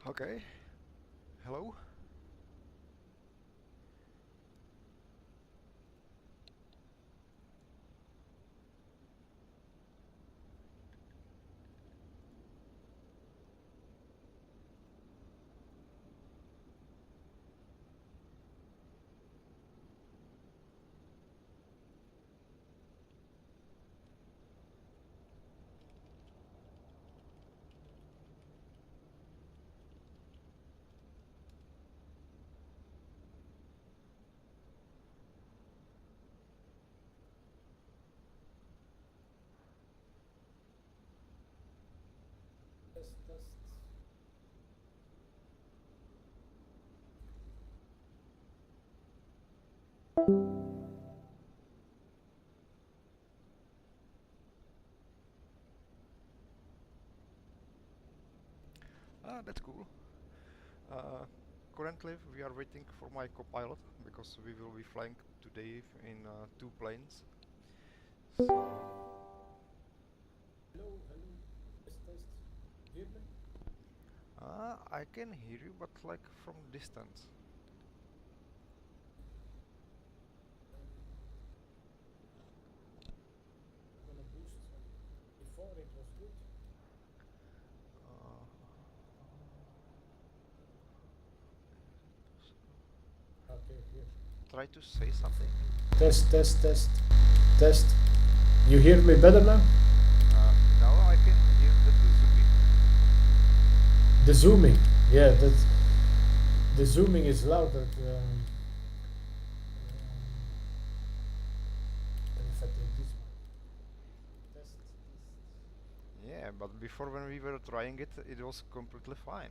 Okay. Hello? Test. Ah, that's cool. Uh, Currently we are waiting for my co-pilot because we will be flying today in two planes. So, Hello. Test. Hear me? I can hear you, but like from distance. I'm gonna boost. Before it was good. Uh, Okay, here. Try to say something. Test. You hear me better now? Now I can hear the zooming. The zooming. Yeah, that's the zooming is loud. And if I take this one. Test. Yeah, but before when we were trying it, it was completely fine.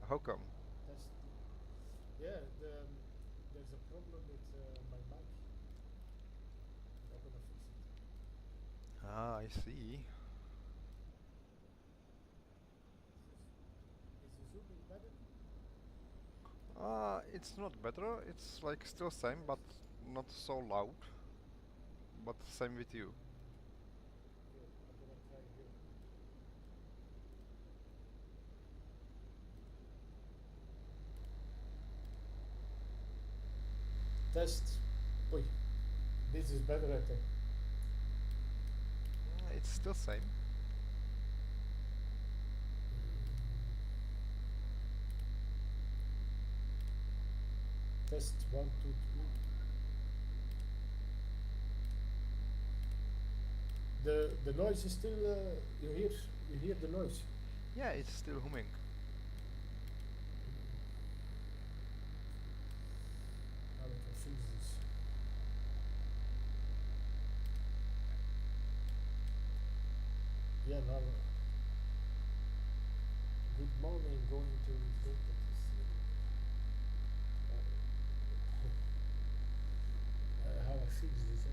How come? Test. Yeah, there's a problem with my mic. I'm gonna fix it. Ah, I see. Is the zooming better? It's not better, it's like still same, but not so loud. But same with you. Okay, I'm gonna try here. Test. Wait, this is better, I think. It's still same. Test 1, 2, 3. The noise is still you hear the noise. Yeah, it's still humming. Now we can fix this. Yeah, now. Good morning, going to how I fix this.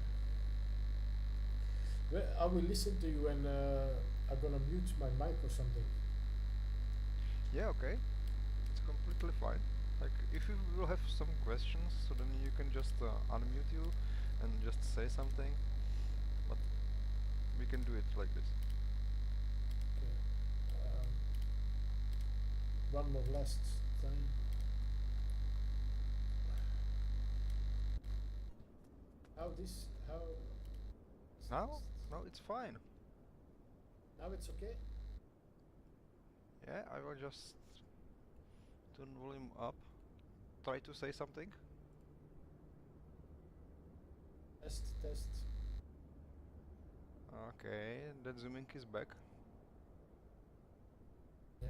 Well, I will listen to you and I'm gonna mute my mic or something. Yeah, okay. It's completely fine. Like, if you will have some questions, so then you can just unmute you and just say something. But we can do it like this. Okay. One more last time. How Now? No, it's fine. now it's okay? Yeah, I will just turn volume up. Try to say something. Test. Okay, that zooming is back. Yeah.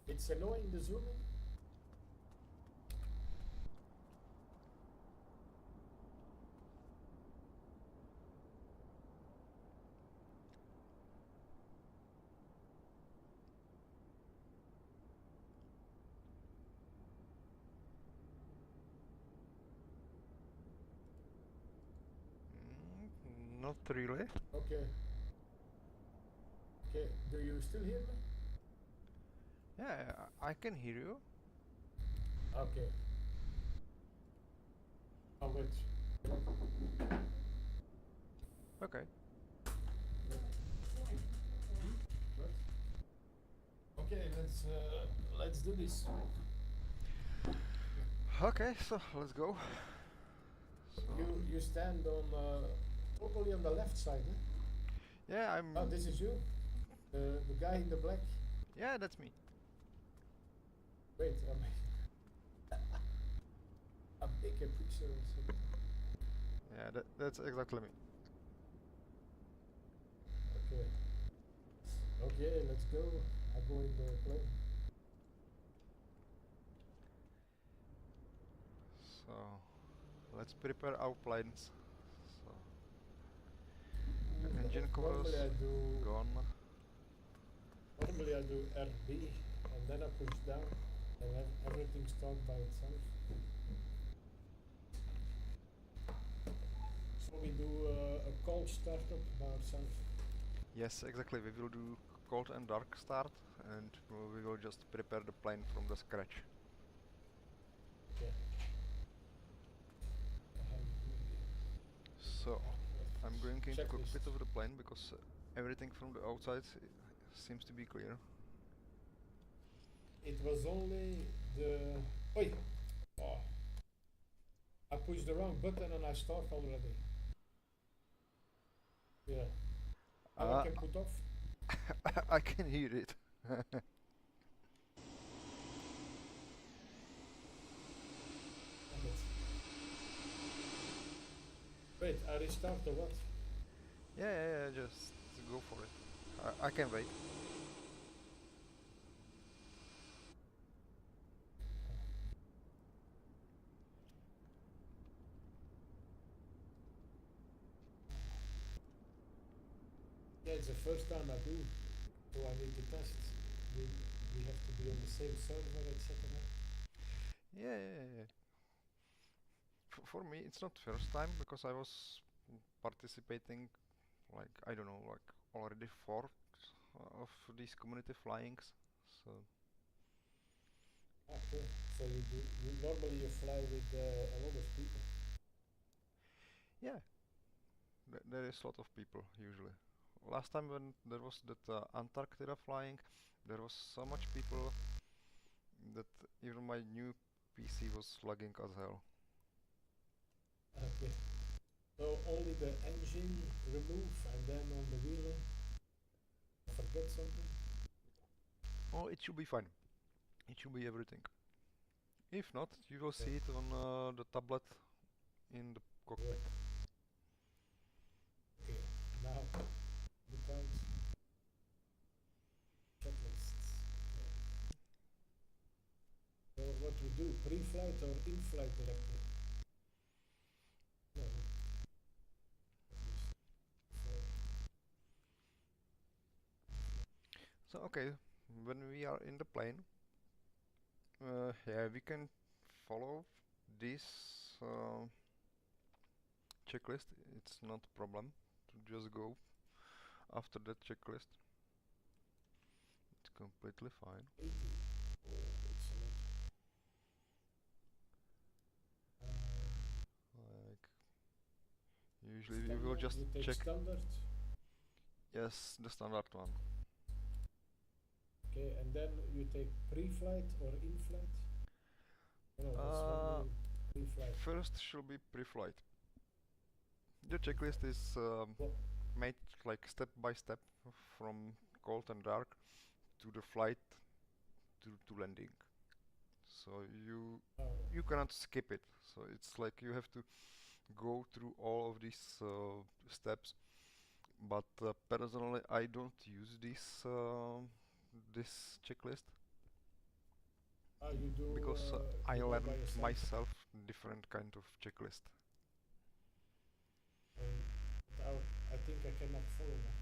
It's annoying the zooming. Not really. Okay. Okay. Do you still hear me? Yeah, I can hear you. Okay. I'll wait. Okay. What? let's do this. Okay, so let's go. So You stand on totally on the left side, eh? yeah, I'm. Oh, this is you, the guy in the black. Yeah, that's me. Wait, I make a picture or something. Yeah, that's exactly me. Okay. Okay, let's go. I go in the plane. So let's prepare our planes. So the engine covers Normally I do. gone. Normally I do RB and then I push down and everything starts by itself. So we do a cold startup by ourselves. Yes, exactly. We will do cold and dark start, and we will just prepare the plane from the scratch. Okay. So I'm going into Checklist. cockpit of the plane because everything from the outside seems to be clear. It was only the. Oi! Oh. I pushed the wrong button and I start already. Yeah. Now I can put off. I can hear it. Wait, I restart the what? Yeah, just go for it. I can wait. Yeah, it's the first time I do, so I need to test. We have to be on the same server, etc. Yeah. For me, it's not first time because I was participating, like I don't know, like already four of these community flyings. So Okay, so you normally you fly with a lot of people. yeah, there is a lot of people usually. Last time when there was that Antarctica flying, there was so much people that even my new PC was lagging as hell. Okay, so only the engine remove and then on the wheel. I forget something. Oh, it should be fine. It should be everything. If not, you will Okay. see it on the tablet in the cockpit. Yeah. Okay, now look out. Checklists. Okay. So what we do, pre-flight or in-flight directly? No. So okay, when we are in the plane, yeah, we can follow this checklist. It's not a problem to just go after that checklist. It's completely fine. 80. Oh, excellent. Like usually you will Standard, just you take check. standard. Yes, the standard one. Okay, and then you take pre-flight or in-flight? No, that's Uh, normally pre-flight. First should be pre-flight. The checklist is What? made like step by step from cold and dark to the flight to landing. So you cannot skip it. So it's like you have to go through all of these steps. But personally, I don't use this checklist You do because I you go by learned yourself. myself different kind of checklist. I think I cannot follow that.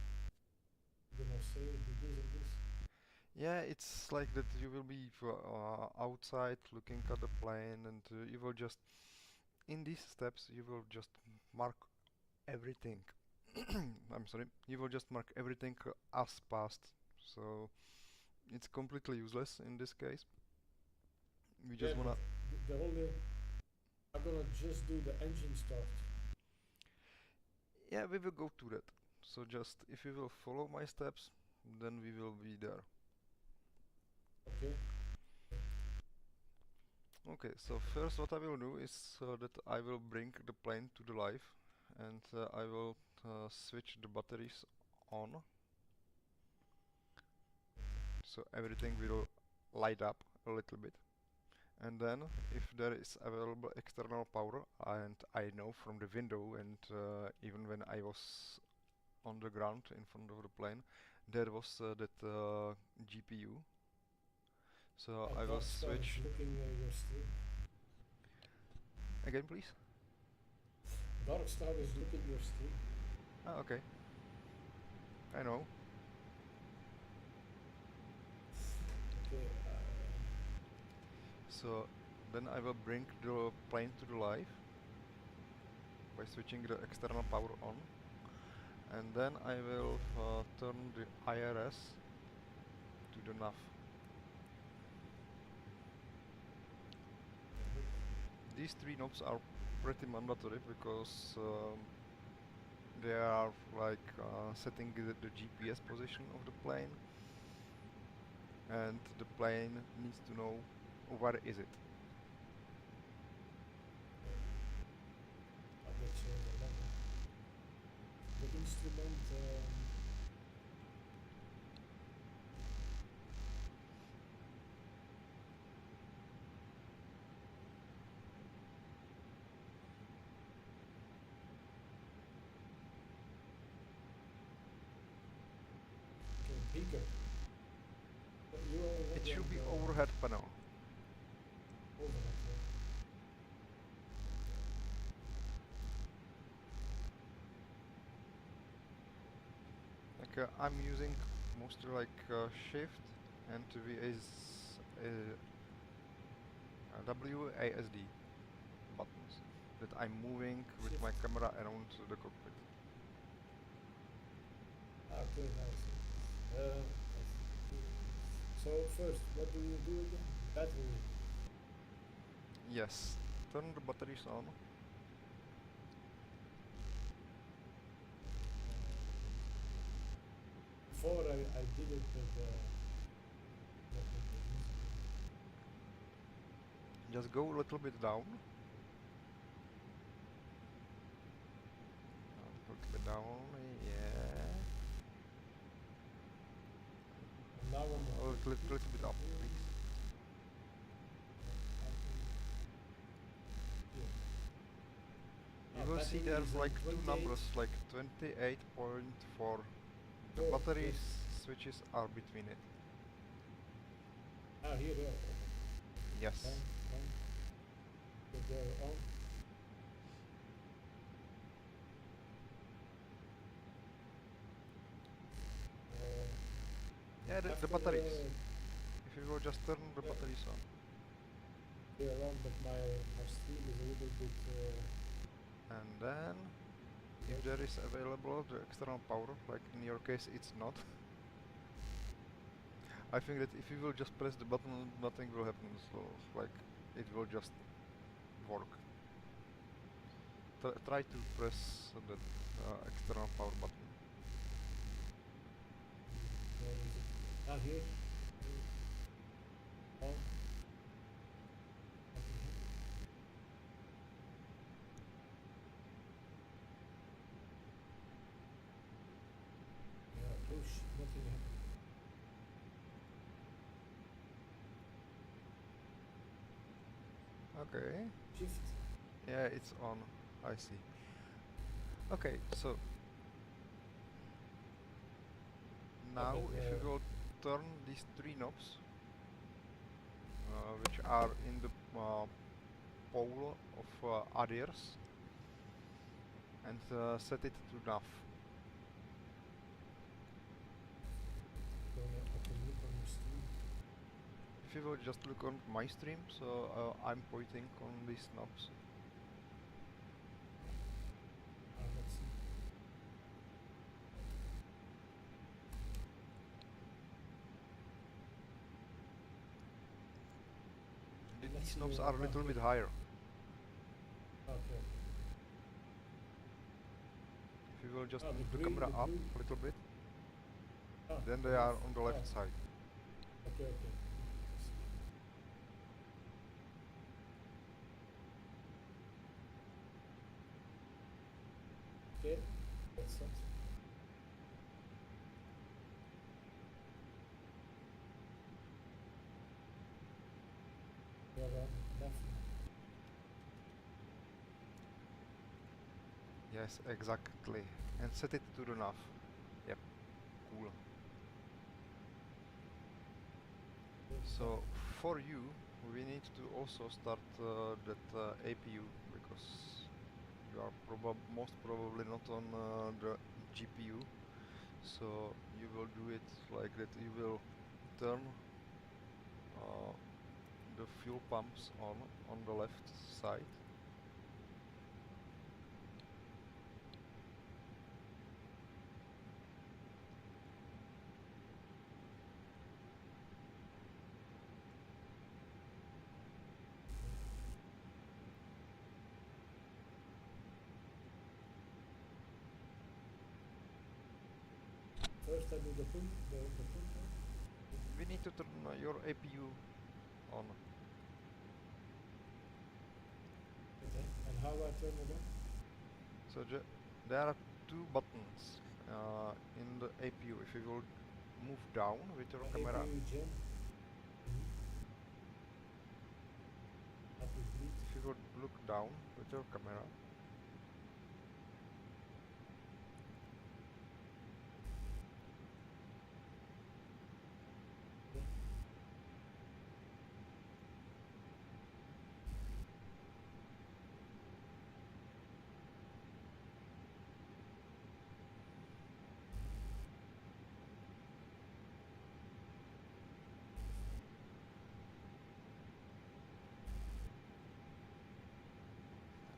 You're gonna say do this and this. Yeah, it's like that you will be outside looking at the plane and you will just, in these steps, you will just mark everything. I'm sorry, you will just mark everything as passed. So it's completely useless in this case. We Yeah, just but wanna, the only I'm gonna just do the engine start. yeah, we will go to that. So just if you will follow my steps, then we will be there. Okay. Okay, so first what I will do is that I will bring the plane to the life, and I will switch the batteries on, so everything will light up a little bit. And then if there is available external power, and I know from the window, and even when I was on the ground in front of the plane, there was that GPU. So I will Dark Star is switch looking your stream. again, please. Dark Star is looking your stream. Ah, okay. I know. Okay. So then I will bring the plane to the life by switching the external power on, and then I will turn the IRS to the nav. These three knobs are pretty mandatory because they are like setting the GPS position of the plane, and the plane needs to know where is it. That change a lot. The instrument. Okay, bigger. But you are It already on should be the overhead panel. overhead. Like I'm using mostly like shift and WASD buttons that I'm moving with Shift. my camera around the cockpit. Okay, nice. I see. So first, what do you do again? Battery. Yes, turn the batteries on. Before I did it with not with the easy. Just go a little bit down. A little bit down, yeah. And now I'm A little bit up, please. You will see battery there's is like two 28. numbers, like 28.4. The Oh, battery yes. switches are between it. Ah, here, yeah. Yes. On. So they're on. Yeah, the After batteries. If you will just turn the yeah, batteries on. they're on, but my stream is a little bit. And then, if there is available the external power, like in your case it's not, I think that if you will just press the button, nothing will happen, so like it will just work. Try to press the external power button. Where is it? Ah, here. On. Nothing here. Yeah, push. Nothing happened. Okay. Shift. Yeah, it's on. I see. Okay, so now But if you will turn these three knobs, which are in the pole of ADIRS, and set it to nav. I can look on your stream. If you will just look on my stream, so I'm pointing on these knobs. Let's see. Let's These see knobs your. are a little bit higher. Okay. If you will just The move the green, camera the up blue. a little bit, Ah, then the they are left. on the left side. Okay, okay. Okay, that's it. Yeah, well, definitely. Yes, exactly. And set it to the nav. Yep, cool. So for you, we need to also start that APU because you are most probably not on the GPU. So you will do it like that. You will turn uh, the fuel pumps on the left side. First I do the pump, the pump. We need to turn your APU on. Okay. And how I turn it on? So there are two buttons in the APU. If you will move down with your camera, APU gen. Happy bleed. if you will look down with your camera, Okay.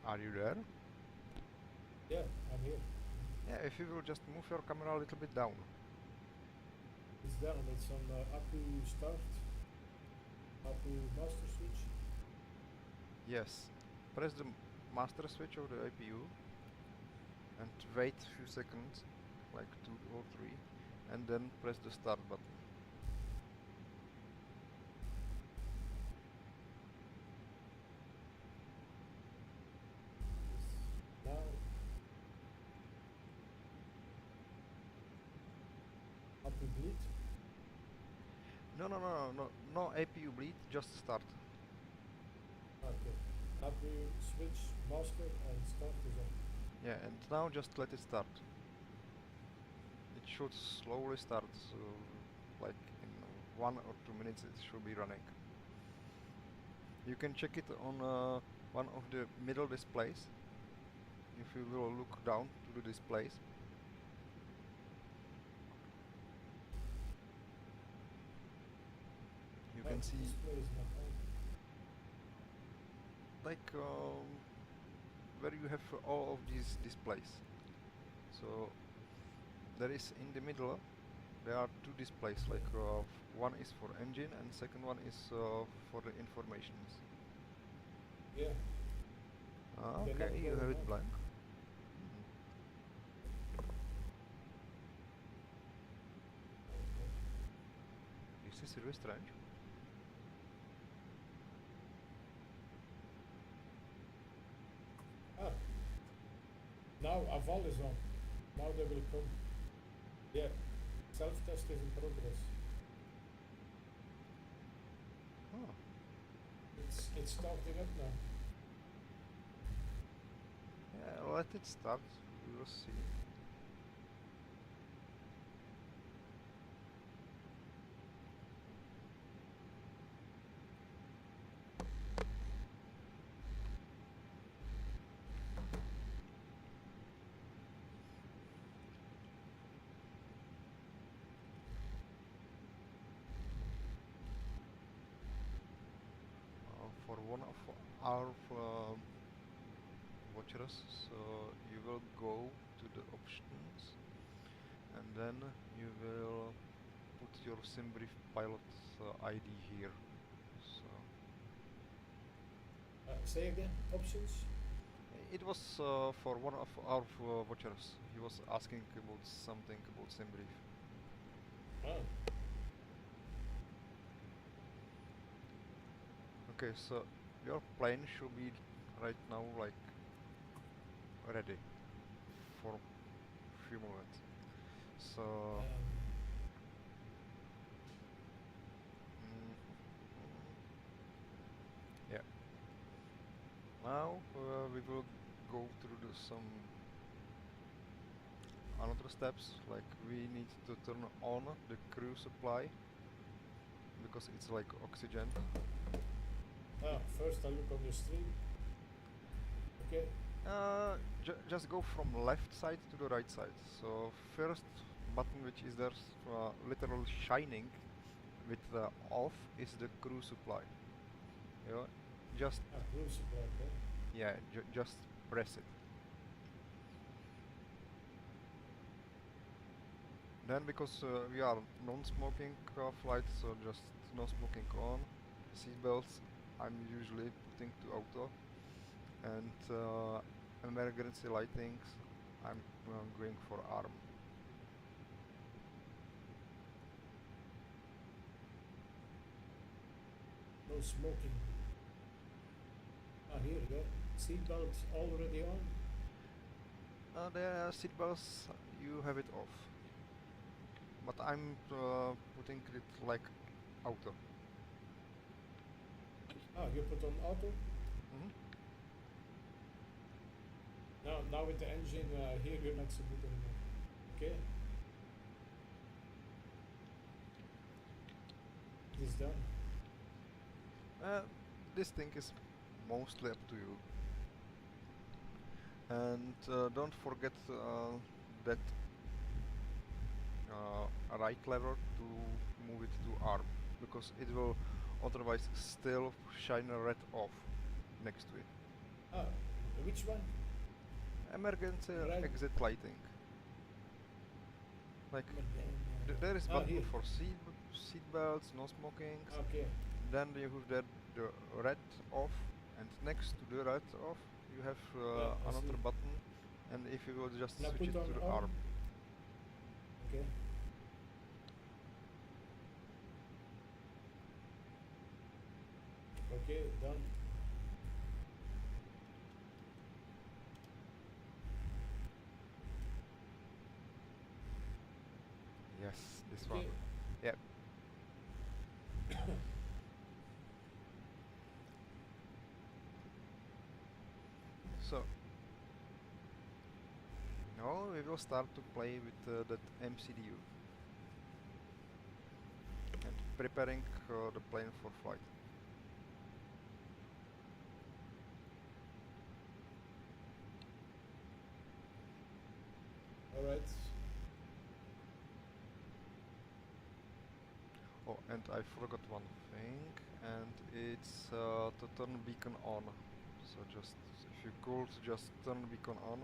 are you there? Yeah, I'm here. Yeah, if you will just move your camera a little bit down. It's done. It's on APU start. APU master switch. Yes, press the master switch of the APU and wait a few seconds, like 2 or 3, and then press the start button. Now, APU bleed. No APU bleed, just start. Okay. APU switch master and start is on. Yeah, and now just let it start. It should slowly start, so like in 1 or 2 minutes it should be running. You can check it on one of the middle displays. If you will look down to the displays, you Oh, can see display is not on. like where you have all of these displays. So there is in the middle there are two displays, like one is for engine and second one is for the informations. Yeah, they're not Okay, you going have it on. blank. Okay. This is really strange. Ah, now Aval is on. Now they will come. Yeah, self-test is in progress. Oh, It's starting up now. yeah, let it start. We will see. For one of our watchers, so you will go to the options and then you will put your SimBrief pilot ID here. So Say again, options? it was for one of our watchers. He was asking about something about SimBrief. Oh, Okay, so your plane should be right now like ready for few moments. So yeah. Now we will go through some another steps. Like we need to turn on the crew supply because it's like oxygen. First I look on the stream. Okay. Just go from left side to the right side. So first button which is there, literal shining with off, is the crew supply. Yeah, just Crew supply. Okay. yeah, just press it. Then because we are non-smoking flight, so just no smoking on. Seatbelts I'm usually putting to auto, and emergency lightings I'm going for arm. No smoking. Here you go. Seatbelts already on. The seatbelts you have it off, but I'm putting it like auto. You put on auto. Mm-hmm. Now with the engine here, you're not so good anymore. Okay. It is done. This thing is mostly up to you. And don't forget that right lever to move it to arm, because it will otherwise still shine a red off next to it. Which one? Emergency Right. exit lighting. Like there is button here. for seat belts, no smoking. Okay. Then you have the red off, and next to the red off you have another button, and if you will just Now switch it to the arm. Okay. Okay, done. Yes, this Okay. one. Yep. So now we will start to play with that MCDU and preparing the plane for flight. Alright. Oh, and I forgot one thing, and it's to turn beacon on. So just if you could just turn beacon on.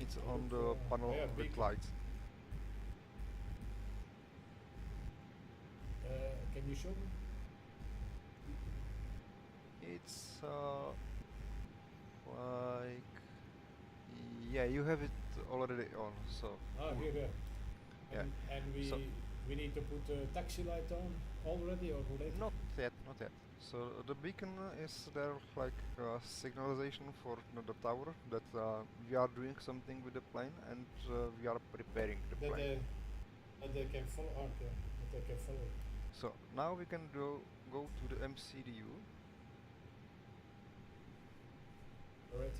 It's on the panel with lights. Can you show me? It's like, yeah, you have it already on. So cool. Here. Yeah. And we need to put the taxi light on already or later? Not yet, not yet. So the beacon is there like signalization for the tower that we are doing something with the plane, and we are preparing the plane. That they can follow. Okay, that they can follow. So now we can go to the MCDU. Alright.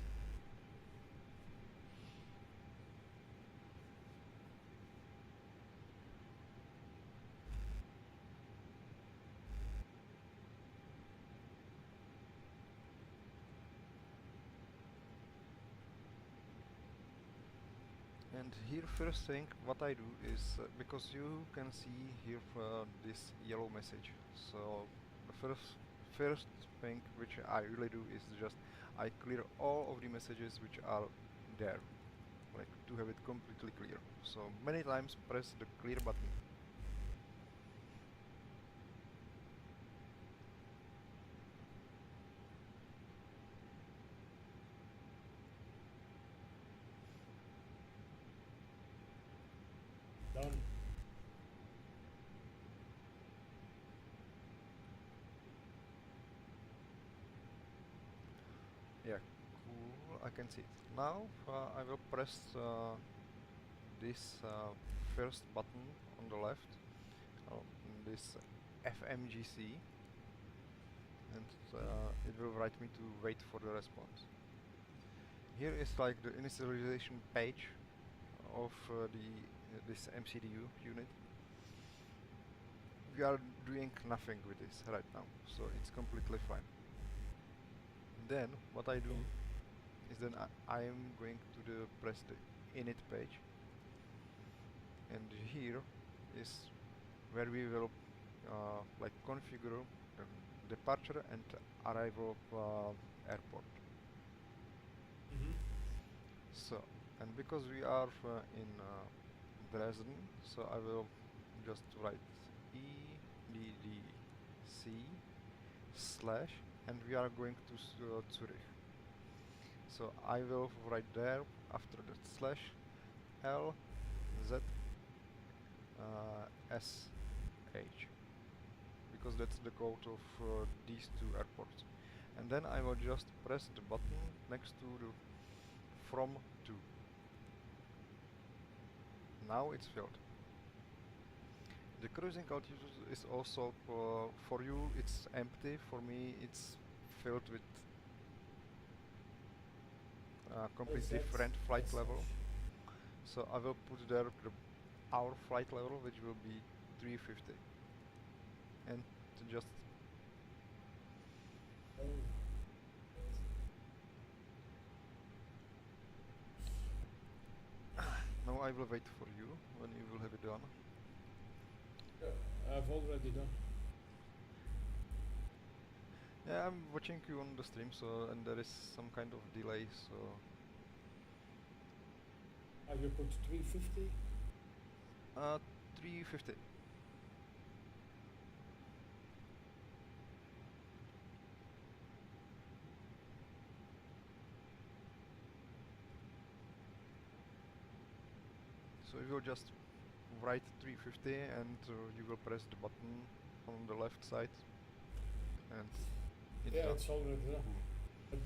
And here first thing what I do is, because you can see here this yellow message, so the first thing which I really do is just I clear all of the messages which are there, like to have it completely clear. So many times press the clear button. Done. Yeah, cool. I can see it. Now I will press this first button on the left, this FMGC, and it will write me to wait for the response. Here is like the initialization page of this MCDU unit. We are doing nothing with this right now, so it's completely fine. Then what I do is then I am going to press the init page, and here is where we will like configure the departure and arrival of airport. So, and because we are in Dresden, so I will just write EDDC slash, and we are going to Zurich. So I will write there after that slash LZ SH, because that's the code of these two airports. And then I will just press the button next to the from to. Now it's filled. The cruising altitude is also for you it's empty. For me it's filled with completely different flight level. So I will put there our flight level, which will be 350, and to just now I will wait for you when you will have it done. I've already done. Yeah, I'm watching you on the stream, so and there is some kind of delay, so Have you put 350? 350. So you will just write 350 and you will press the button on the left side and it's done. It's already done. But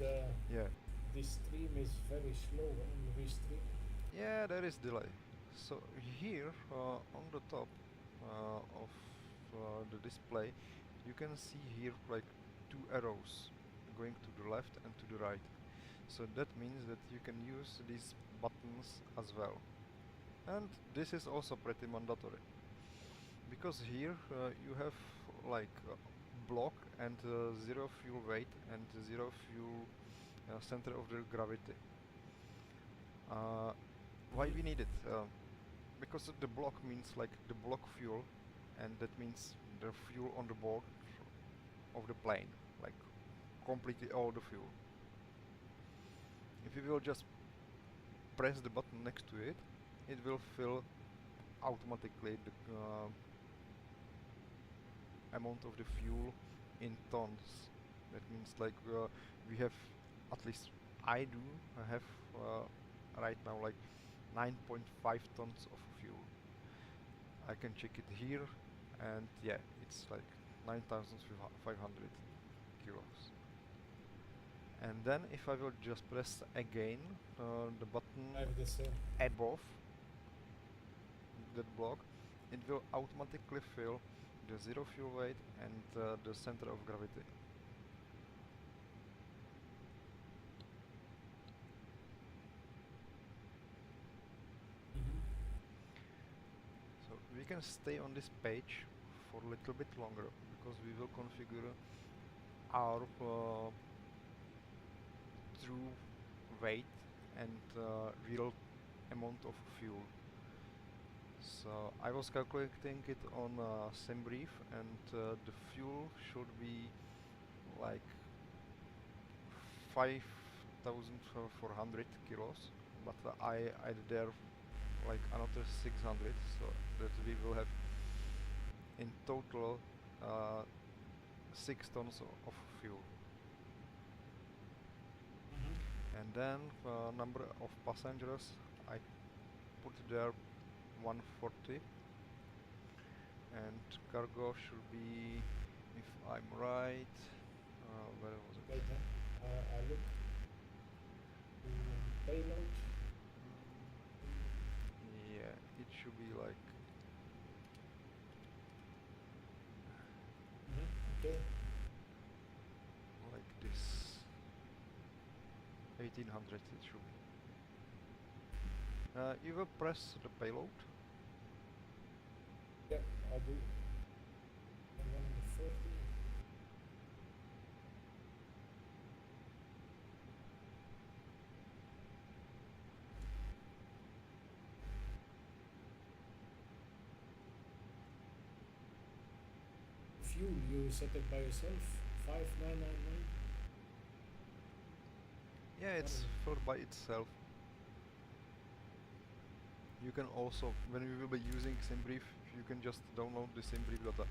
Yeah. this stream is very slow on restream. Yeah, there is delay. So here on the top of the display, you can see here like two arrows going to the left and to the right. So that means that you can use these buttons as well. And this is also pretty mandatory, because here you have like block and zero fuel weight and zero fuel center of the gravity. Why we need it? Because the block means like the block fuel, and that means the fuel on the board of the plane, like completely all the fuel. If you will just press the button next to it, it will fill automatically the amount of the fuel in tons. That means like we have, at least I have right now like 9.5 tons of fuel. I can check it here, and yeah, it's like 9,500 kilos. And then if I will just press again the button above that block, it will automatically fill the zero fuel weight and the center of gravity. So we can stay on this page for a little bit longer, because we will configure our true weight and real amount of fuel. So I was calculating it on SimBrief, and the fuel should be like 5,400 kilos, but I added there like another 600, so that we will have in total 6 tons of fuel. And then number of passengers, I put there 140, and cargo should be, if I'm right, where was it? Wait, I look. payload. Yeah, it should be like Okay. this. 1800 it should be. You will press the payload. Yep, I'll do. 140. Fuel, you set it by yourself. 5999. Yeah, it's filled by itself. You can also, when we will be using SimBrief, you can just download the SimBrief data.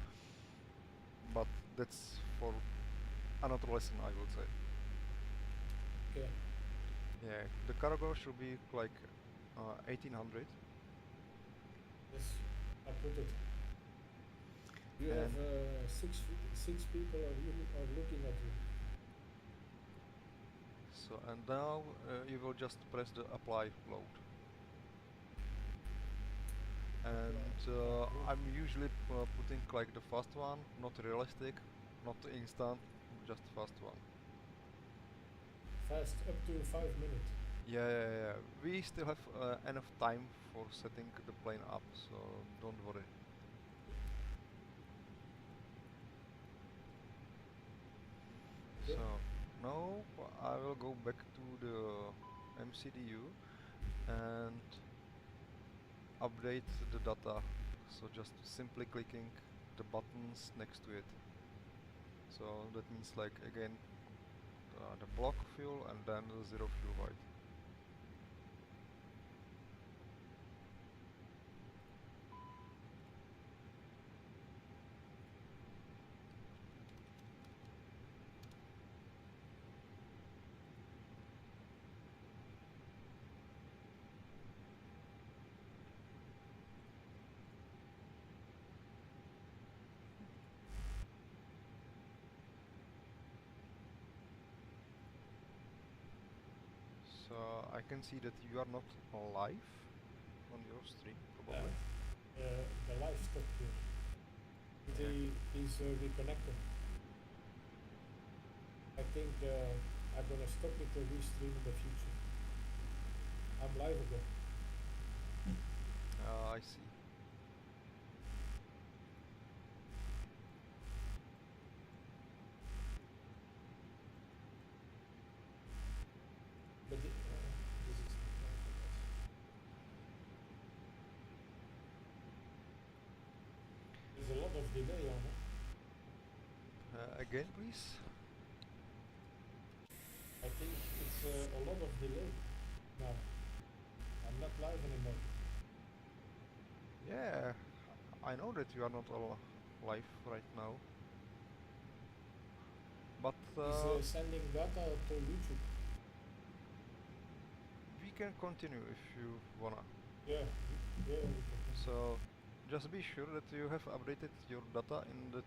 But that's for another lesson, I would say. Okay. Yeah, the cargo should be like 1800. Yes, I put it. You And have six people are looking at you. so, and now you will just press the apply load. And I'm usually putting like the fast one, not realistic, not instant, just fast one. Fast up to 5 minutes. Yeah. We still have enough time for setting the plane up, so don't worry. Okay. So now I will go back to the MCDU and update the data. So just simply clicking the buttons next to it. So that means like again the block fuel and then the zero fuel weight. So I can see that you are not live on your stream, probably. The live stopped here. He's reconnecting. I think I'm gonna stop it to restream in the future. I'm live again. I see. But this is there's a lot of delay on it. Again, please. I think it's a lot of delay now. I'm not live anymore. Yeah, I know that you are not all live right now. But He's sending data to YouTube. we can continue if you wanna. Yeah, we can. So just be sure that you have updated your data in that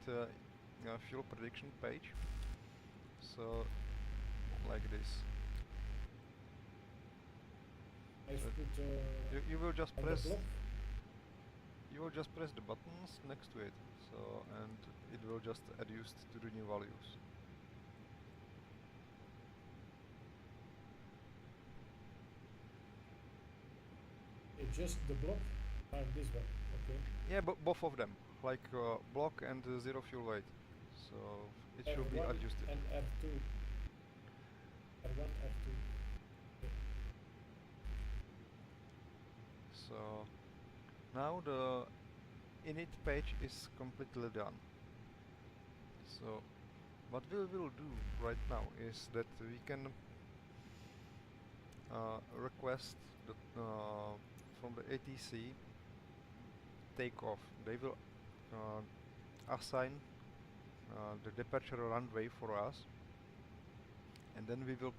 fuel prediction page. So like this. I've put You will just on press. the block. You will just press the buttons next to it. So and it will just adjust to the new values. Just the block and this one. Okay. Yeah, but both of them, like block and zero fuel weight. So it should be R1 adjusted. and R2. R1, R2. Okay. So now the init page is completely done. So what we will do right now is that we can request that from the ATC takeoff. They will assign the departure runway for us, and then we will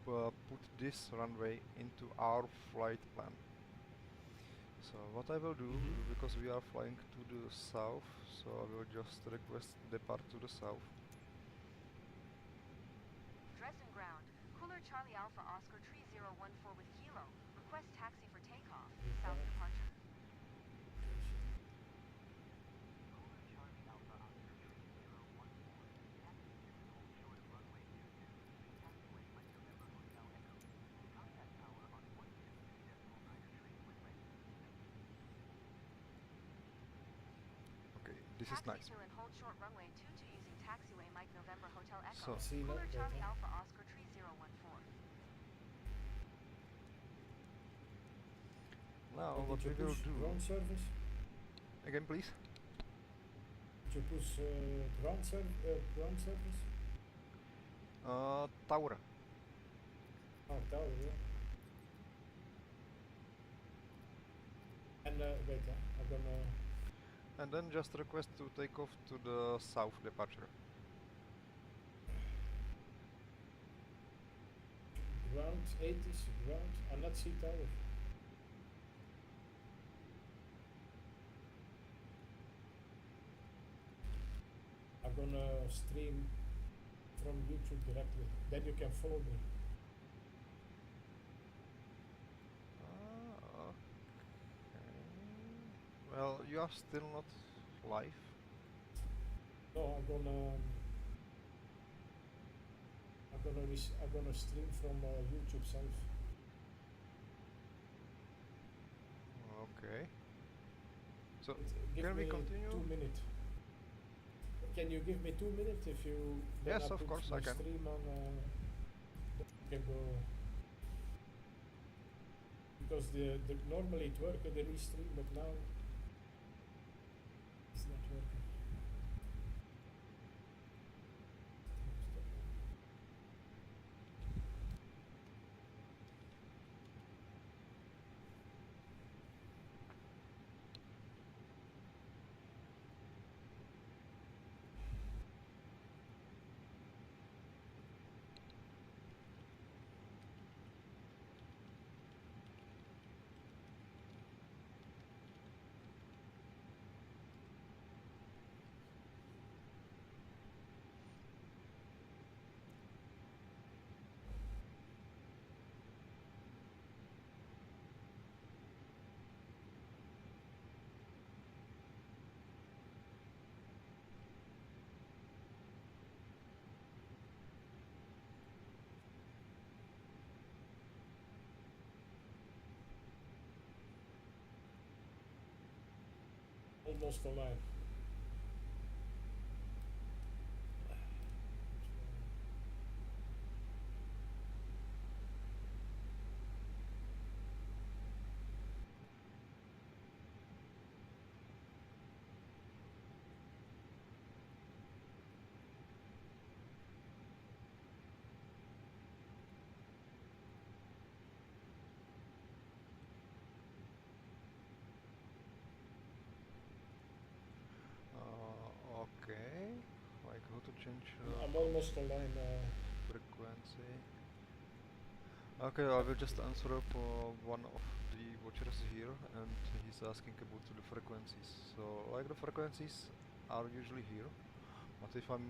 put this runway into our flight plan. So what I will do, because we are flying to the south, so I will just request depart to the south. Dresden ground. Cooler Charlie Alpha Oscar 3014 with Kilo. Request taxi for takeoff. Report. South departure. Location. Okay, this is Taxi nice. to and hold short runway 22 using taxiway Mike November Hotel Echo. So See Cooler that Charlie better? Alpha Oscar 3014. now And what did we you will push do ground service? again, please. Did you push ground service? Tower. Oh, tower, yeah. And wait, I'm gonna And then just request to take off to the south departure. ground 80s ground. I'm not see tower. I'm gonna stream from YouTube directly. Then you can follow me. Okay. Well, you are still not live. No, I'm gonna stream from YouTube site. Okay. So Give can me we continue? 2 minutes. Can you give me 2 minutes if you? Then Yes, I of put course my I can. stream on. You can go because the normally it worked the restream, but now it's not working. Almost online. Okay. Like how to change I'm almost online. frequency. Okay, I will just answer for one of the watchers here, and he's asking about the frequencies. So, like the frequencies are usually here, but if I'm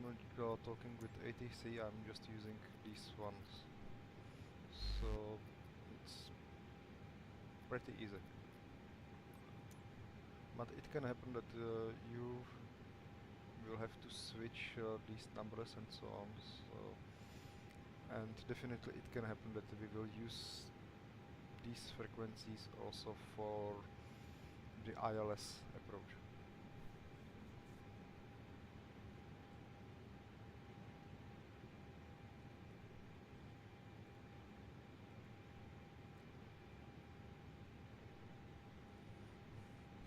talking with ATC, I'm just using these ones. So, it's pretty easy. But it can happen that you will have to switch these numbers and so on. So, and definitely it can happen that we will use these frequencies also for the ILS approach.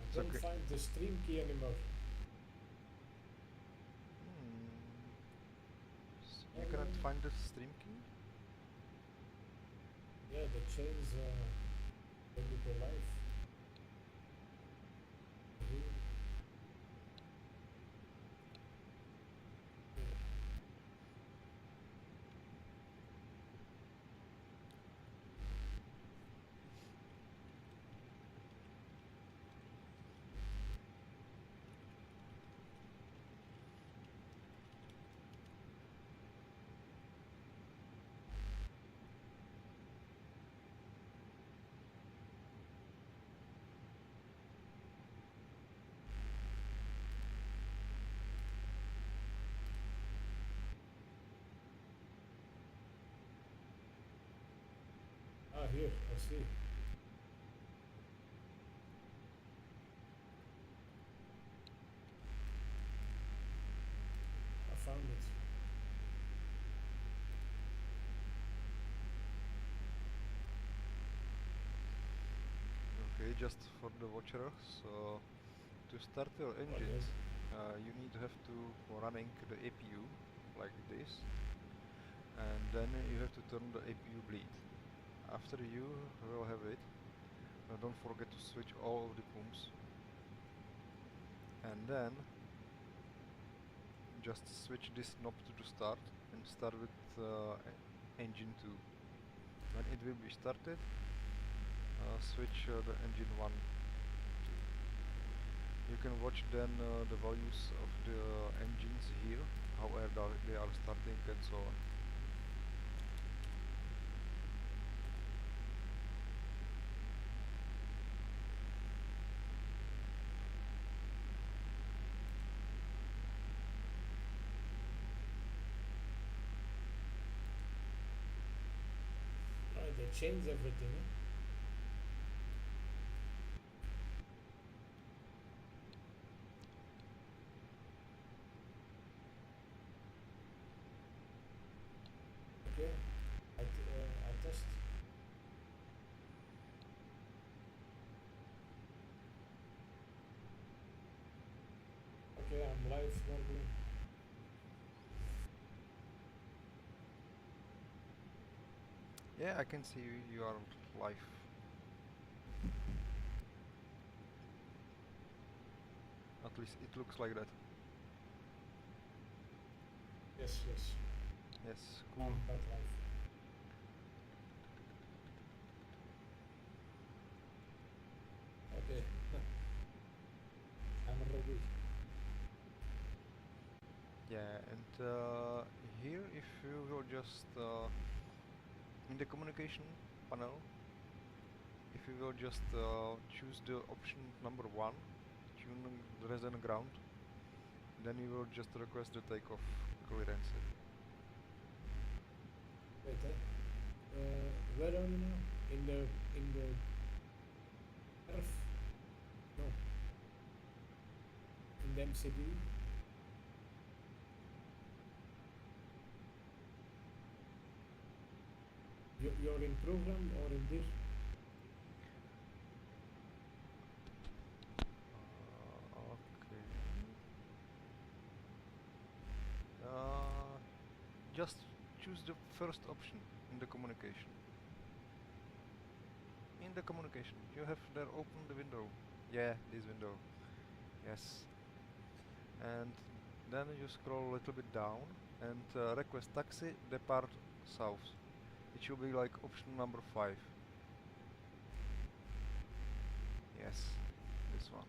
I don't find the stream key anymore. You cannot find the stream key? Yeah, they change when you go live. here, I see. I found it. Okay, just for the watcher. So to start your engines, you need to have to running the APU like this, and then you have to turn the APU bleed. After you will have it, don't forget to switch all of the pumps, and then just switch this knob to the start and start with engine 2. When it will be started, switch the engine 1. You can watch then the values of the engines here, however they are starting and so on. Right, they changed everything. Eh? Okay, I test. Okay, I'm live normally. Yeah, I can see you are live. At least it looks like that. Yes, yes. Yes, cool. I'm back live. Okay. I'm ready. Yeah, and here if you will just in the communication panel, if you will just choose the option number 1, tune the resin ground, then you will just request the takeoff clearance. Wait, where are you now? In the perf? No. In the MCDU? You're in program or in this? Okay. Just choose the first option in the communication. In the communication, you have there open the window. Yeah, this window. Yes. And then you scroll a little bit down and request taxi depart south. It should be like option number 5. Yes, this one.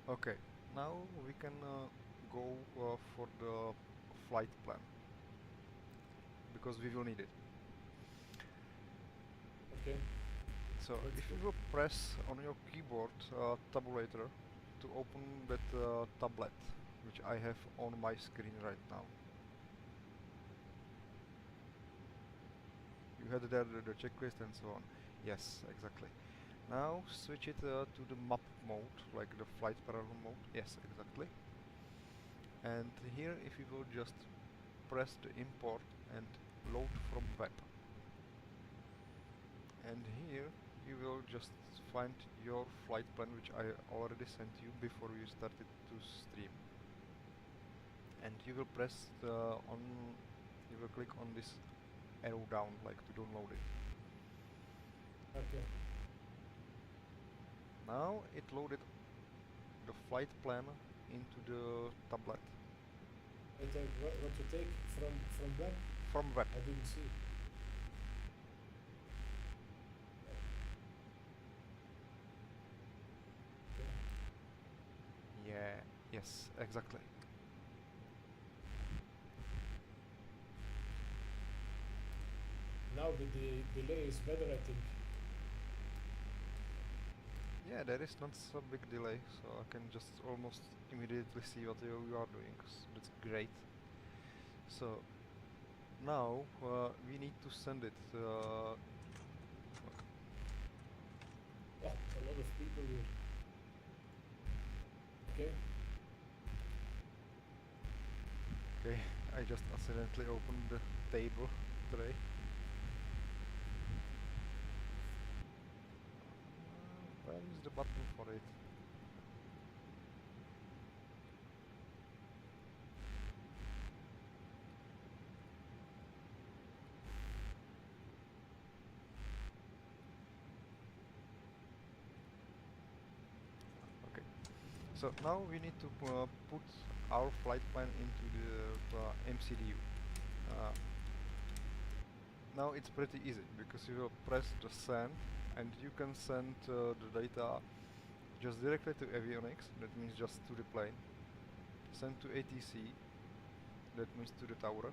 Okay, now we can go for the flight plan because we will need it. Okay. So Let's if go. you will press on your keyboard tabulator to open that tablet, which I have on my screen right now. You had there the checklist and so on. Yes, exactly. Now switch it to the map mode, like the flight parallel mode. Yes, exactly. And here if you will just press the import and load from web. And here you will just find your flight plan, which I already sent you before you started to stream. And you will press you will click on this arrow down, like to download it. Okay. Now it loaded the flight plan into the tablet. Wait, what to take from web? From web. I didn't see. Okay. Yeah, yes, exactly. Now the delay is better, I think. Yeah, there is not so big delay, so I can just almost immediately see what you are doing. So that's great. So now we need to send it. Oh, a lot of people here. Okay. Okay, I just accidentally opened the table tray. Where is the button for it? Okay, so now we need to put our flight plan into the MCDU. Now it's pretty easy because you will press the send and you can send the data just directly to avionics, that means just to the plane. Send to ATC, that means to the tower.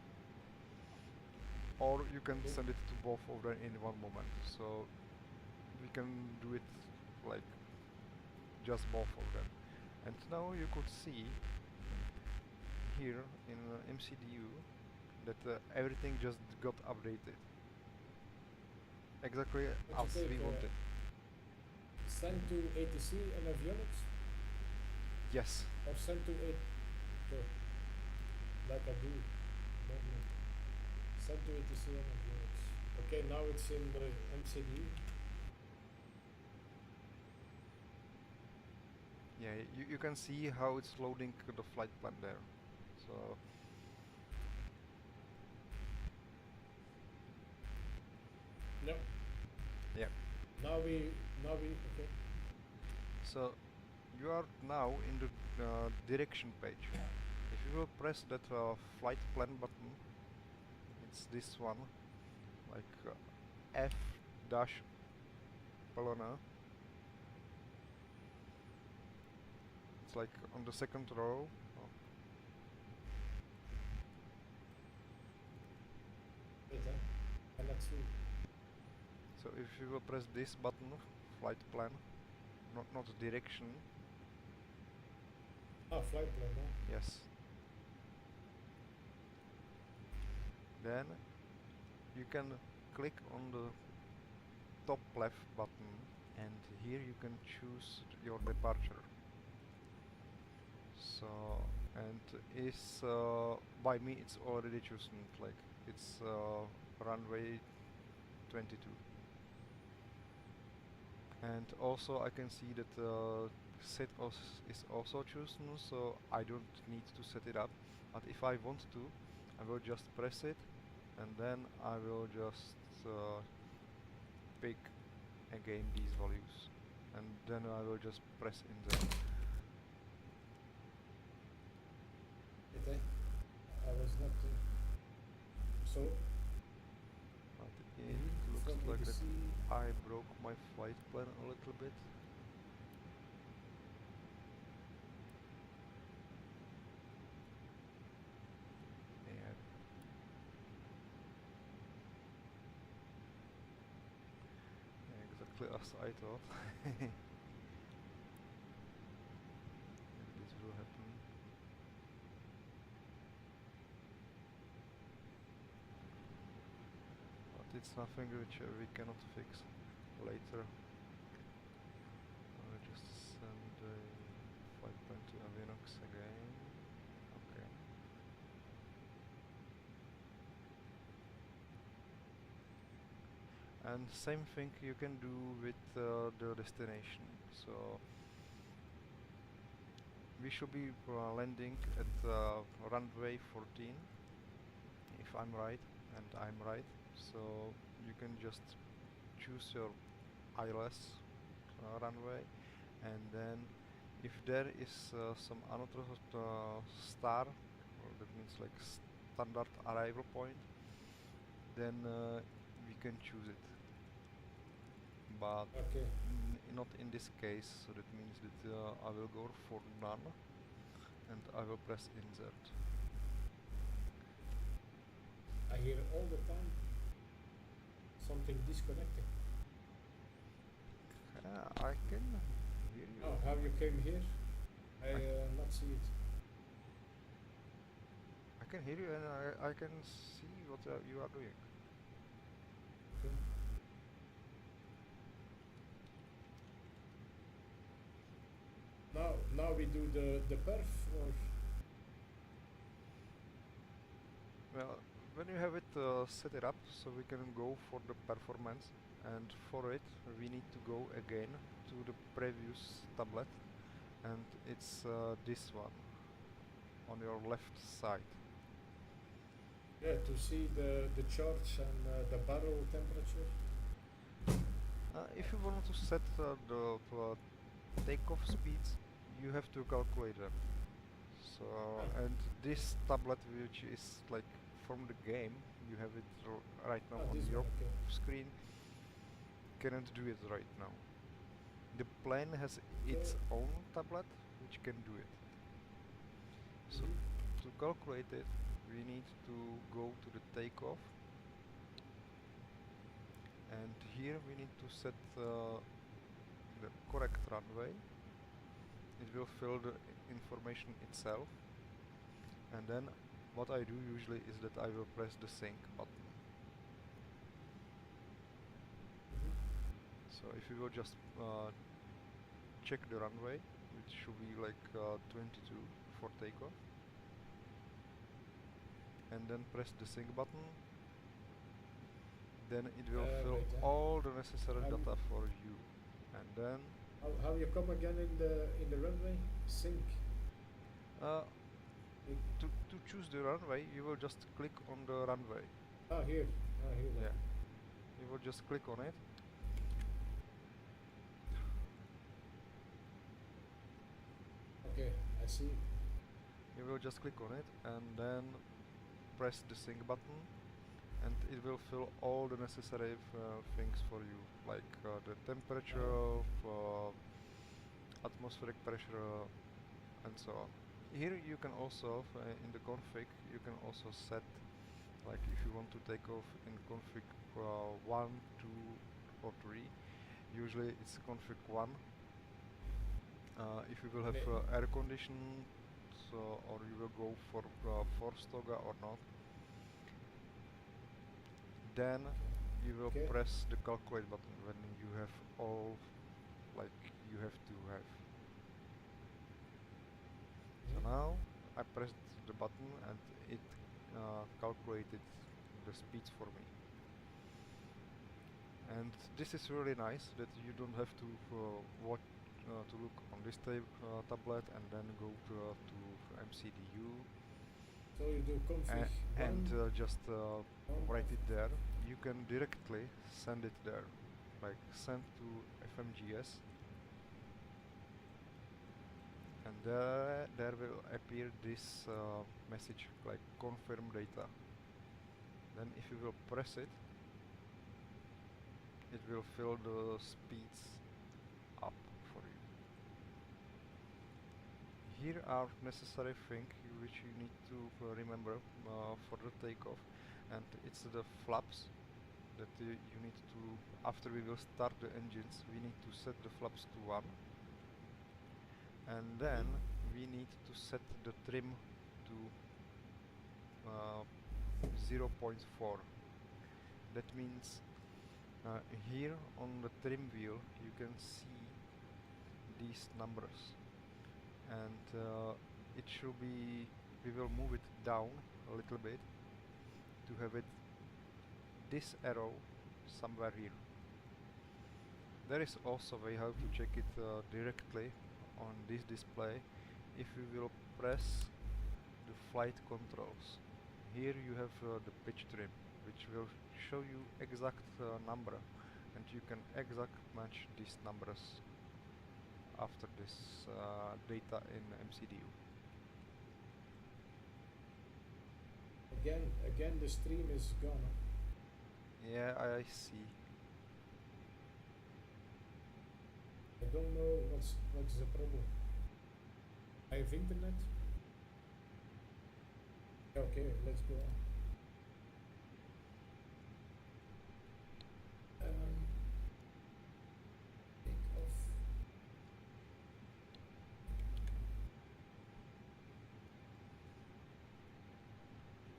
Or you can Okay. send it to both of them in one moment. So we can do it like just both of them. And now you could see here in MCDU that everything just got updated. Exactly What as you we take? wanted. Send to ATC and avionics, Yes. or send to A, to, like I do normally. Send to ATC and avionics. Okay, now it's in the MCDU. Yeah, you can see how it's loading the flight plan there. So No. yeah. Now we okay. So you are now in the direction page. If you will press that flight plan button, it's this one, like F dash Pelona. It's like on the second row. Oh, Wait, and that's you. so if you will press this button, flight plan, not direction, Ah, flight plan, no? yes. Then you can click on the top left button and here you can choose your departure. So and is by me it's already chosen, like it's runway 22. And also I can see that set is also chosen, so I don't need to set it up, but if I want to I will just press it and then I will just pick again these values and then I will just press insert. Wait, I was not. So But it looks from like that ATC. I broke my flight plan a little bit. Yeah. Yeah, exactly as I thought. And this will happen. But it's nothing which we cannot fix later. I'll just send the flight plan to Avinox again. Okay. And same thing you can do with the destination. So we should be landing at runway 14 if I'm right, and I'm right. So you can just choose your ILS runway, and then if there is some another star, or that means like standard arrival point, then we can choose it. But Okay. not in this case, so that means that I will go for none and I will press insert. I hear all the time something disconnecting. I can you. Oh, how you came here? I not see it. I can hear you and I can see what you are doing. Okay. Now we do the perf or Well, when you have it set it up, so we can go for the performance, and for it we need to go again to the previous tablet, and it's this one on your left side. yeah, to see the charge and the barrel temperature. If you want to set the takeoff speeds, you have to calculate them. So, and this tablet, which is like from the game, you have it right now on This your one, okay. screen, cannot do it right now. The plane has its own tablet which can do it. So to calculate it, we need to go to the takeoff, and here we need to set the correct runway. It will fill the information itself, and then what I do usually is that I will press the sync button. So if you will just check the runway, which should be like 22 for takeoff, and then press the sync button, then it will fill all the necessary data for you. And then how you come again in the runway? Sync. to choose the runway, you will just click on the runway. Here. Yeah, you will just click on it. Okay, I see. You will just click on it and then press the sync button, and it will fill all the necessary things for you, like the temperature, atmospheric pressure, and so on. Here you can also, in the config, you can also set, like if you want to take off in config 1, 2 or 3, usually it's config 1. If you will have air condition, so, or you will go for forced toga or not, then you will press the calculate button when you have all like you have to have. So now I pressed the button and it calculated the speeds for me. And this is really nice that you don't have to watch to look on this tablet and then go to MCDU. So you do config and just write it there. You can directly send it there, like send to FMGS, and there will appear this message like confirm data. Then if you will press it, it will fill the speeds up for you. Here are necessary things which you need to remember for the takeoff, and it's the flaps that you need to, after we will start the engines, we need to set the flaps to 1, and then we need to set the trim to 0.4. That means here on the trim wheel you can see these numbers, and it should be, we will move it down a little bit to have it this arrow somewhere here. There is also a way how to check it directly on this display. If you will press the flight controls, here you have the pitch trim, which will show you exact number, and you can exact match these numbers after this data in MCDU. Again the stream is gone. Yeah, I see. I don't know what's the problem. I have internet. Okay, let's go on. Take off.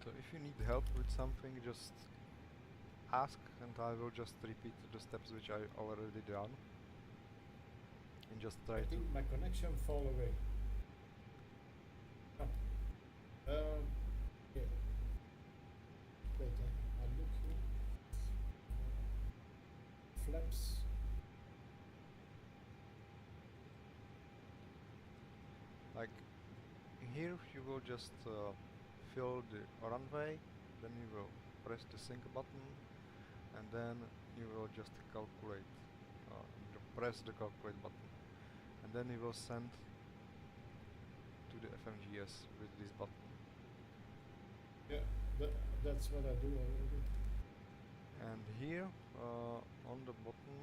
So if you need help with something, just ask and I will just repeat the steps which I already done. And just try I to... think my connection fall away. Oh. Yeah. Wait, I look here. Flaps. Like here you will just fill the runway, then you will press the sync button and then you will just calculate, press the calculate button and then you will send to the FMGS with this button. Yeah, that's what I do already. And here on the button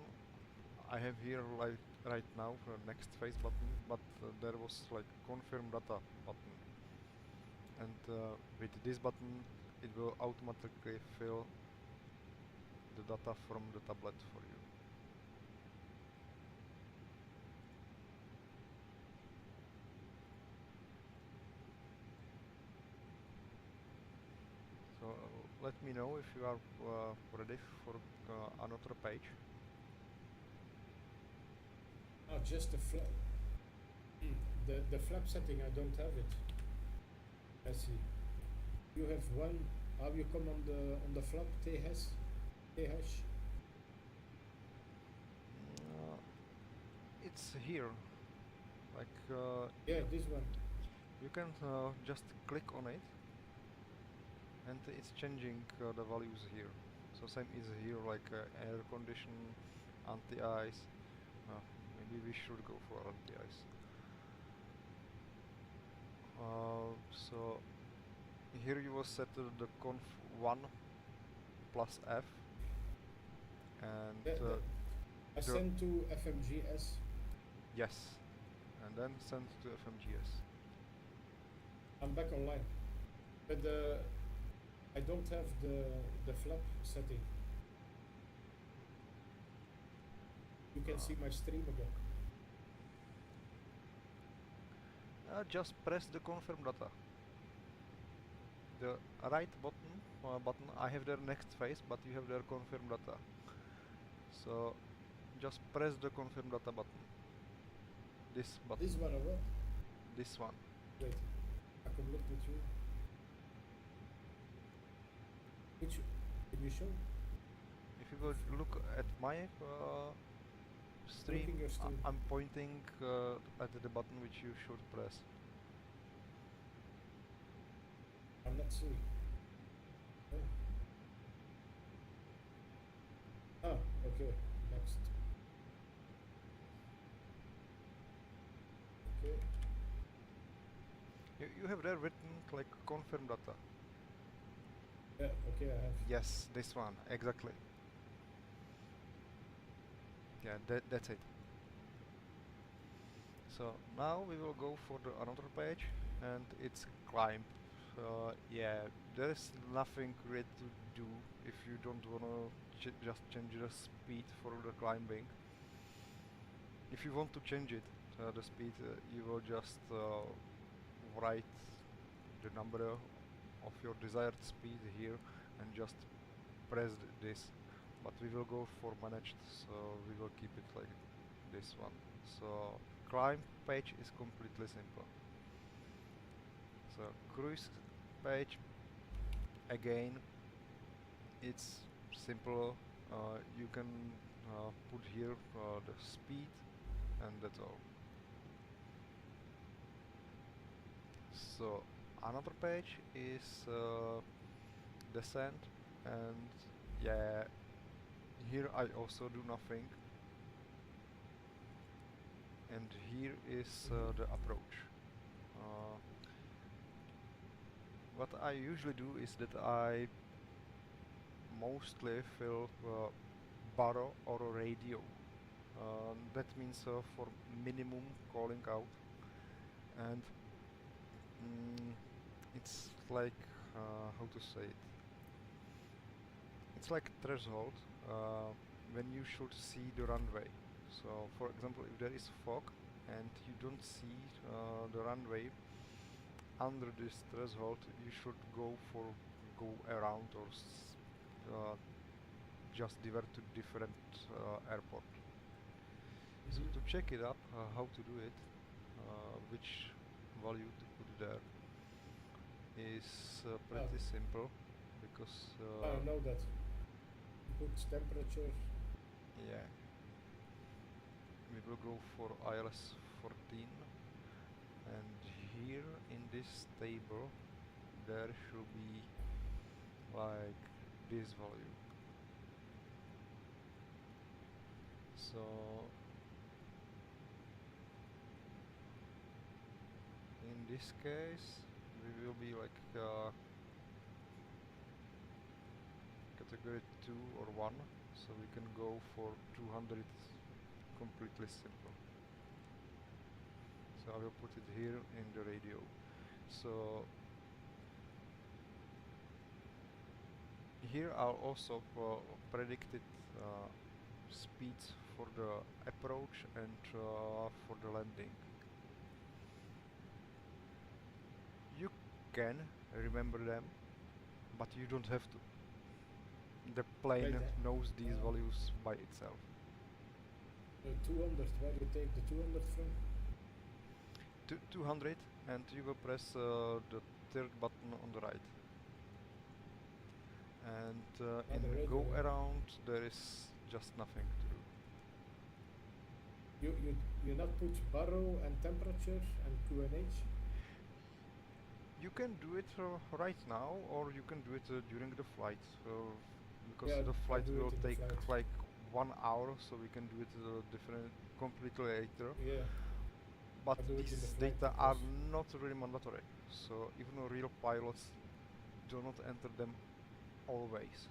I have here like right now for next phase button, but there was like confirm data button, and with this button it will automatically fill the data from the tablet for you. So let me know if you are ready for another page. Oh, just the flap. The flap setting, I don't have it. I see. You have one. How you come on the flap TH? It's here, like Yeah, this one. you can just click on it and it's changing the values here. So same is here, like air condition, anti-ice. Maybe we should go for anti-ice. So here you will set the conf 1 plus F, and I send to FMGS. yes, and then send to FMGS. I'm back online, but I don't have the flap setting. You can see my stream again. Just press the confirm data. The right button I have there next phase, but you have there confirm data. So just press the confirm data button. This button. This one or what? This one. Wait, I can look with you. Which can you show? If you go look at my stream, I'm pointing at the button which you should press. I'm not seeing. Oh. Ah, okay. Next. Okay. You have there written like confirm data. Yeah, okay, I have. Yes, this one, exactly. Yeah, that's it. So now we will go for the another page, and it's climb. Yeah, there is nothing great to do if you don't wanna just change the speed for the climbing. If you want to change it, the speed, you will just write the number of your desired speed here and just press this. But we will go for managed, so we will keep it like this one. So climb page is completely simple. So cruise page, again, it's simple. You can put here the speed, and that's all. So another page is descent, and yeah, here I also do nothing. And here is the approach. What I usually do is that I mostly fill baro or radio. That means for minimum calling out, and it's like how to say it. It's like threshold when you should see the runway. So, for example, if there is fog and you don't see the runway under this threshold, you should go for go around or just divert to different airport. So to check it up, how to do it, which value to put there, is pretty simple, because I know that. Put temperature. yeah, we will go for ILS 14, and here in this table there should be like this value. So in this case we will be like category 2 or 1, so we can go for 200, completely simple. So I will put it here in the radio. So here are also predicted speeds for the approach and for the landing. You can remember them, but you don't have to. The plane Right, knows these values by itself. 200, where you take the 200 from? 200, and you will press the third button on the right. And in the go radio. around there is just nothing to do. You not put barrow and temperature and QNH? You can do it right now, or you can do it during the flight, because Yeah, the I flight do it will in the take flight. like 1 hour, so we can do it completely later. Yeah. But I do it in the these flight data are because- not really mandatory, so even real pilots do not enter them always.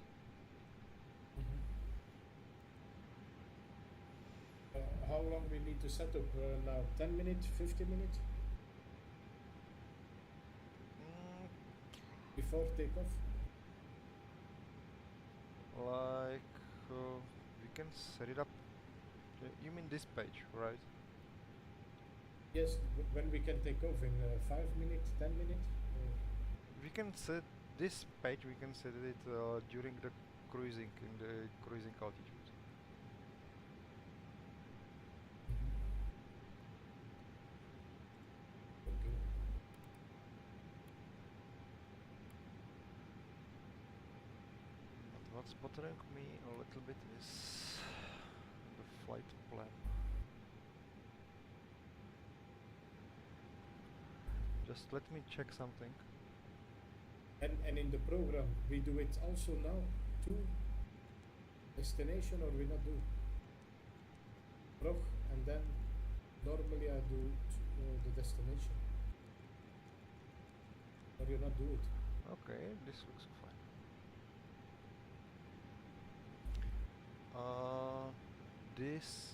How long we need to set up now? 10 minutes, 50 minutes Mm, before takeoff? like we can set it up. You mean this page, right? Yes, when we can take off in 5 minutes, 10 minutes? We can set this page. We can set it during the cruising, in the cruising altitude. Okay. But what's bothering me a little bit is the flight plan. Just let me check something. And in the program, we do it also now to destination, or we not do? Prog, and then normally I do the destination. Or you not do it? Okay, this looks fine. This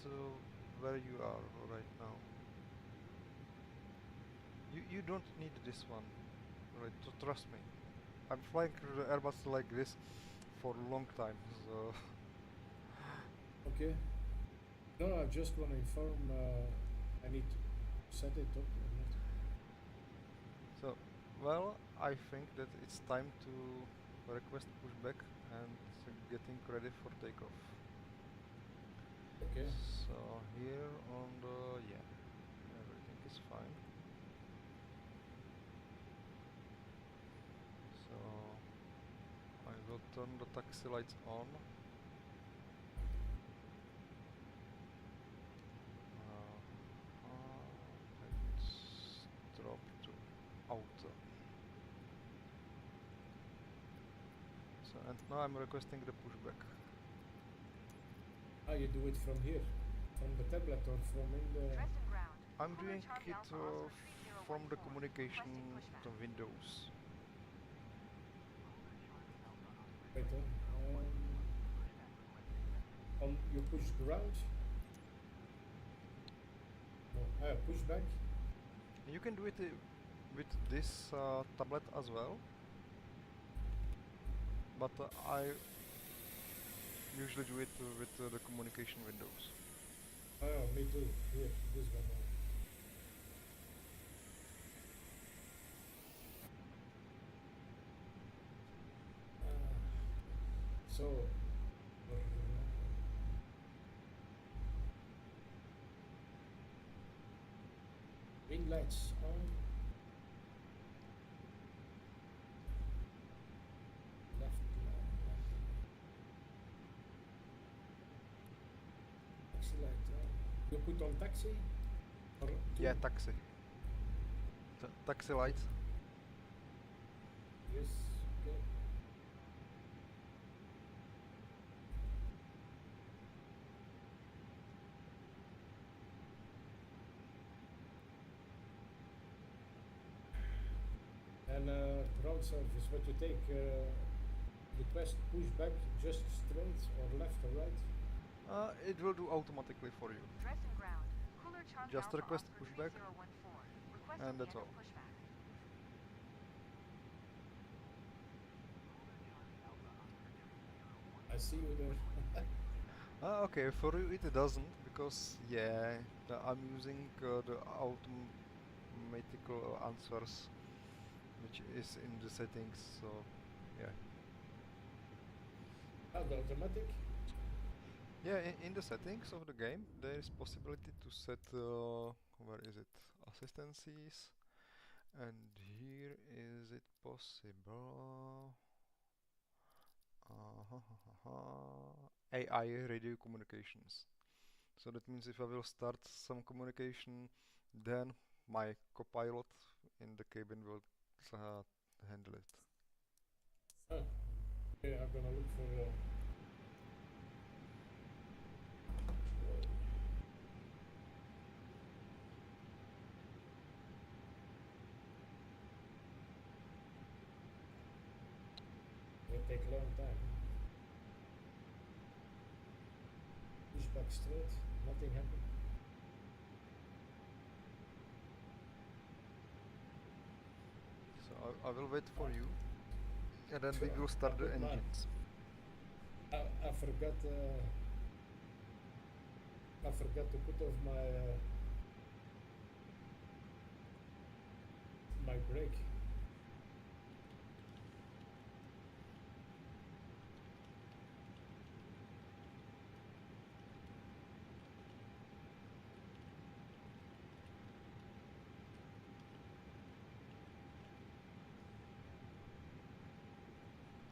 where you are right now. You don't need this one, right? Trust me. I'm flying the Airbus like this for a long time, so Okay. No, I just want to inform. I need to set it up or not. so well, I think that it's time to request pushback and getting ready for takeoff. Okay. So here on the yeah, everything is fine. So I will turn the taxi lights on. Let's drop to auto. So and now I'm requesting the pushback. Ah, you do it from here, from the tablet, or from in the. Dressed and ground. I'm Cooler doing Charlie it Alpha Oscar from the 3014, communication requesting pushback. windows. Wait, on you push ground. No, push back. You can do it with this tablet as well, but I usually do it with the communication windows. Oh, me too. Here, this one. So, green lights on. Left, left. Taxi light on. You put on taxi? Or Yeah, two? taxi. Taxi light. Yes, okay. And ground service, what you take? Request pushback just straight or left or right? It will do automatically for you. Dresden ground. Cooler Charlie Just Alpha request Oscar pushback, 3014. Request and that's end of all. pushback. I see you there. Okay, for you it doesn't, because yeah, I'm using the automatical answers, which is in the settings, so yeah. Ah, the automatic? Yeah, in the settings of the game, there is possibility to set, where is it, assistancies, and here is it possible, AI radio communications. So that means if I will start some communication, then my copilot in the cabin will handle it. Ah, okay, I'm gonna look for it take a long time. Pushback straight, nothing happened. So I will wait for you, and then we will I start the put my, engines. I forgot to put off my brake.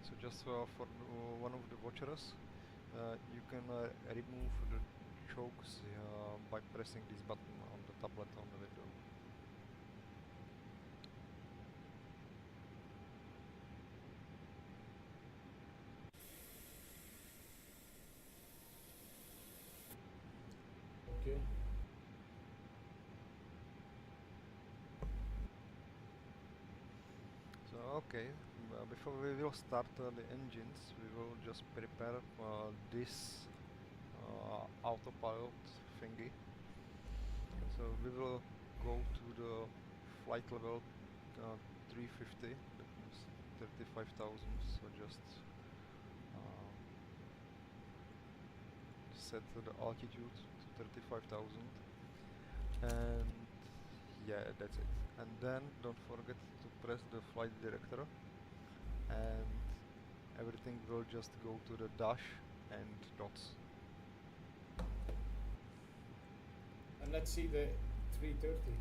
So just for one of the watchers, you can remove the chokes by pressing this button on the tablet on the window. Okay. So okay, before we will start the engines, we will just prepare this autopilot thingy. So we will go to the flight level 350, that means 35,000, so just set the altitude to 35,000, and yeah, that's it. And then don't forget to press the flight director, and everything will just go to the dash and dots. And let's see the 330.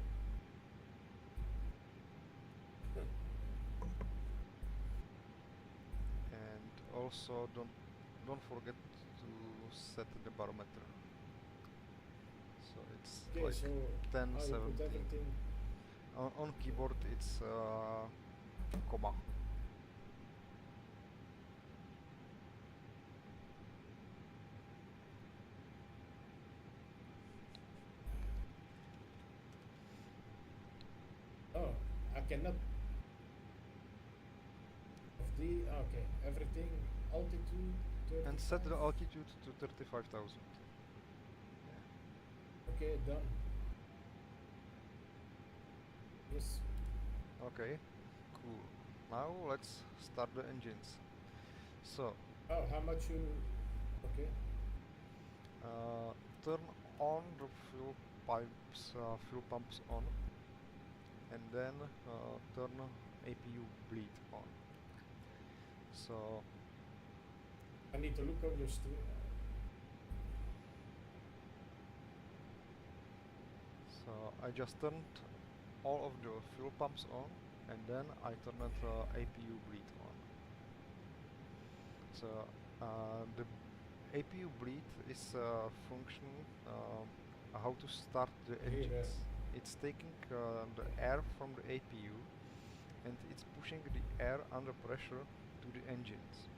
And also don't forget to set the barometer. So it's Okay, like so 10, I will put 17. everything. On keyboard it's comma. Oh, I cannot. Of the okay, everything altitude 35. And set the altitude to 35,000. Okay, done. Yes. Okay, cool. Now let's start the engines. So Oh, how much you? Okay. turn on the fuel pipes, fuel pumps on, and then turn APU bleed on. So I need to look on your stream. So I just turned all of the fuel pumps on, and then I turned APU bleed on. So the APU bleed is a function how to start the Here, engines. It's taking the air from the APU and it's pushing the air under pressure to the engines.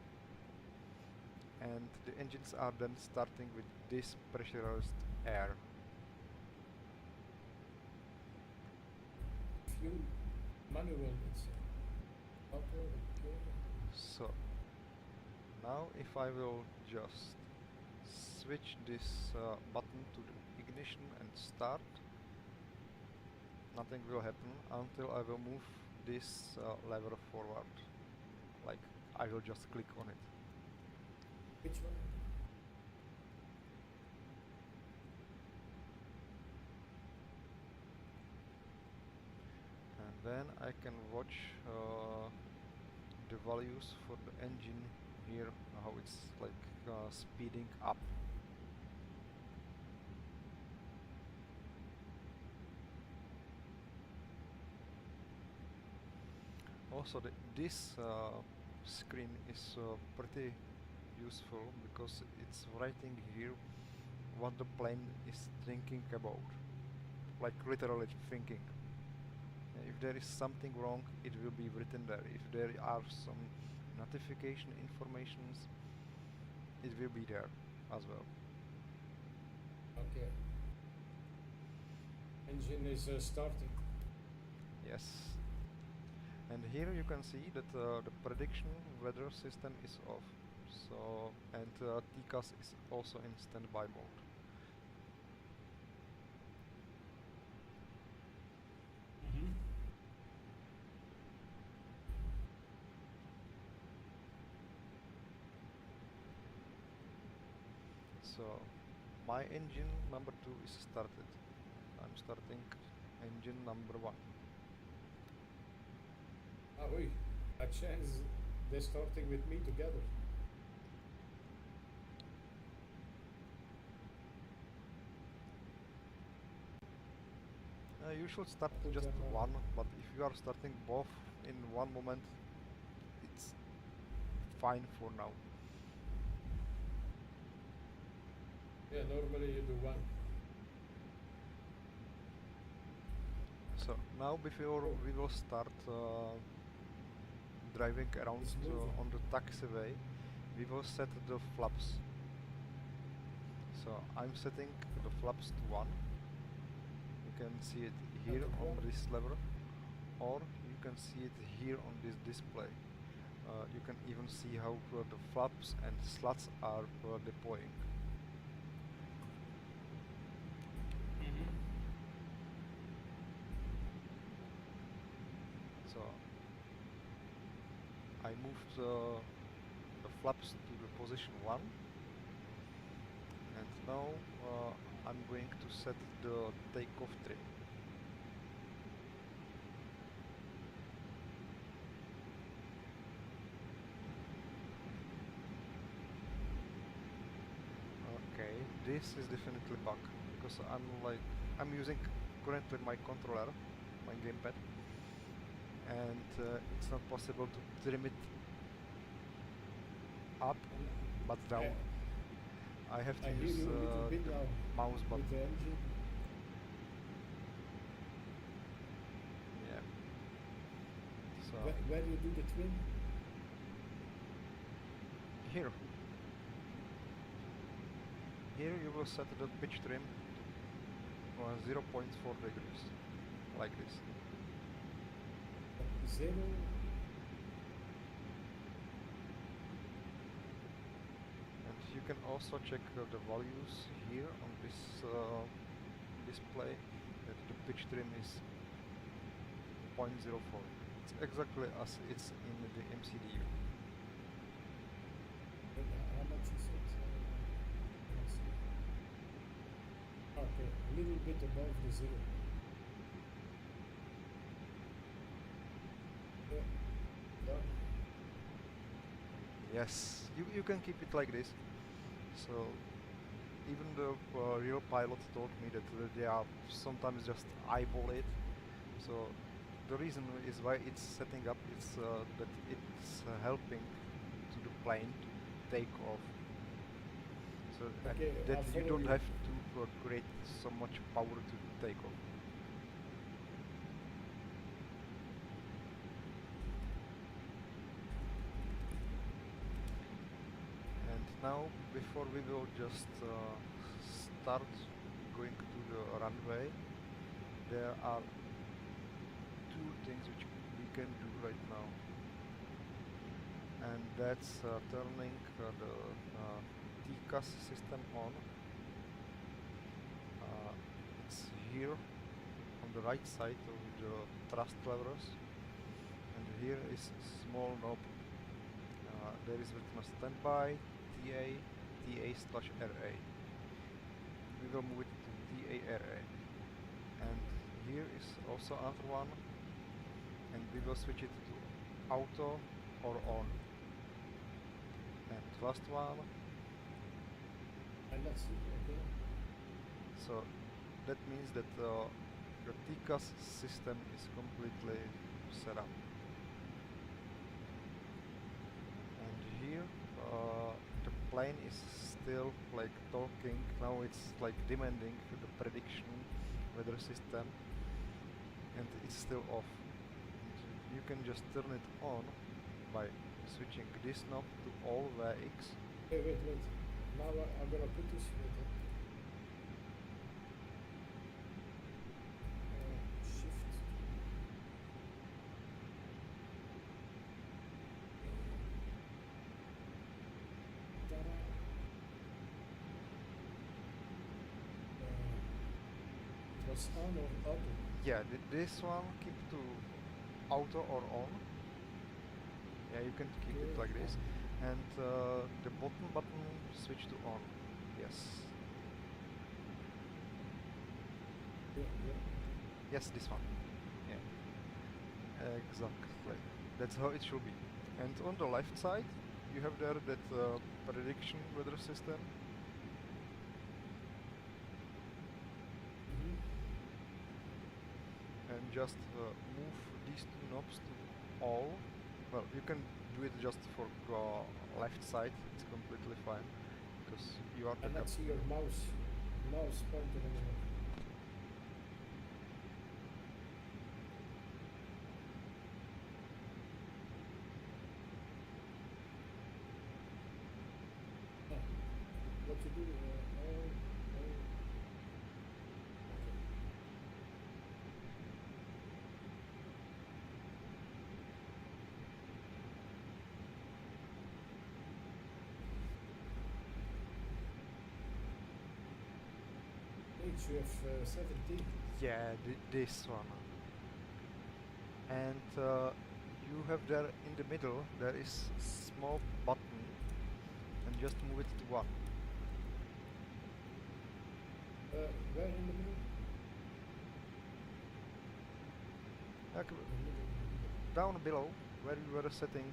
And the engines are then starting with this pressurized air. Fuel manual, it's auto. So now if I will just switch this button to the ignition and start, nothing will happen until I will move this lever forward. Like I will just click on it. Which one? And then I can watch the values for the engine here, how it's like speeding up. Also this screen is pretty useful because it's writing here what the plane is thinking about, like literally thinking. If there is something wrong, it will be written there. If there are some notification informations, it will be there as well. Okay. Engine is starting. Yes. And here you can see that the prediction weather system is off. So, and TCAS is also in standby mode. So my engine number 2 is started. I'm starting engine number 1. Ah, oui. A chance they're starting with me together. You should start just one, but if you are starting both in one moment, it's fine for now. Yeah, normally you do one. So now before we will start driving around on the taxiway, we will set the flaps. So I'm setting the flaps to 1. You can see it here on this lever, or you can see it here on this display. You can even see how the flaps and slats are deploying. So I moved the flaps to the position 1, and now I'm going to set the takeoff trim. Okay, this is definitely bug because I'm using currently my controller, my gamepad, and it's not possible to trim it up but down. I have to use the mouse button. With the engine. Yeah. So Where you do the trim? here. Here you will set the pitch trim to 0.4 degrees, like this. 0. And you can also check the values here on this display that the pitch trim is 0.04. It's exactly as it's in the MCDU. How much is it? Let's see. Okay, a little bit above the 0. Yeah, done. Yes, you can keep it like this. So even the real pilot told me that they are sometimes just eyeball it. So the reason is why it's setting up is that it's helping to the plane to take off. So Okay, that I'll you follow don't you. have to create so much power to take off. And now, before we will just start going to the runway, there are two things which we can do right now, and that's turning the TCAS system on. It's here on the right side of the thrust levers, and here is small knob. There is written standby TA/RA. We will move it to TARA, and here is also another one, and we will switch it to auto or on. And last one. And let's see. Okay. So that means that the TCAS system is completely set up. And here the plane is still like talking. Now it's like demanding the prediction weather system, and it's still off. And you can just turn it on by switching this knob to all VX. Wait. Now I'm gonna put this with it. Shift. Ta-da. Was on or auto? Yeah, this one keep to auto or on. Yeah, you can keep it Okay, like this. on. And the button switch to on. Yes. Yeah. Yes, this one. Yeah. Exactly. That's how it should be. And on the left side, you have there that prediction weather system. Mhm. And just move these two knobs to all. Well, you can do it just for left side. It's completely fine because you are the And let's see your captain. mouse pointer on it. What to do? Okay. HUF 17. Yeah, this one. And you have there in the middle there is small button, and just move it to one. Where in the middle? Like, In the middle. down below where you were setting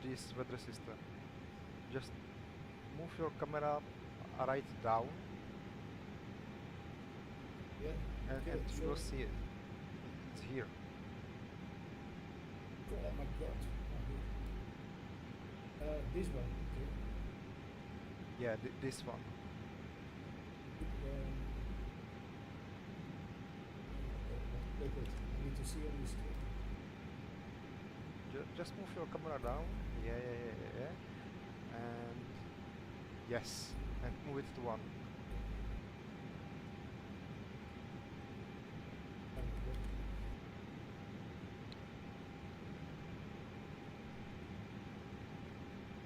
this weather system. Just move your camera right down, Yeah. and Okay. you will see it. It's here. Oh my god. This one. Okay. Yeah, this one. Wait. I need to see on the screen. Just move your camera down. Yeah. And yes, and move it to one.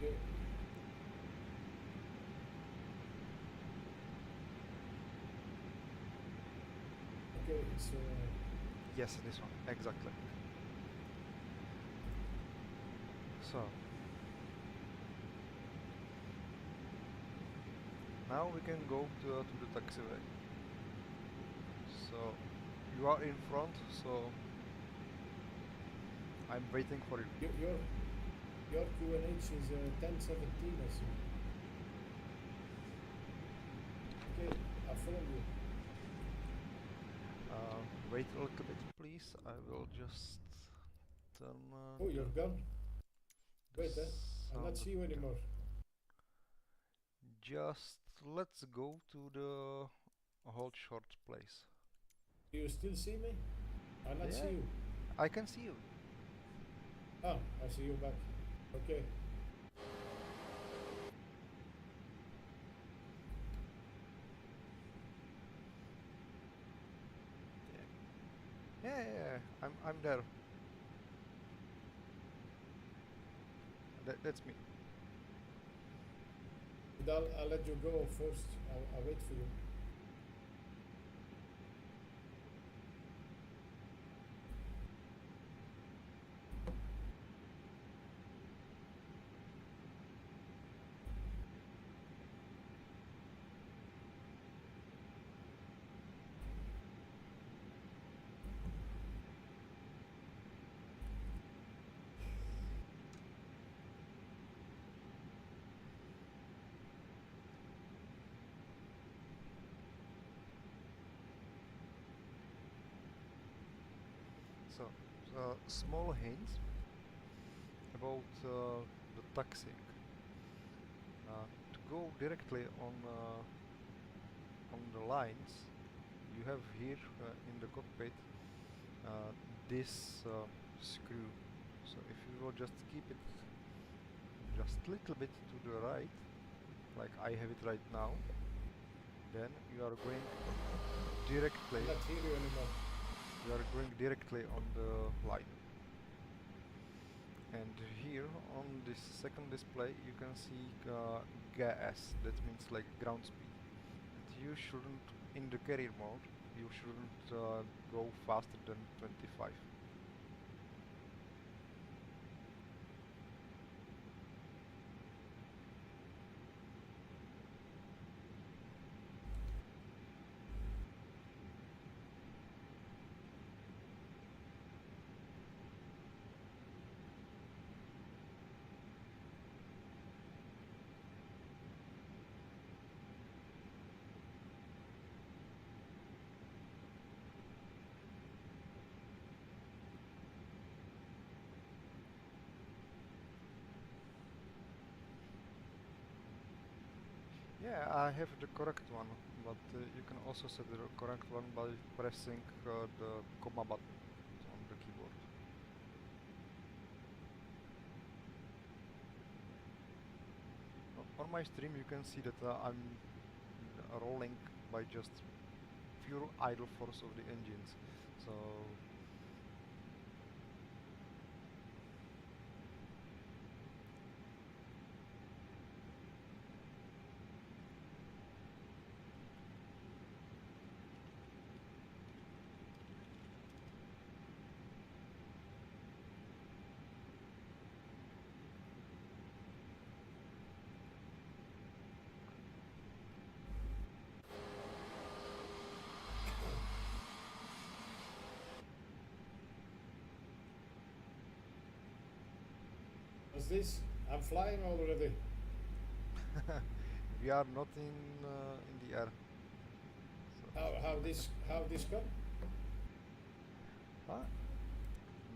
Yeah. Okay, it's Yes, this one exactly. So now we can go to the taxiway. So you are in front, so I'm waiting for you. you're Your QNH is 1017, I see. Okay, I follow you. Wait a little bit, please. I will just turn Oh, you're gone. the Wait, I sound not see you down. anymore. Just let's go to the hold short place. Do you still see me? I not see Yeah, you. I can see you. Ah, I see you back. Okay. Yeah. I'm there. That's me. But I'll let you go first. I'll wait for you. So, small hint about the taxiing. To go directly on the lines, you have here in the cockpit this screw. So if you will just keep it just a little bit to the right, like I have it right now, then you are going directly. I not hear you anymore. You are going directly on the line. And here on this second display you can see GAS, that means like ground speed. And you shouldn't, in the carrier mode, you shouldn't go faster than 25. Yeah, I have the correct one, but you can also set the correct one by pressing the comma button on the keyboard. On my stream you can see that I'm rolling by just pure idle force of the engines. So What's this? I'm flying already. we are not in the air. So How this come? huh?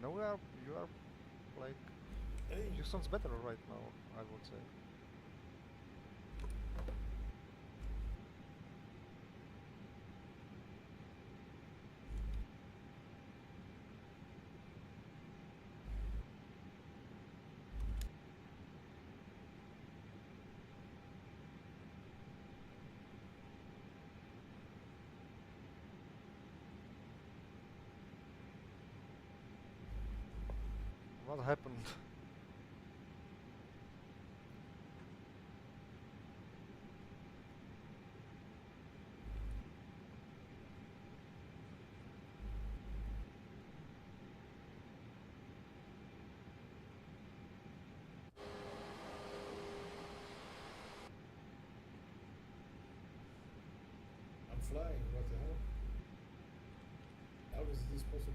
No, you are like Hey. you sounds better right now, I would say. What happened? I'm flying. What the hell? How is this possible?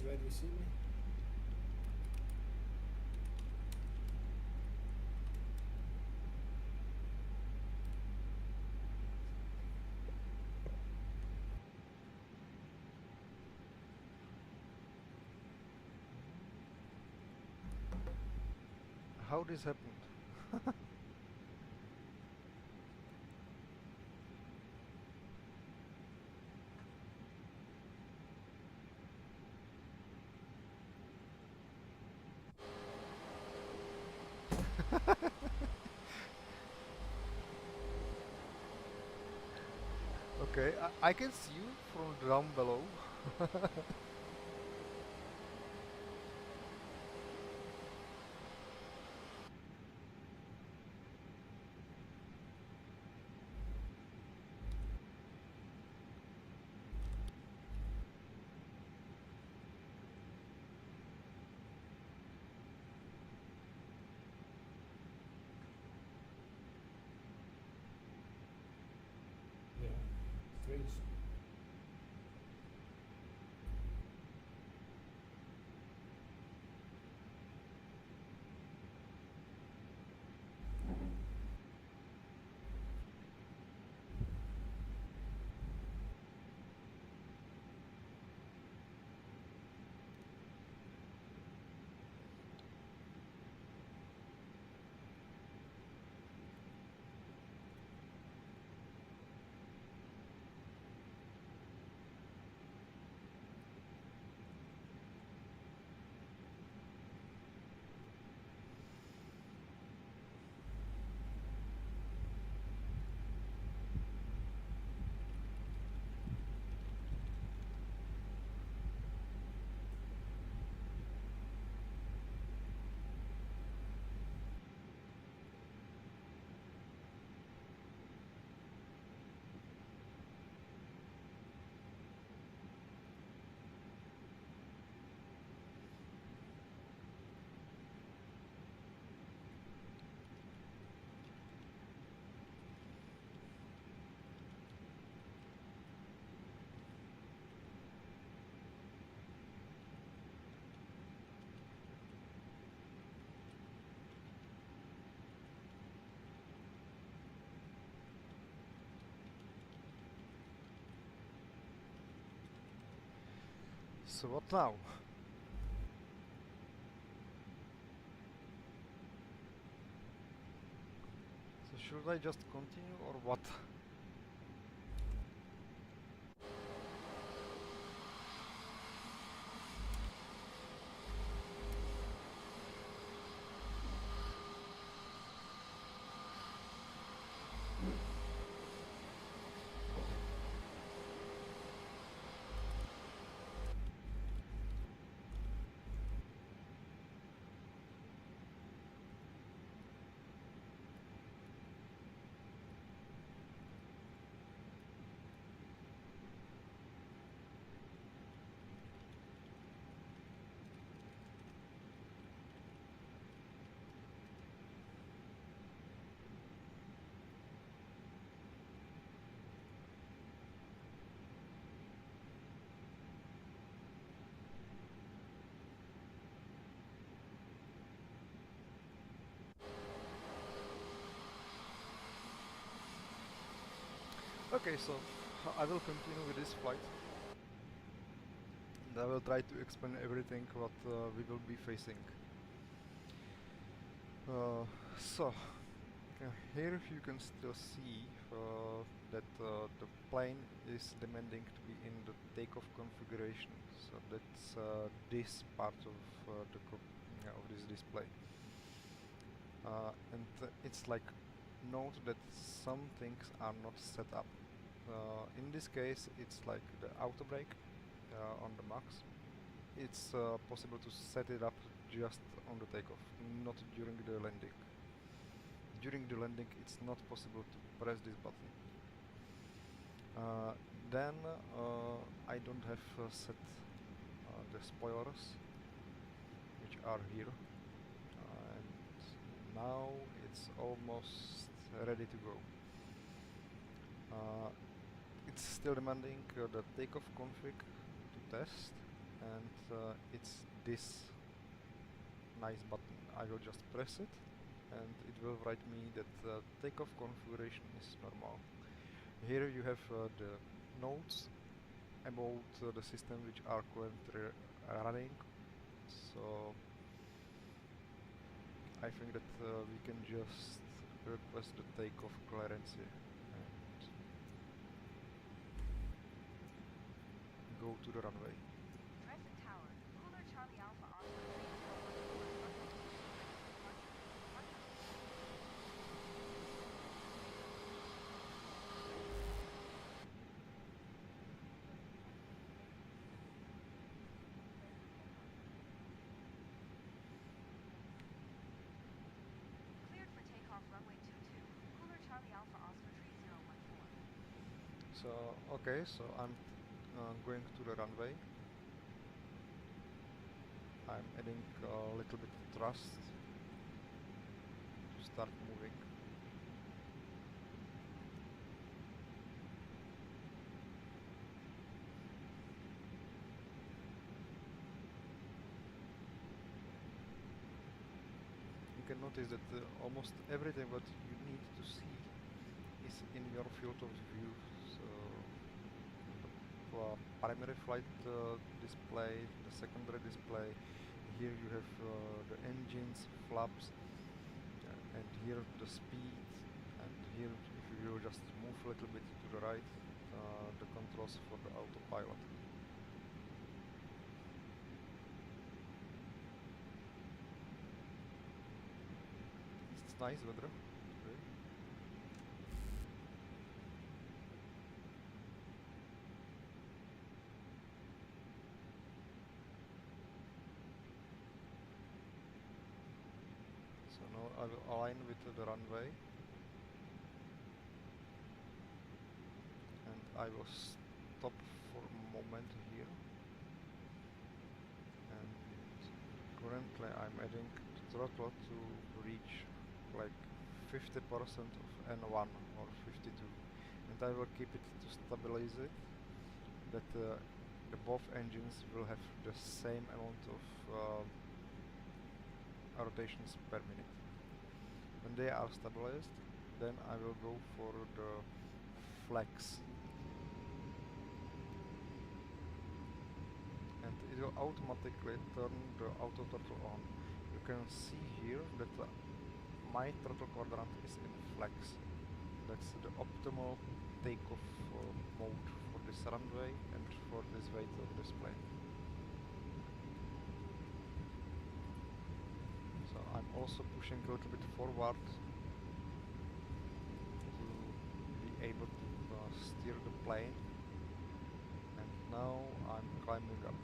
where you see me? How this happened? Okay, I can see you from down below. Yeah, strange. So what now? So should I just continue or what? Okay, so I will continue with this flight. And I will try to explain everything what we will be facing. So here you can still see that the plane is demanding to be in the takeoff configuration. So that's this part of of this display. And it's like note that some things are not set up. In this case, it's like the auto brake on the max. It's possible to set it up just on the takeoff, not during the landing. During the landing, it's not possible to press this button. Then I don't have set the spoilers, which are here, and now it's almost ready to go. It's still demanding the takeoff config to test, and it's this nice button. I will just press it and it will write me that takeoff configuration is normal. Here you have the notes about the system which are currently running, so I think that we can just request the takeoff clearance and go to the runway. Dresden Tower, Cooler Charlie Alpha Oscar 3014, cleared for takeoff runway 22, Cooler Charlie Alpha Oscar 3014. So okay, so I'm going to the runway. I'm adding a little bit of thrust to start moving. You can notice that almost everything what you need to see is in your field of view. So the primary flight display, the secondary display. Here you have the engines, flaps, and here the speed. And here, if you will just move a little bit to the right, the controls for the autopilot. It's nice weather. Okay. So now I will align with the runway and I will stop for a moment here, and currently I'm adding the throttle to reach like 50% of N1 or 52, and I will keep it to stabilize it, that the both engines will have the same amount of rotations per minute. When they are stabilized, then I will go for the flex, and it will automatically turn the auto throttle on. You can see here that my throttle quadrant is in flex. That's the optimal takeoff mode for this runway and for this weight of this plane. So I'm also pushing a little bit forward to be able to steer the plane, and now I'm climbing up.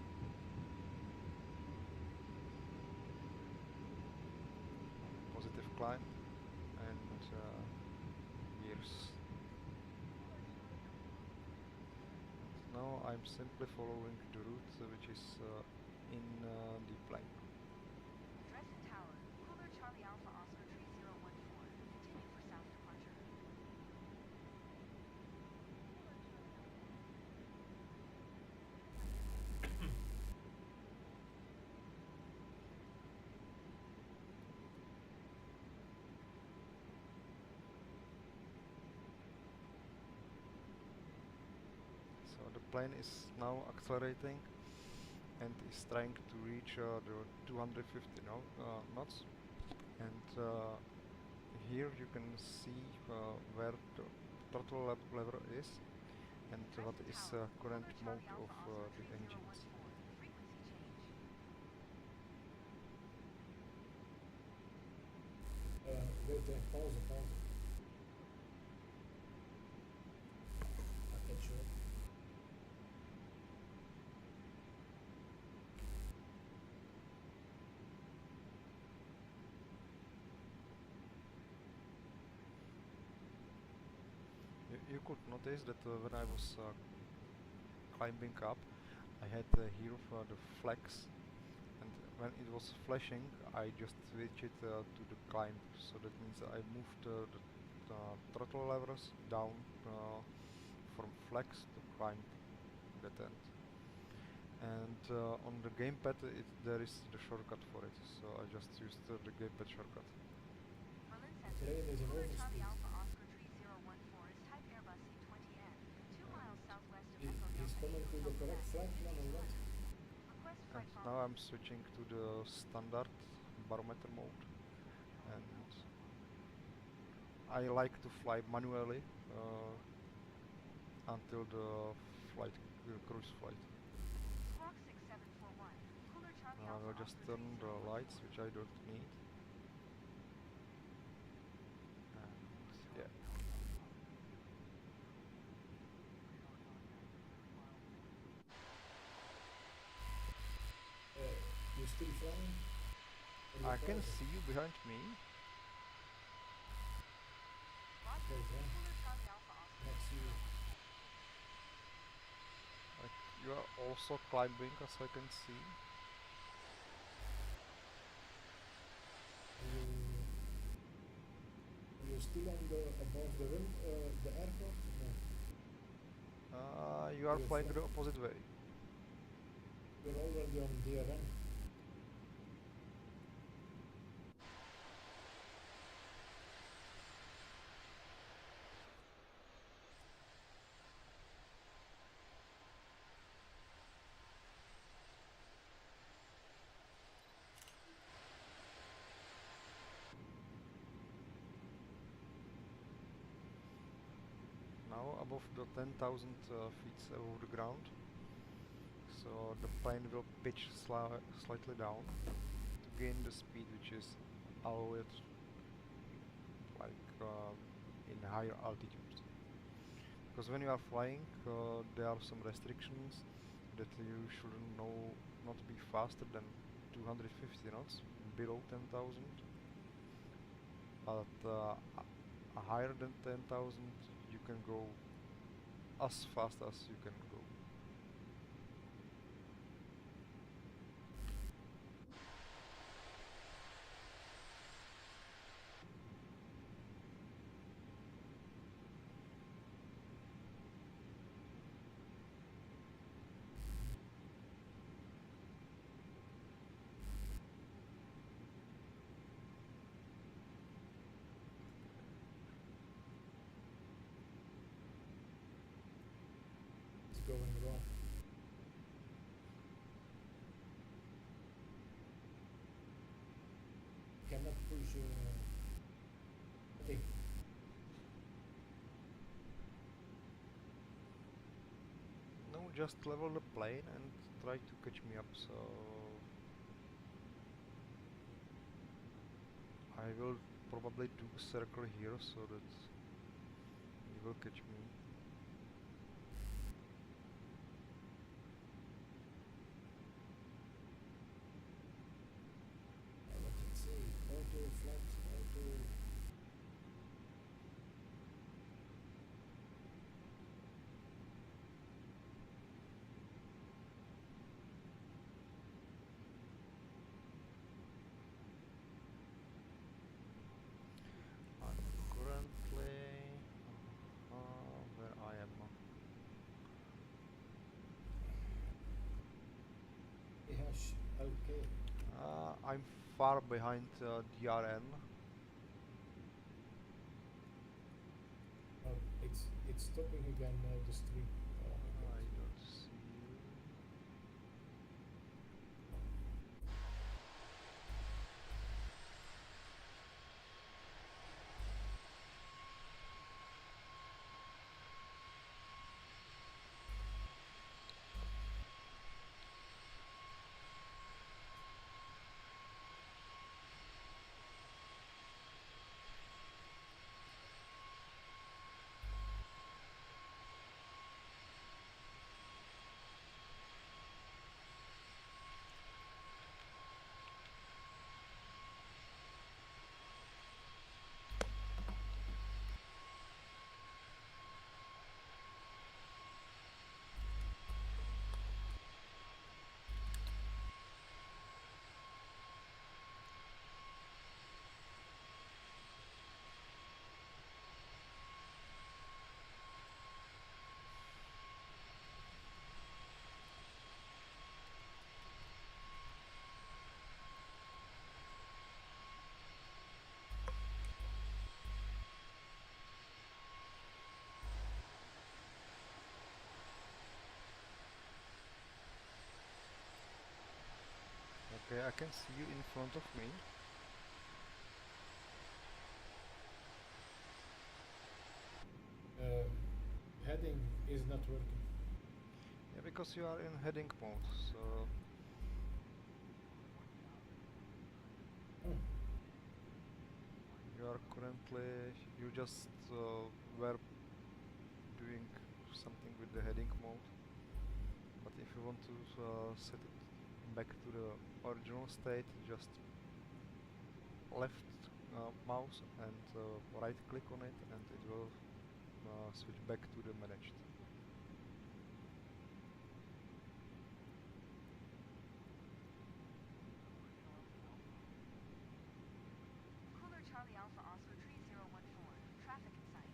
Positive climb and gears. Now I'm simply following the route which is in the plane. Dresden Tower, Cooler Charlie Alpha Oscar 3014, continue for south departure. So the plane is now accelerating and is trying to reach the 250 knots, and here you can see where the throttle lever is and what Dresden is Tower, current Cooler mode Charlie of Alpha Oscar the engines. 3014, frequency change. Wait there, pause. I'll catch you up. You could notice that when I was climbing up, I had here the flex, and when it was flashing, I just switched it to the climb. So that means I moved the throttle levers down from flex to climb that end. and on the gamepad there is the shortcut for it, so I just used the gamepad shortcut. Berlin Plane Center. is in Cooler Charlie overspeed. Alpha Oscar 3014 is type Airbus C20N, 2 miles southwest of Echo He's Delta coming 8 to the Hotel correct Quebec, flight plan or what? 6200. Request And flight now following. I'm switching to the standard barometer mode, and I like to fly manually until the flight cruise flight. Squawk 6741. Cooler Charlie I Alpha will just Oscar turn the 3014. lights, which I don't need. And yeah. You still flying? Or I you can pausing? see you behind me. Roger. Wait, huh? Cooler Charlie Alpha Oscar Not see you. 3014. Like, you are also climbing, as I can see. Are you still on the above the rim, the airport? No. You are You're flying fly- the opposite way. You're already on DRM. Now above the 10,000 feet above the ground. So the plane will pitch slightly down to gain the speed which is allowed, like in higher altitudes. Because when you are flying, there are some restrictions that you shouldn't not be faster than 250 knots below 10,000, but higher than 10,000 you can go as fast as you can go. It's going wrong. Cannot push. Hey, No, just level the plane and try to catch me up, so I will probably do a circle here so that you will catch me. what did it say? Auto flight, auto. I'm currently where I am. LK. I'm far behind DRN. Oh, it's stopping again the stream. Oh my I god. don't see you. can see you in front of me. Heading is not working. Yeah, because you are in heading mode, so Oh, you are currently, you just were doing something with the heading mode. But if you want to set it back to the original state, just left mouse and right click on it, and it will switch back to the managed. Cooler Charlie Alpha Oscar 3014. Traffic in sight.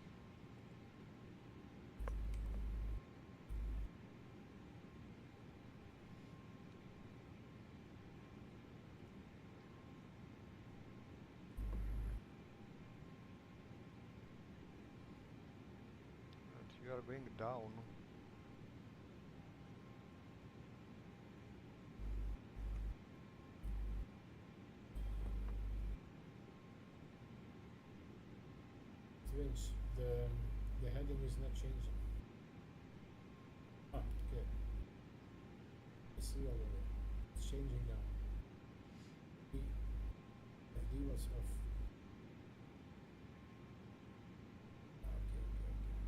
And you are going down. strange. The heading is not changing. Ah, okay. I see already. It's changing now. The FD was off. Ah, okay, okay, okay.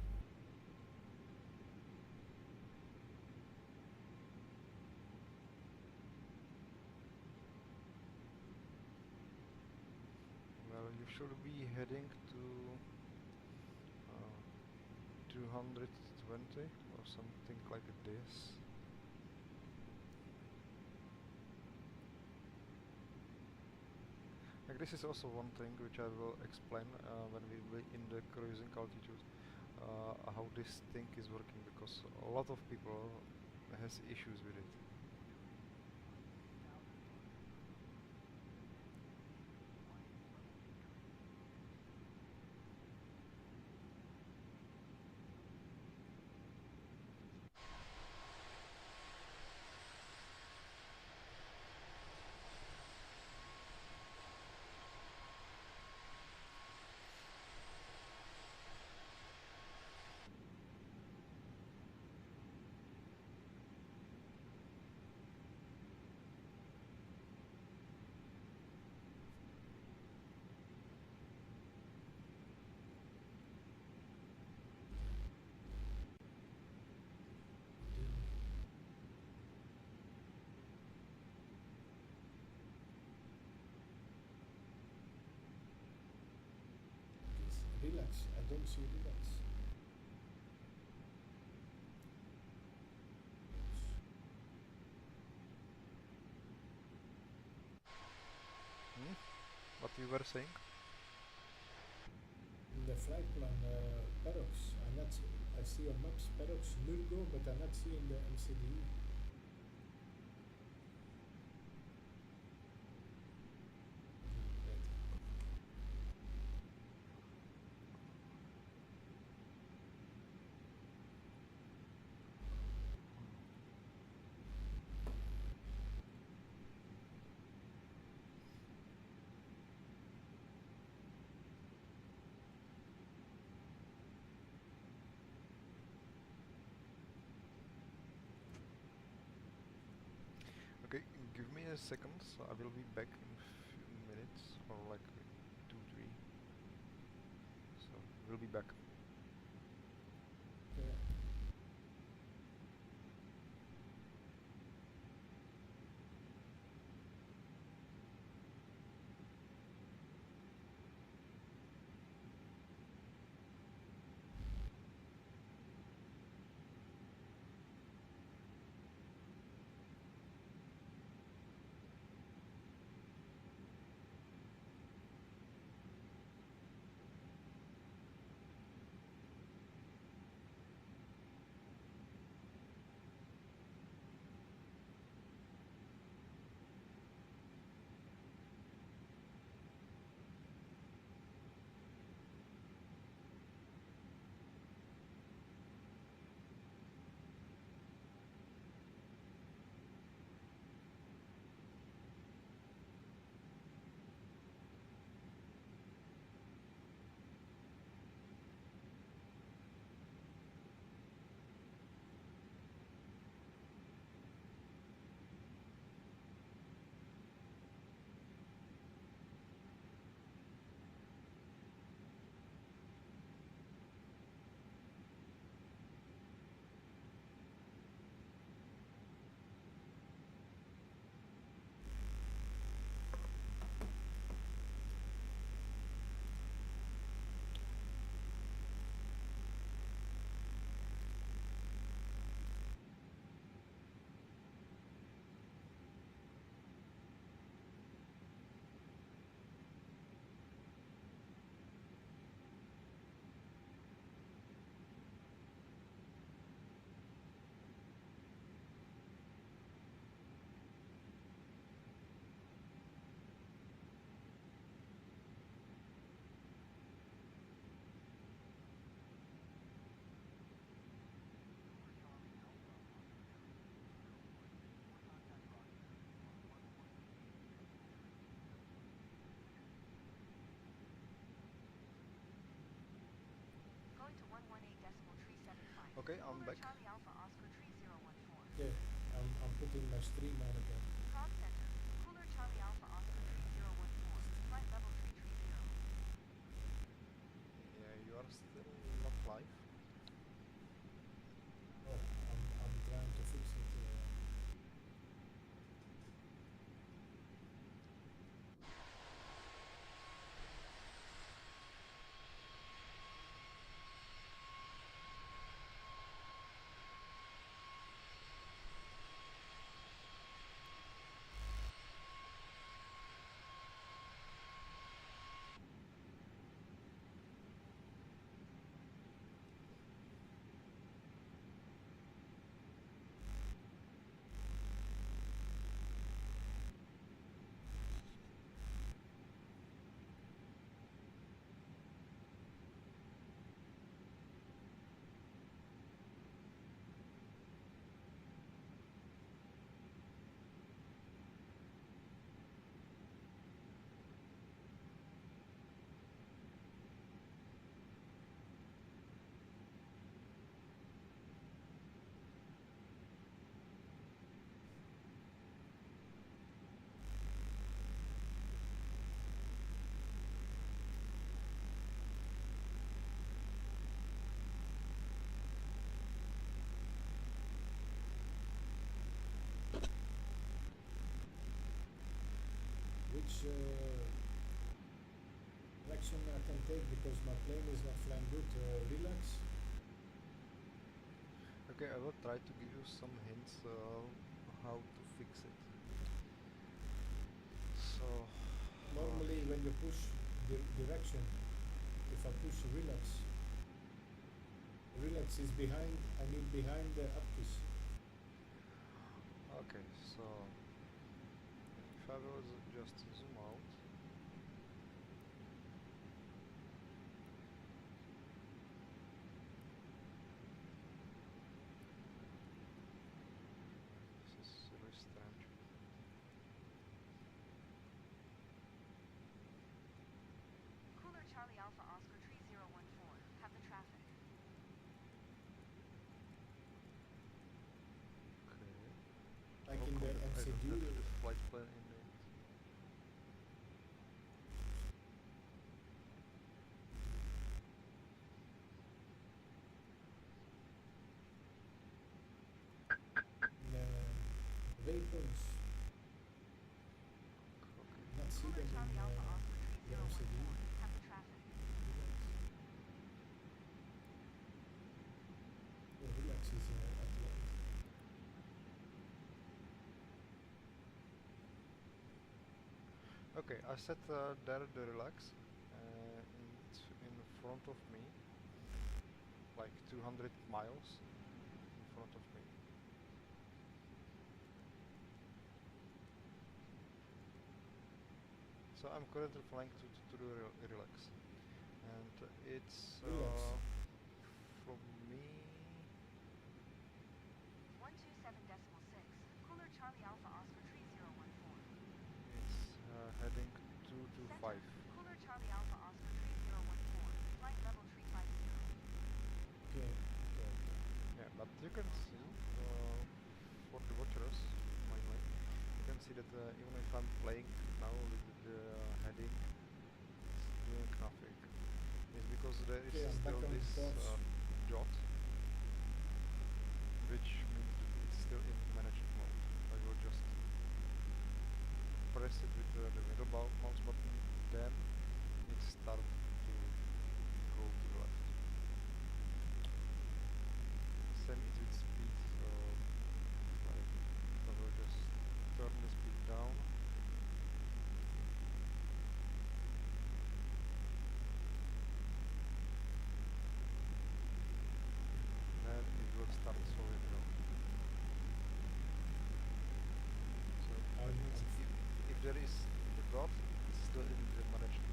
Well, you should be heading to 220 or something like this. Like this is also one thing which I will explain when we will in the cruising altitude how this thing is working, because a lot of people has issues with it. Please, relax. I don't see relax. Hmm? What you were saying? In the flight plan, Parox. I see on maps Parox Nurgo, but I'm not seeing the MCDU. Right. Okay, give me a second, so I will be back in a few minutes, or like 2, 3. So we'll be back. Yeah. Okay, I'm Cooler back. Charlie Alpha Oscar 3014. Okay, I'm putting my stream on again. Com Center. Cooler Charlie Alpha Oscar 3014. Flight level 330. Yeah, you are still not live. Oh, I'm trying to fix it. Which direction I can take because my plane is not flying good. Relax. Okay, I will try to give you some hints how to fix it. So Normally, when you push the direction, if I push relax, relax is behind. I mean behind the upkiss. okay, so if I will just zoom out. This is really strange. Cooler Charlie Alpha Oscar 3014. Have the traffic. Okay. Like How in come the that I don't MCDU. have the flight plan in it? Waypoints. Okay. Not see Cooler them Charlie in Alpha Oscar the MCDU. 3014. Have the traffic. Oh, relax is at the end. Okay, I set there the relax in front of me, like 200 miles in front of me. So I'm currently flying to the relax, and it's Relax. from me. 127.6. Cooler Charlie Alpha Oscar 3014. It's heading 225. Center. Cooler Charlie Alpha Oscar 3014. Flight level 350. Okay. Yeah, but you can see for the watchers, mainly, you can see that even if I'm playing now with the heading, it's doing nothing. It's because there is Okay, I'm back still on this course. dot, which means it's still in managed mode. I will just press it with the middle mouse button, then it starts to go to the left. Same is with speed, so like I will just turn the speed down. Then it will start slowing down. So that means if there is the dot, it's still in the managed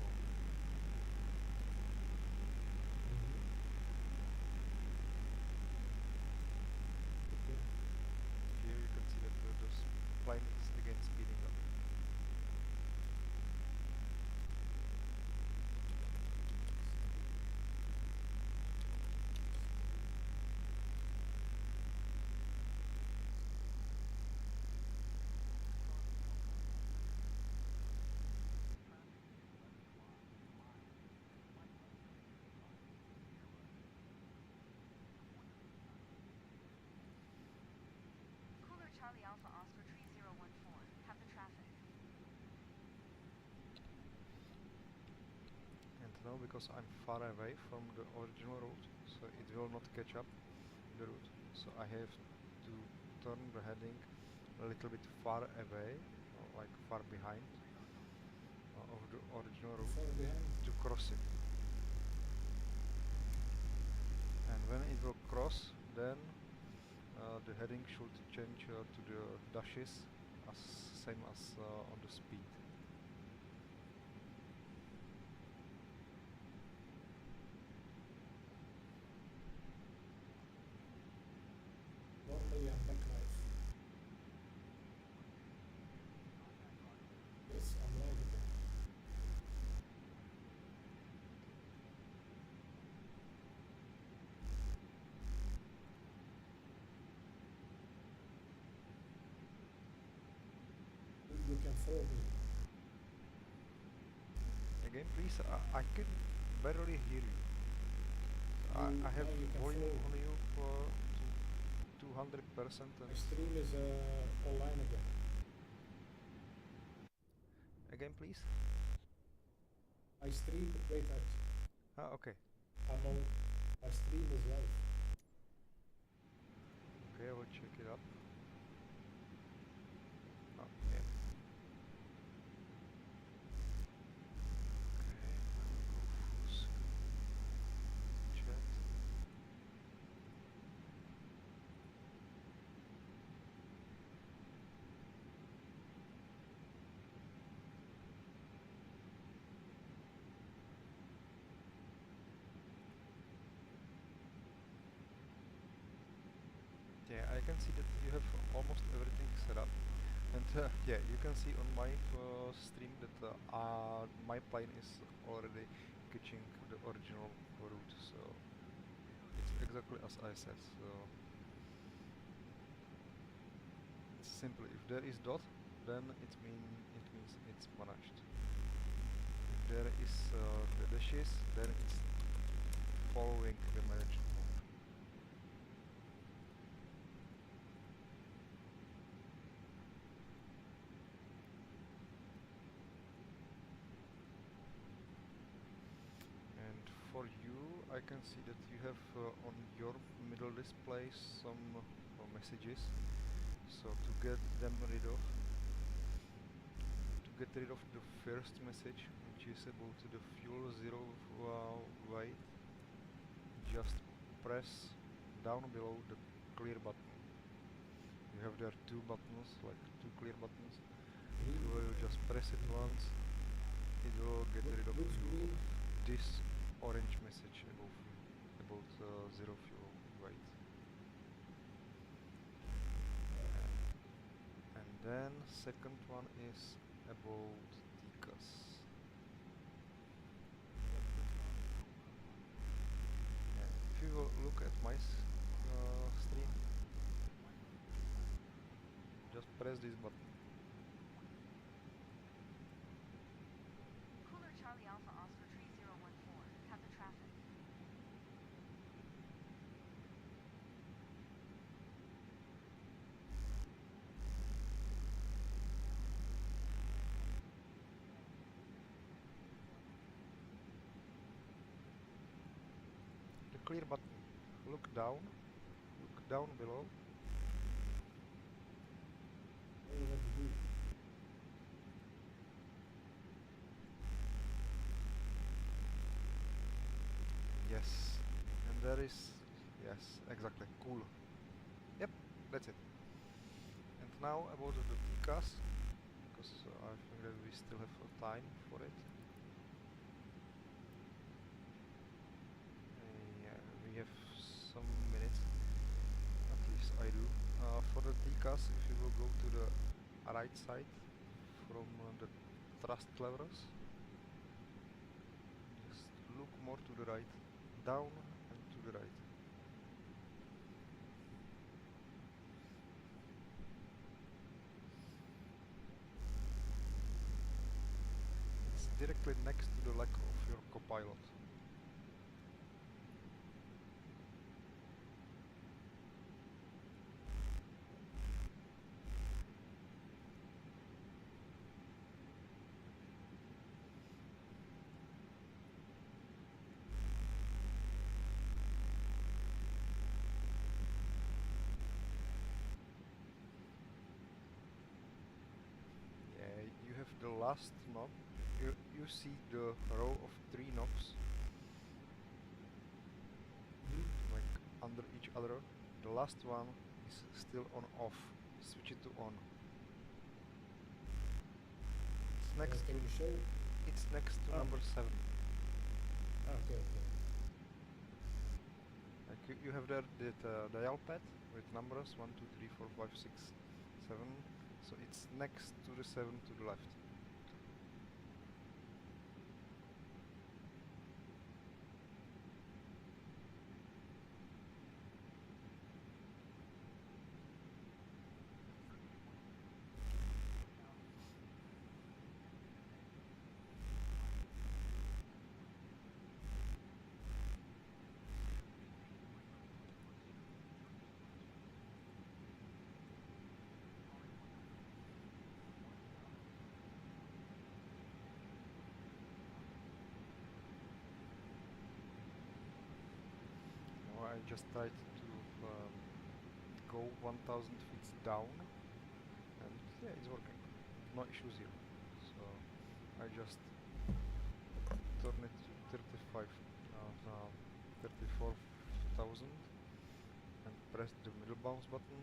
now because I'm far away from the original route, so it will not catch up the route. So I have to turn the heading a little bit far away, or like far behind of the original route Far behind. to cross it. And when it will cross, then the heading should change to the dashes, as same as on the speed. Normally I'm backlight. Yes, I'm live again. You can follow me. Again, please, I can barely hear you. I have Now you can volume follow. on you for 200% My and stream is online again. again, please. My stream, wait, Okay. I'm on, my stream is live. Okay, I will check it up. Oh, yeah. Okay, I will go full screen. Chat. Yeah, I can see that you have almost everything set up. And yeah, you can see on my stream that my plane is already catching the original route, so it's exactly as I said. So it's simple. If there is dot, then it means it's managed. If there is the dashes, then it's following the managed mode. And for you, I can see that you have on your middle display some messages. So to get them rid of, the first message, which is about the fuel zero weight, just press down below the clear button. You have there two buttons, like two clear buttons. If you will just press it once, it will get rid of Which you green? this orange message above you, about zero fuel weight. And then second one is about TCAS. If you will look at my stream, just press this button. Cooler Charlie Alpha Oscar 3014. Have the traffic. The clear button. Look down below. Oh, what to do? Yes, and there is, yes, exactly, cool. Yep, that's it. And now about the TCAS, because I think that we still have time for it. Yeah, we have some minutes, at least I do. For the TCAS, if you will go to the right side from the thrust levers, just look more to the right, down and to the right. It's directly next to the leg of your copilot. the last knob, you see the row of 3 knobs like under each other. The last one is still on off. Switch it to on. It's next Can to you show? it's next to number 7. Okay. Like you have there that dial pad with numbers 1, 2, 3, 4, 5, 6, 7. So it's next to the 7 to the left. Now I just tried to go 1000 feet down, and yeah, it's working. No issues here. So I just turn it to 34,000 and press the middle bounce button,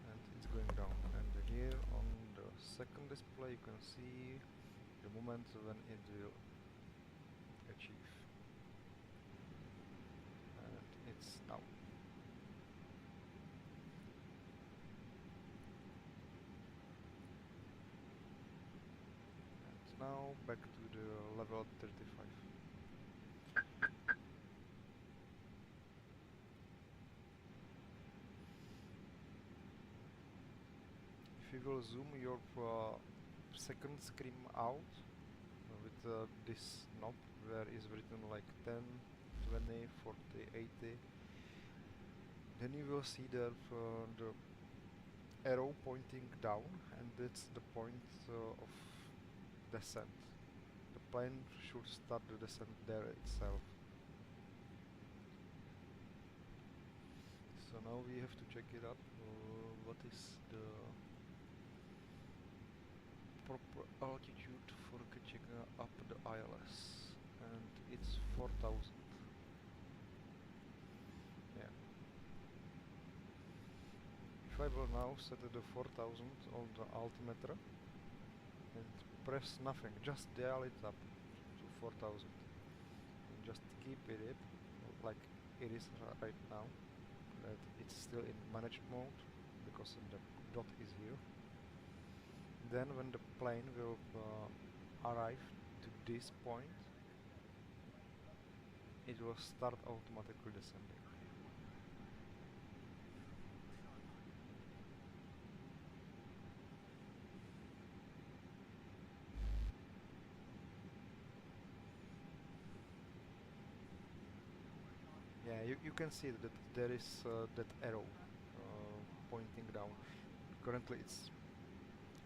and it's going down. And here on the second display you can see the moment when it will achieve, and it's now. And now back to the level 35. If you will zoom your second screen out with this knob where is written like 10, 20, 40, 80, then you will see that the arrow pointing down, and that's the point of descent. The plane should start the descent there itself. So now we have to check it up. What is the proper altitude for catching up the ILS? And it's 4000. Yeah. If I will now set the 4000 on the altimeter and press nothing, just dial it up to 4000 and just keep it like it is right now, that it's still in managed mode because the dot is here. Then when the plane will arrive to this point, it will start automatically descending. Yeah, you can see that there is that arrow pointing down. Currently it's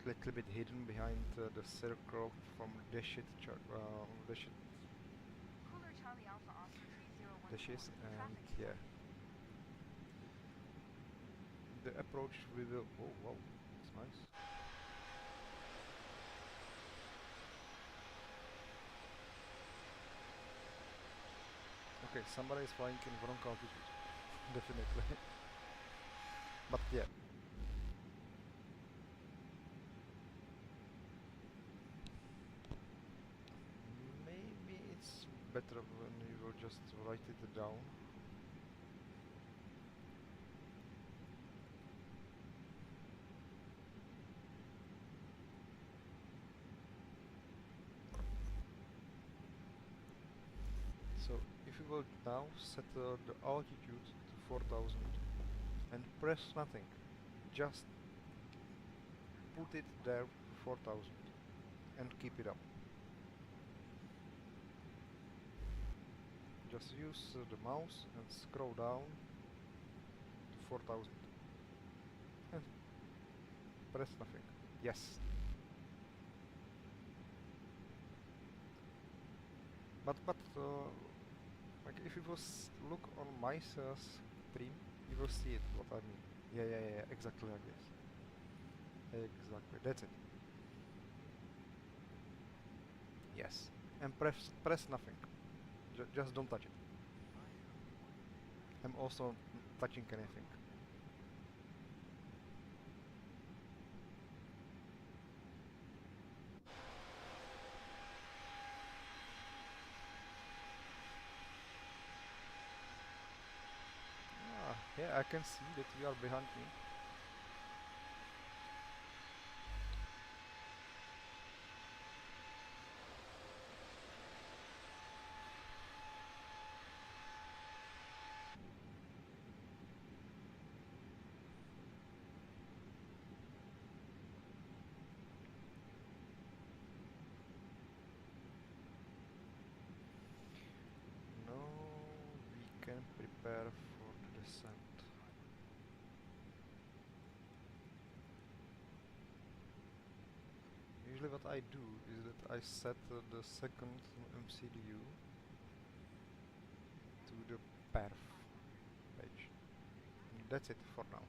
a little bit hidden behind the circle from dashed Cooler Charlie Alpha Oscar 3014. dashes, and Traffic yeah, clear. the approach we will. Oh wow, it's nice. Okay, somebody is flying in wrong altitude, definitely. But yeah. Maybe it's better when you will just write it down. So if you will now set the altitude to 4000 and press nothing, just put it there to 4000 and keep it up. Just use the mouse and scroll down to 4000 and press nothing. Yes. But like if you will look on my stream, you will see it. What I mean? Yeah. Exactly like this. Exactly. That's it. Yes. And press nothing. Just don't touch it. I'm also touching anything. Ah, yeah, I can see that you are behind me. No, we can prepare for the descent. Usually what I do is that I set the second MCDU to the perf page. That's it for now.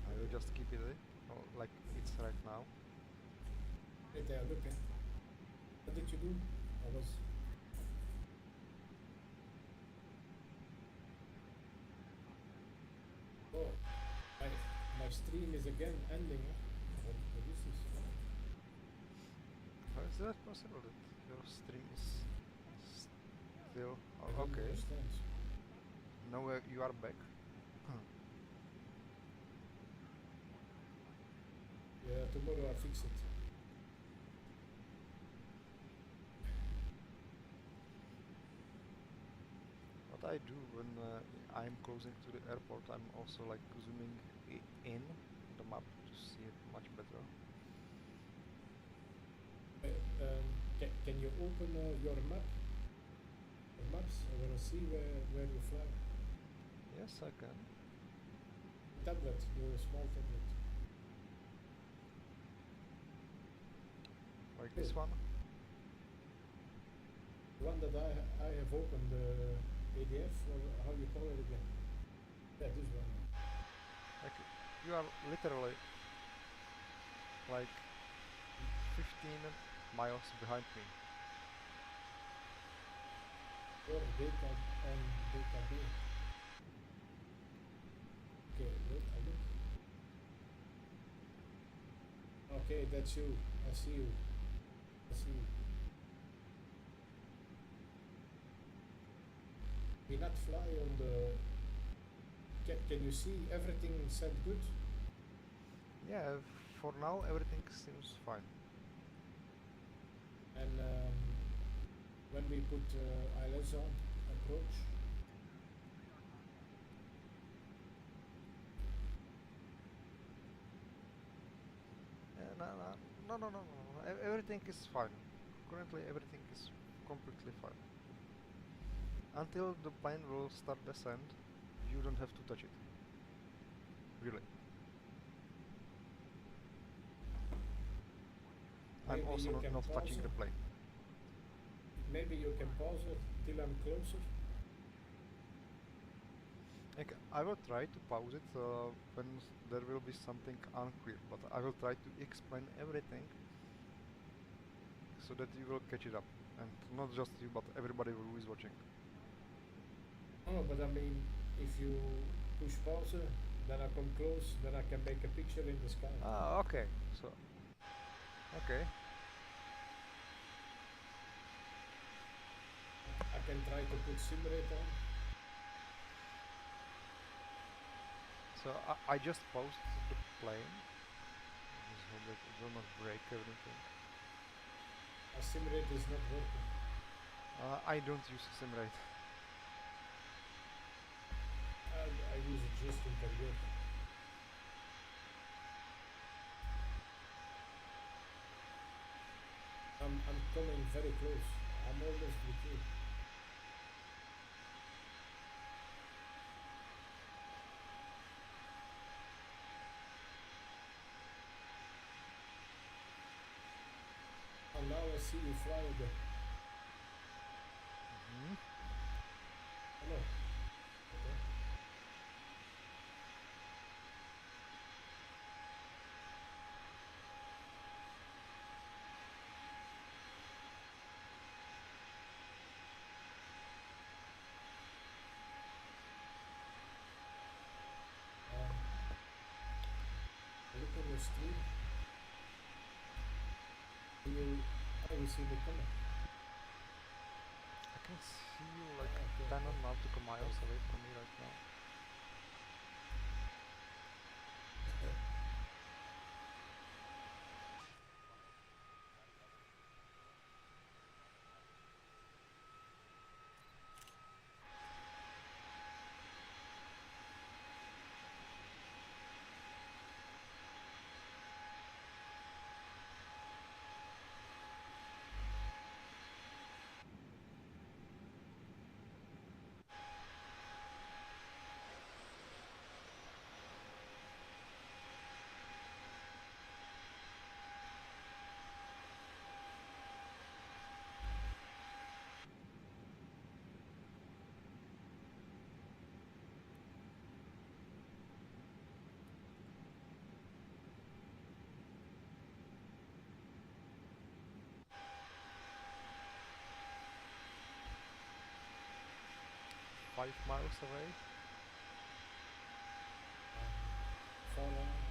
I will just keep it like it's right now. Right there, look. What did you do? I was. Oh, my stream is again ending. What is this? How is that possible that your stream is still... I don't okay. understand. Now you are back. Yeah, tomorrow I fix it. What I do when I'm closing to the airport, I'm also like zooming in the map to see it much better. Can you open your map? Your maps? I want to see where you fly. Yes, I can. Tablet, the small tablet. Like this one. The one that I have opened, the ADF, or how you call it again? Yeah, this one. Like you are literally like 15 miles behind me. Or data and database. Okay, wait, I look. Okay, that's you. I see you. I see you. We not fly on the... Can you see everything set good? Yeah, for now everything seems fine. And when we put ILS on, approach, No. Everything is fine. Currently everything is completely fine. Until the plane will start descent, you don't have to touch it. Really. I'm maybe also you can not pause touching it. the plane. Maybe you can pause it till I'm closer. Okay, I will try to pause it when there will be something unclear, but I will try to explain everything so that you will catch it up, and not just you, but everybody who is watching. Oh, but I mean, if you push pause, then I come close, then I can make a picture in the sky. Ah, okay. So, okay. I can try to put simulate on. So I just paused the plane. Just hope that it will not break everything. A simulate is not working. I don't use simulate. I use it just in career. I'm coming very close. I'm almost with you. And now I see you fly again. Mm-hmm. Hello. Okay. the stream. I will see the comment. I can see you like Okay. 10 nautical miles away from me right now. Five miles away. Follow.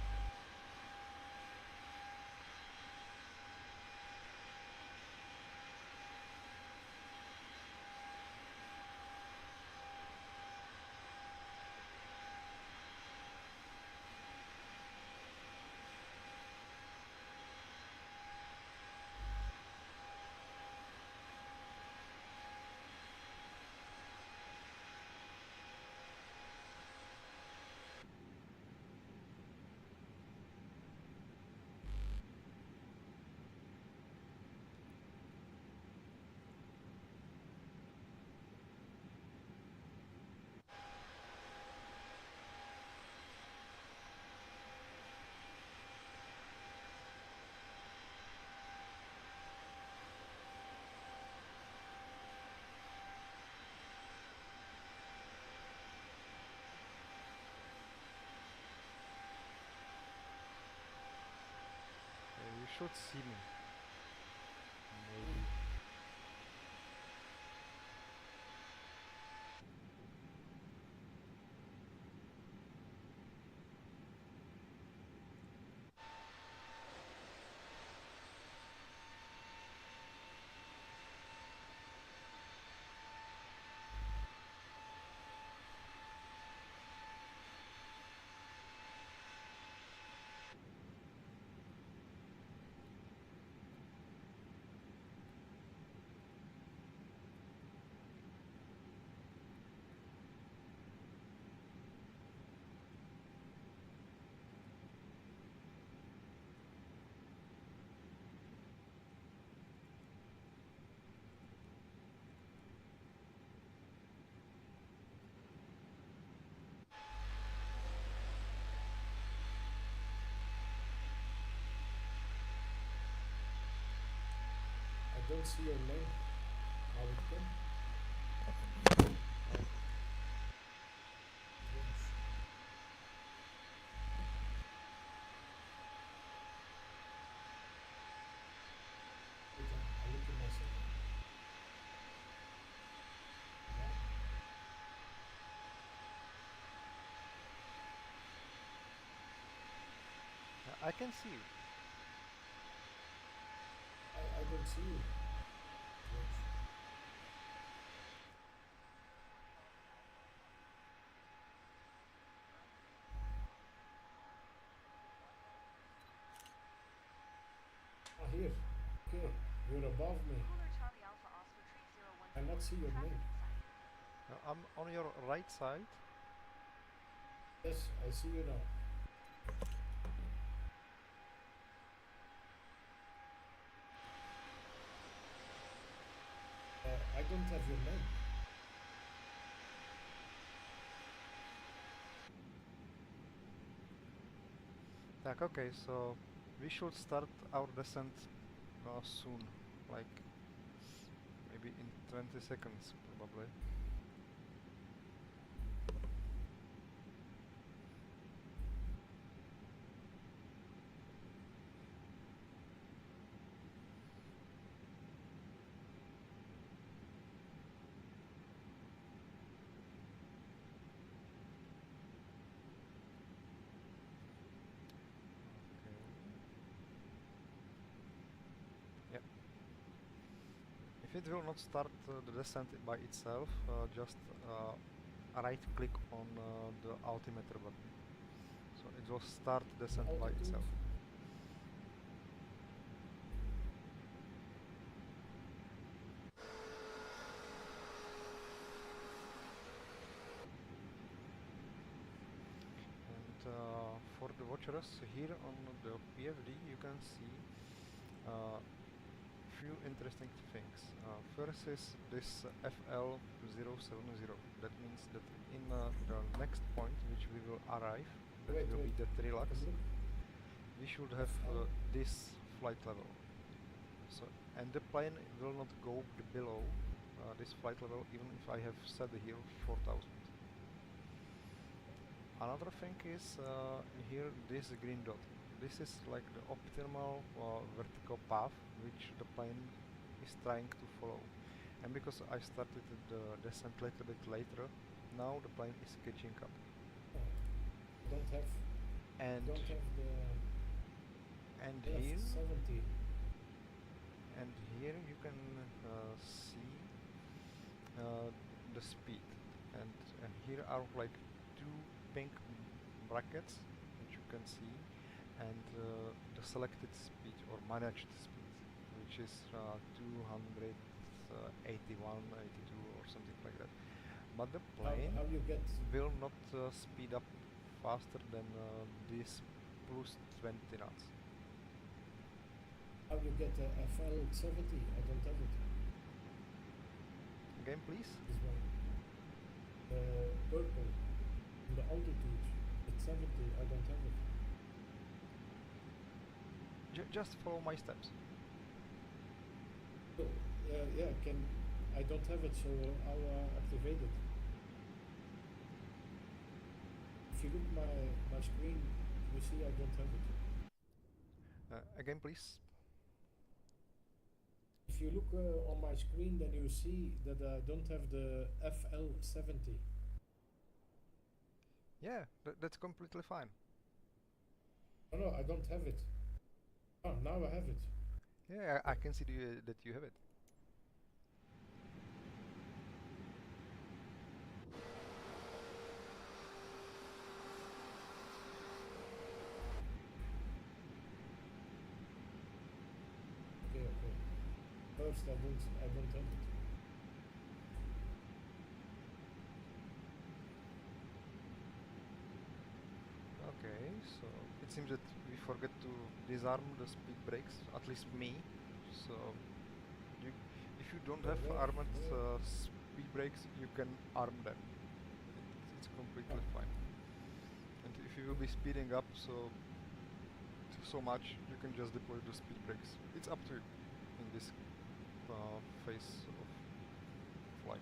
You should see me. Maybe. I don't see your name. How it come? Yes. Wait, I look at myself. Yeah. I can see you. I don't see you. Yes. Ah, here. Okay. You're above me. Cooler Charlie Alpha Oscar 3014. I cannot see your Traffic name. in sight. I'm on your right side. Yes, I see you now. I don't have your name. Like, okay, so we should start our descent soon. Like, maybe in 20 seconds, probably. Okay. it will not start the descent by itself, just right click on the altimeter button. So it will start descent by altitude? itself. And for the watchers here on the PFD you can see few interesting things. First is this FL070. That means that in the next point which we will arrive, that will be the Trilax, we should have this flight level. So, and the plane will not go below this flight level even if I have set here 4000. Another thing is here this green dot. This is like the optimal vertical path which the plane is trying to follow. And because I started the descent a little bit later, now the plane is catching up. Don't have And the here 70. and here you can see the speed, and here are like two pink brackets which you can see, and the selected speed or managed speed, which is 281, 82 or something like that. But the plane How you get will not speed up faster than this plus 20 knots. how you get a FL70? I don't have it. Again, please. This one. The purple. The altitude. It's 70. I don't have it. Just follow my steps. So, yeah, I don't have it, so I'll activate it. If you look my screen, you see I don't have it. Again, please. If you look on my screen, then you see that I don't have the FL70. Yeah, that's completely fine. Oh no, I don't have it. Oh, now I have it. Yeah, I can see that you have it. Okay. First, I don't have it. Okay, so it seems that we forget to disarm the speed brakes, at least me. So if you don't have armored speed brakes, you can arm them. It's completely fine. And if you will be speeding up so much, you can just deploy the speed brakes. It's up to you in this phase of flight.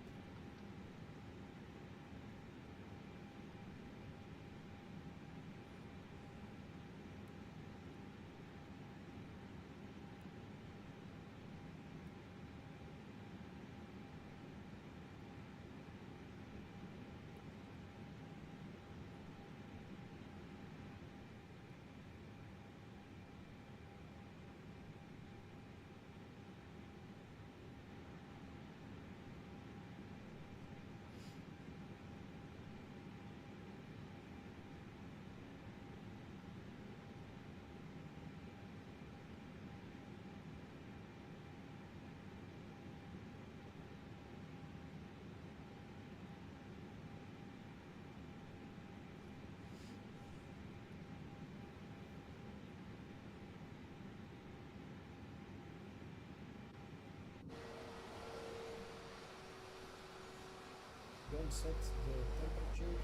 Don't set the temperature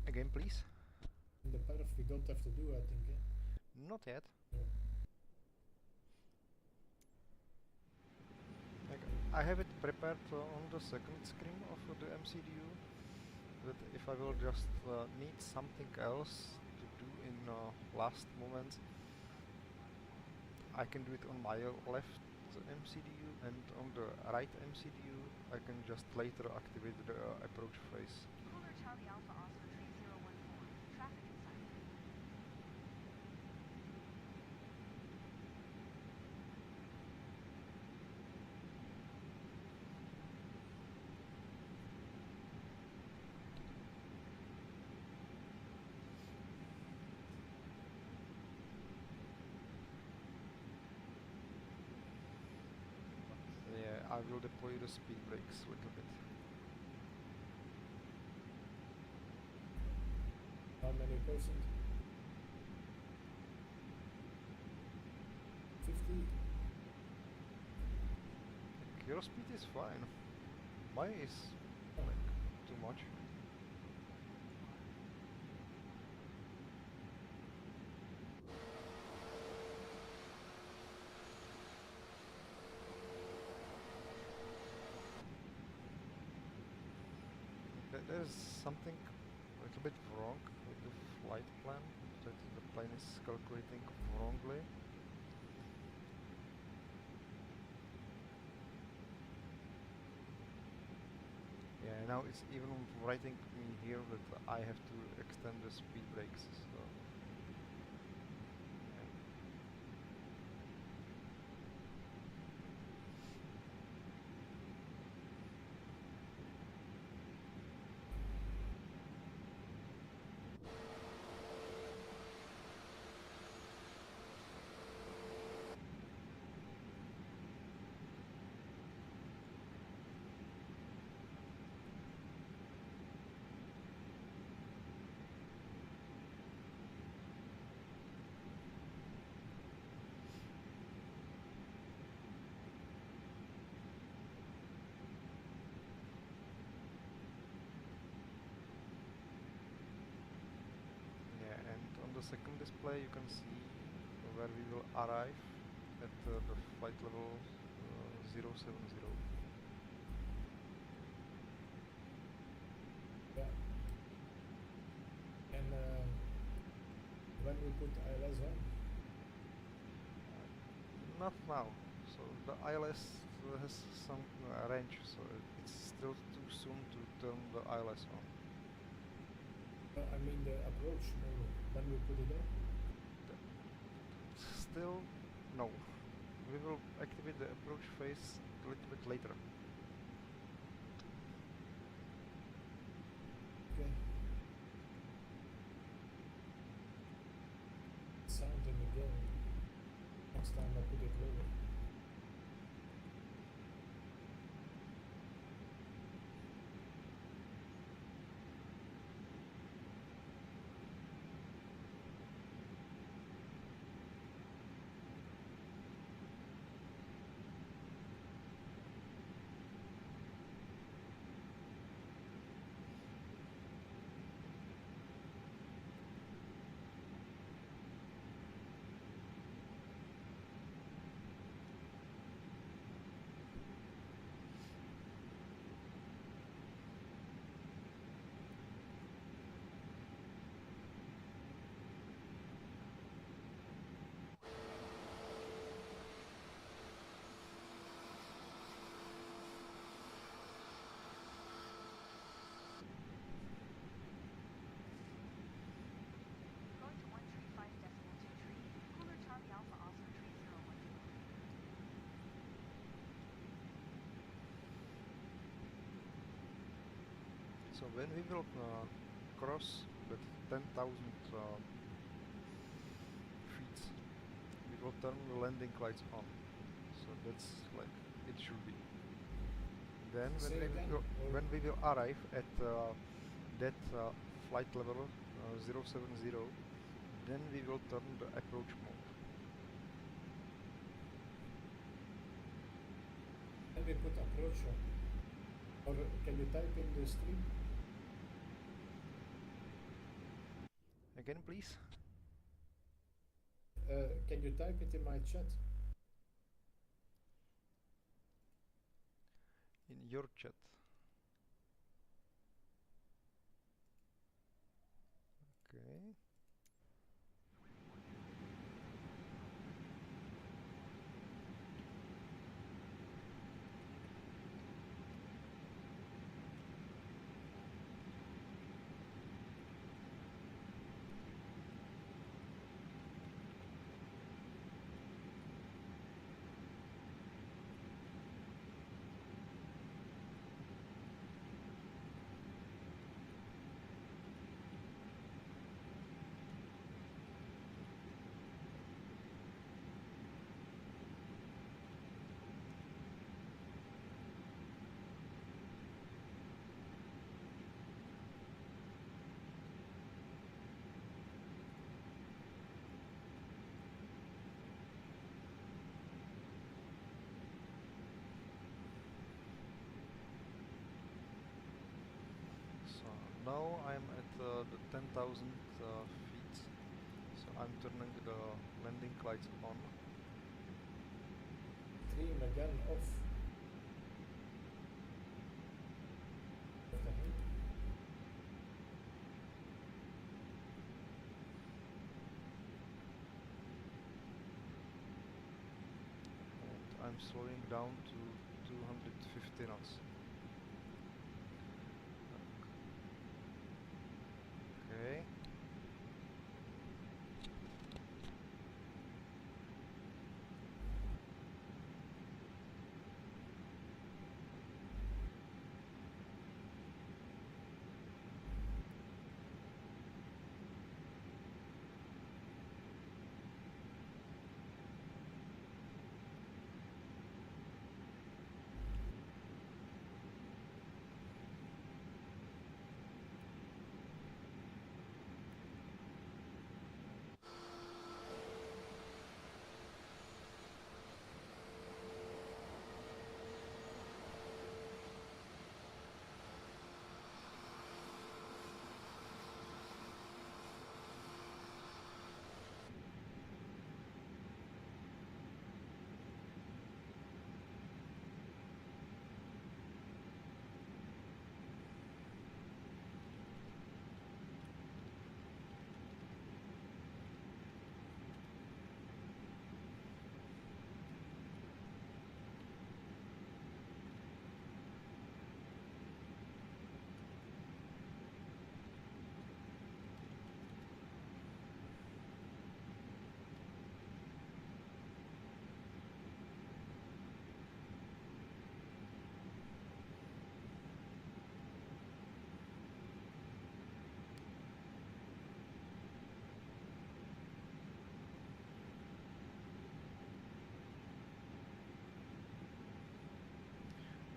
Again, please. in the perf. We don't have to do, I think. Not yet. No. I have it prepared on the second screen of the MCDU, that if I will just need something else to do in last moment, I can do it on my left MCDU, and on the right MCDU I can just later activate the approach phase. Cooler Charlie Alpha Oscar 3014. Traffic in sight. will deploy the speed brakes a little bit. How many percent? 50? Like, your speed is fine. Mine is Oh, like too much. There's something a little bit wrong with the flight plan, that the plane is calculating wrongly. Yeah, now it's even writing me here that I have to extend the speed brakes, so yeah. Yeah, and on the second display you can see where we will arrive at the flight level 070. yeah. And when we put ILS on, Not now. So the ILS has some range, so it's still too soon to turn the ILS on. I mean the approach mode, when we put it on. Still, no. We will activate the approach phase a little bit later. Okay. Sounding again. Next time I put it lower. Going to 135.23. Cooler Charlie Alpha Oscar 3014. So when we will cross that 10,000 feet, we will turn the landing lights on. So that's like it should be. Then Say again, or when we will arrive at that flight level 070, then we will turn the approach mode. then we put approach on. Or can you type in the stream? Again, please. Can you type it in my chat? In your chat. Okay. now I'm at the 10,000 feet, so I'm turning the landing lights on. Trim again off. Of the head. And I'm slowing down to 250 knots. Okay.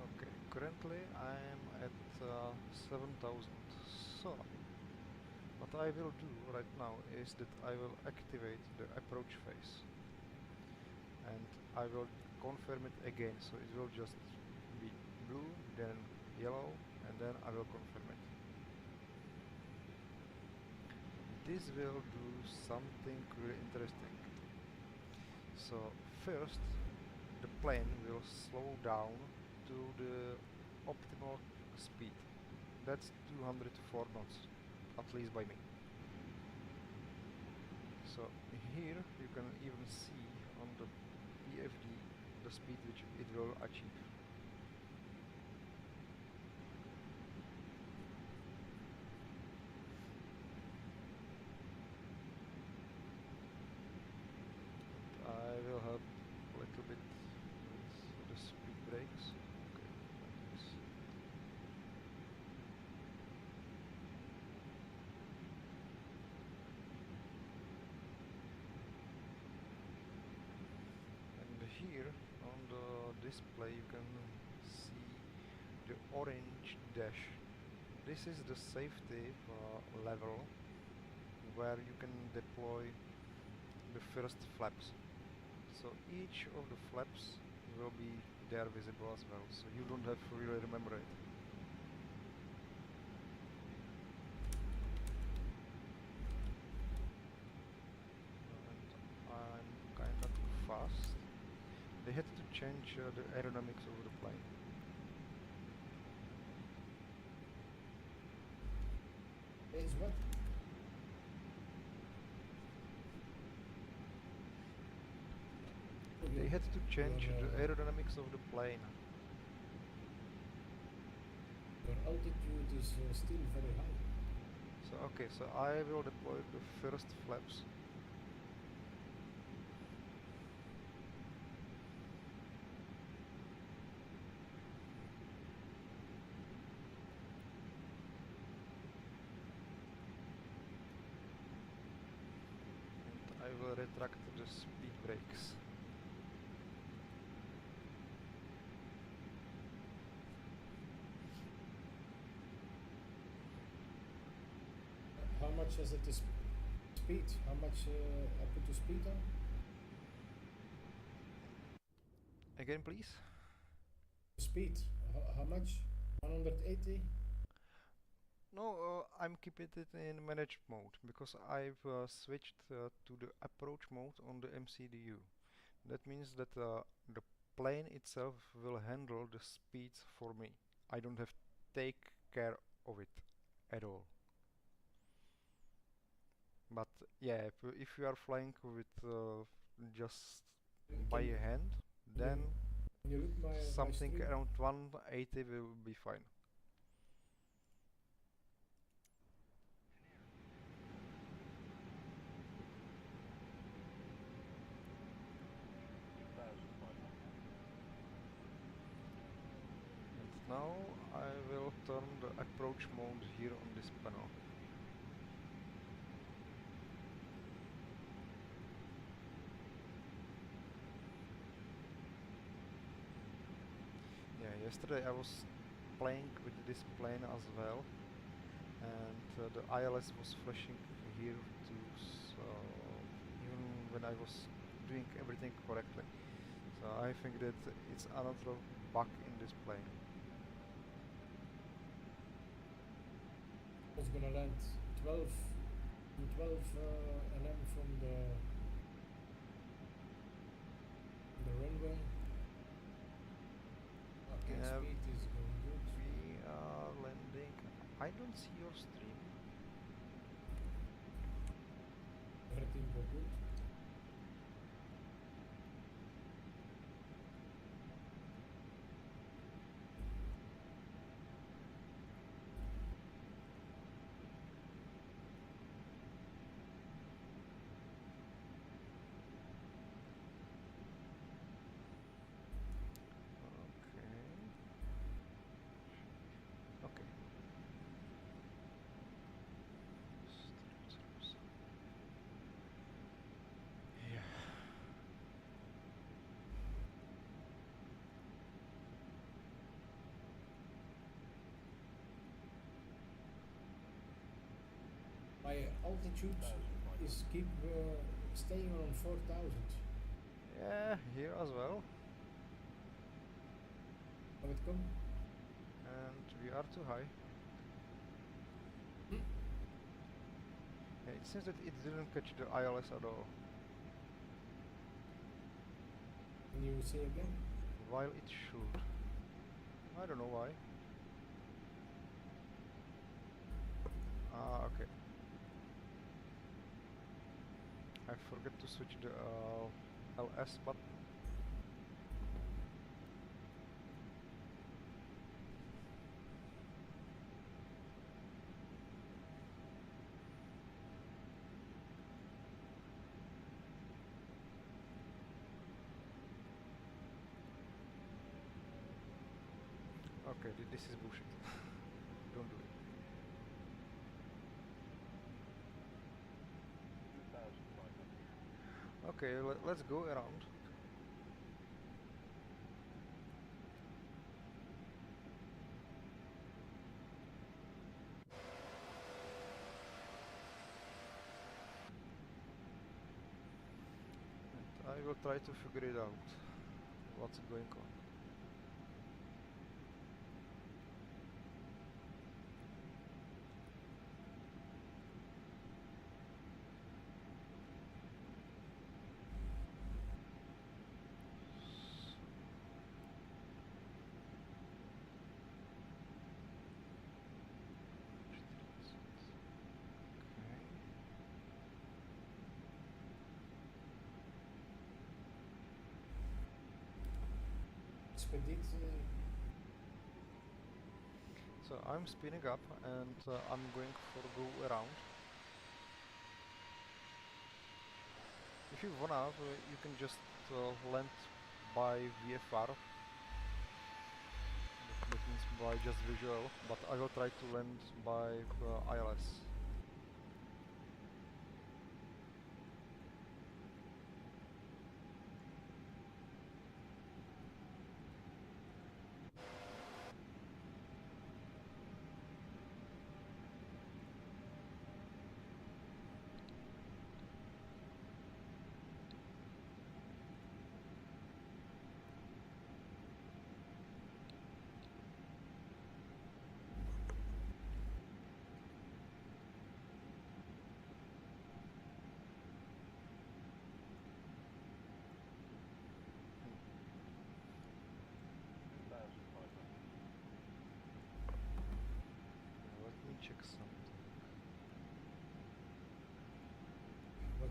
Okay, currently I'm at 7,000. So, what I will do right now is that I will activate the approach phase and I will confirm it again, so it will just be blue, then yellow, and then I will confirm it. This will do something really interesting. So first the plane will slow down to the optimal speed. That's 204 knots, at least by me. So here you can even see on the PFD the speed which it will achieve. I will help a little bit with the speed brakes. Okay, like this. And here on the display you can see the orange dash. This is the safety level where you can deploy the first flaps. So each of the flaps will be there visible as well, so you don't have to really remember it. And I'm kinda too fast. They had to change the aerodynamics of the plane. Is what? They had to change your, the aerodynamics of the plane. your altitude is still very high. So okay, so I will deploy the first flaps. And I will retract the speed brakes. How much is it? Speed? How much I put the speed on? Again, please. Speed? How much? 180? No, I'm keeping it in managed mode because I've switched to the approach mode on the MCDU. That means that the plane itself will handle the speeds for me. I don't have to take care of it at all. But yeah, if you are flying with just by Can hand, you then can you look my something stream? around 180 will be fine. And now I will turn the approach mode here on this panel. Yeah, yesterday I was playing with this plane as well, and the ILS was flashing here too, so even when I was doing everything correctly. So I think that it's another bug in this plane. I was gonna land 12 nm from the runway. Okay, Uh, speed is going good. we are landing. I don't see your stream. Everything go good. Okay. Okay. Yeah. My altitude is keep staying around 4,000. Yeah, here as well. How it come? And we are too high. Hmm? Yeah, it seems that it didn't catch the ILS at all, Can you say again? while it should. I don't know why. Ah, okay. I forget to switch the LS button. Okay, this is bullshit. Don't do it. Okay, let's go around. And I will try to figure it out. What's going on. Okay. Expedit. So I'm spinning up and I'm going for go around. If you wanna, you can just land by VFR. That means by just visual, but I will try to land by ILS.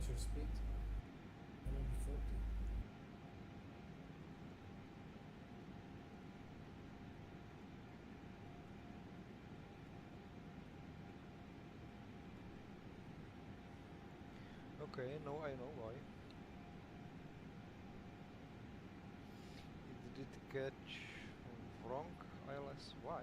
What's your speed? 140. Okay, now I know why. It did catch wrong ILS. Why?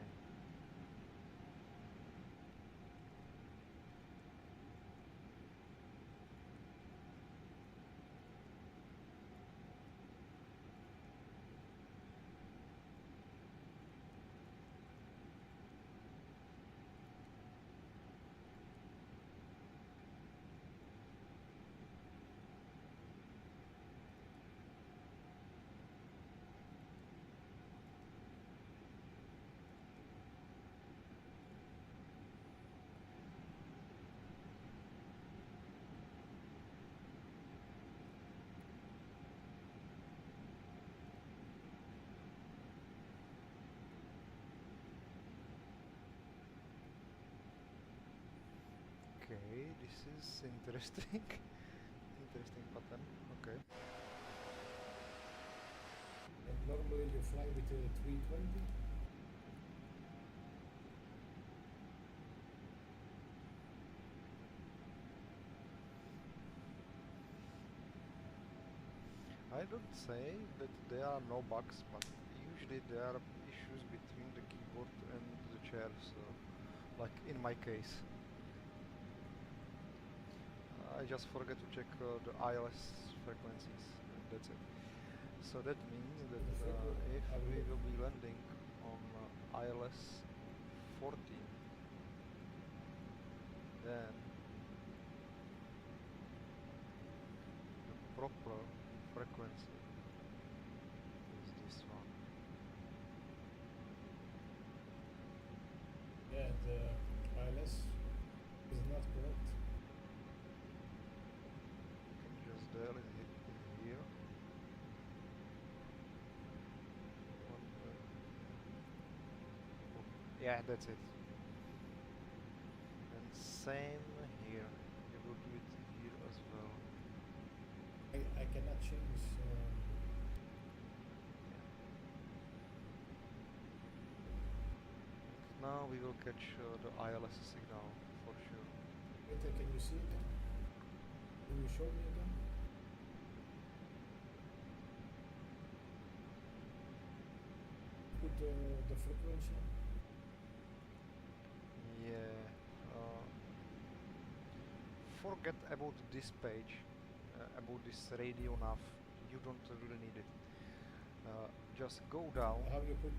Okay, this is interesting. Interesting pattern. Okay. And normally you fly with a 320. I don't say that there are no bugs, but usually there are issues between the keyboard and the chair, so like in my case. I just forget to check the ILS frequencies, and that's it. So that means that The frequency, if I will we look. will be landing on ILS 14, then the proper frequency is this one. Yeah, the ILS is not correct. You can just dial it here. Yeah, that's it. And same here. You will do it here as well. I cannot change. Now we will catch the ILS signal for sure. Wait, can you see it? Can you show me again? Put the frequency. Yeah. Forget about this page, about this radio nav. You don't really need it. Just go down. How you put?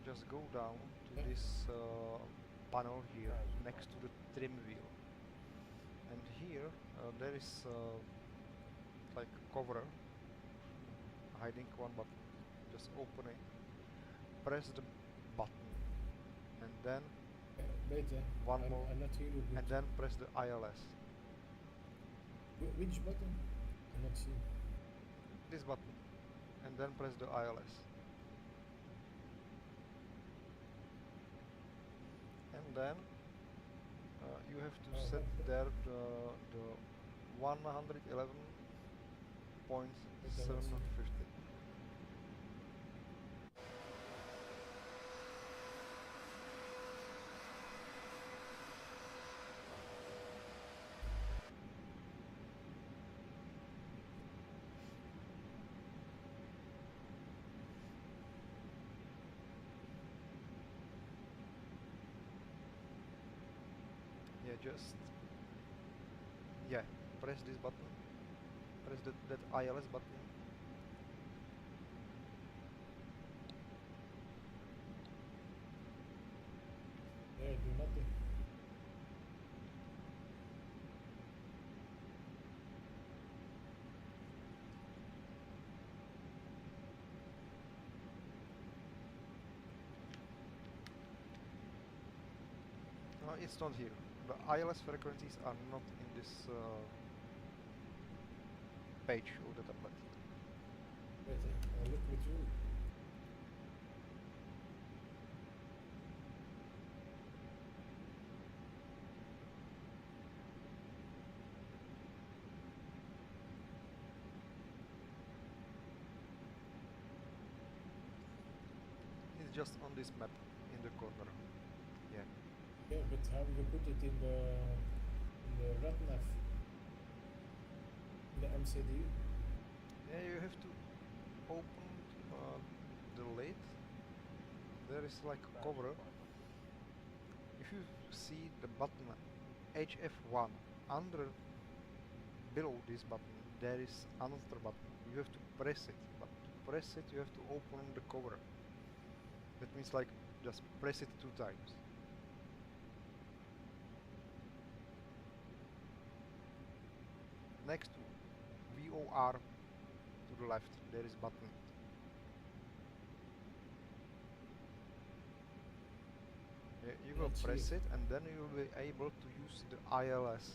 Just go down to Yeah. this panel here next to the trim wheel. And here there is like a cover hiding one button. Just open it, press the button, and then Wait, one more, I'm not hearing you. and then press the ILS. Which button? I'm not seeing. This button, and then press the ILS. And then you have to Oh, set okay. there the 111.750. Yeah, just yeah, press this button, press that ILS button. Yeah, do nothing. No, it's not here. The ILS frequencies are not in this page of the tablet. Wait, look with you. It's just on this map in the corner. Yeah. Yeah, but how you put it in the RATNAV, in the MCDU? Yeah, you have to open the lid. There is like a cover. If you see the button HF1 under below this button, there is another button. You have to press it, but to press it you have to open the cover. That means like just press it 2 times. Next to VOR to the left there is button. You will Let's press see. it and then you will be able to use the ILS.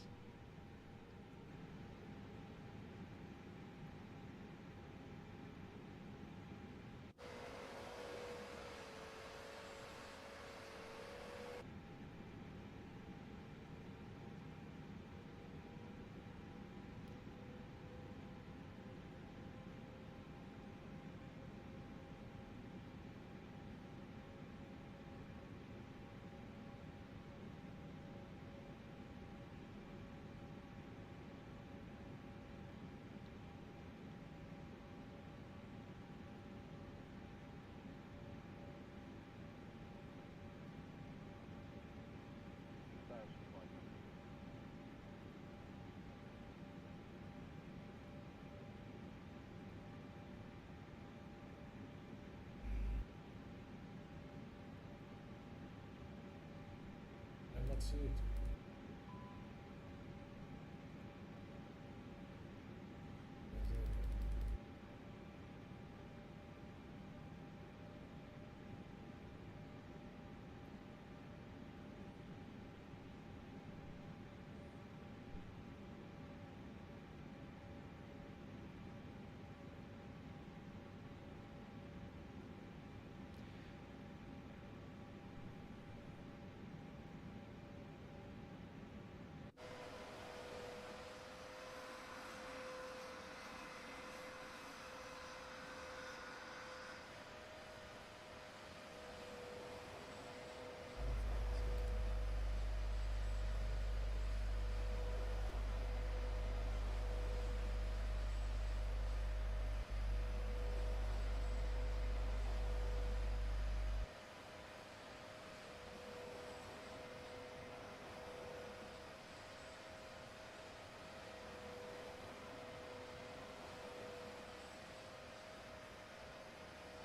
And let's see it.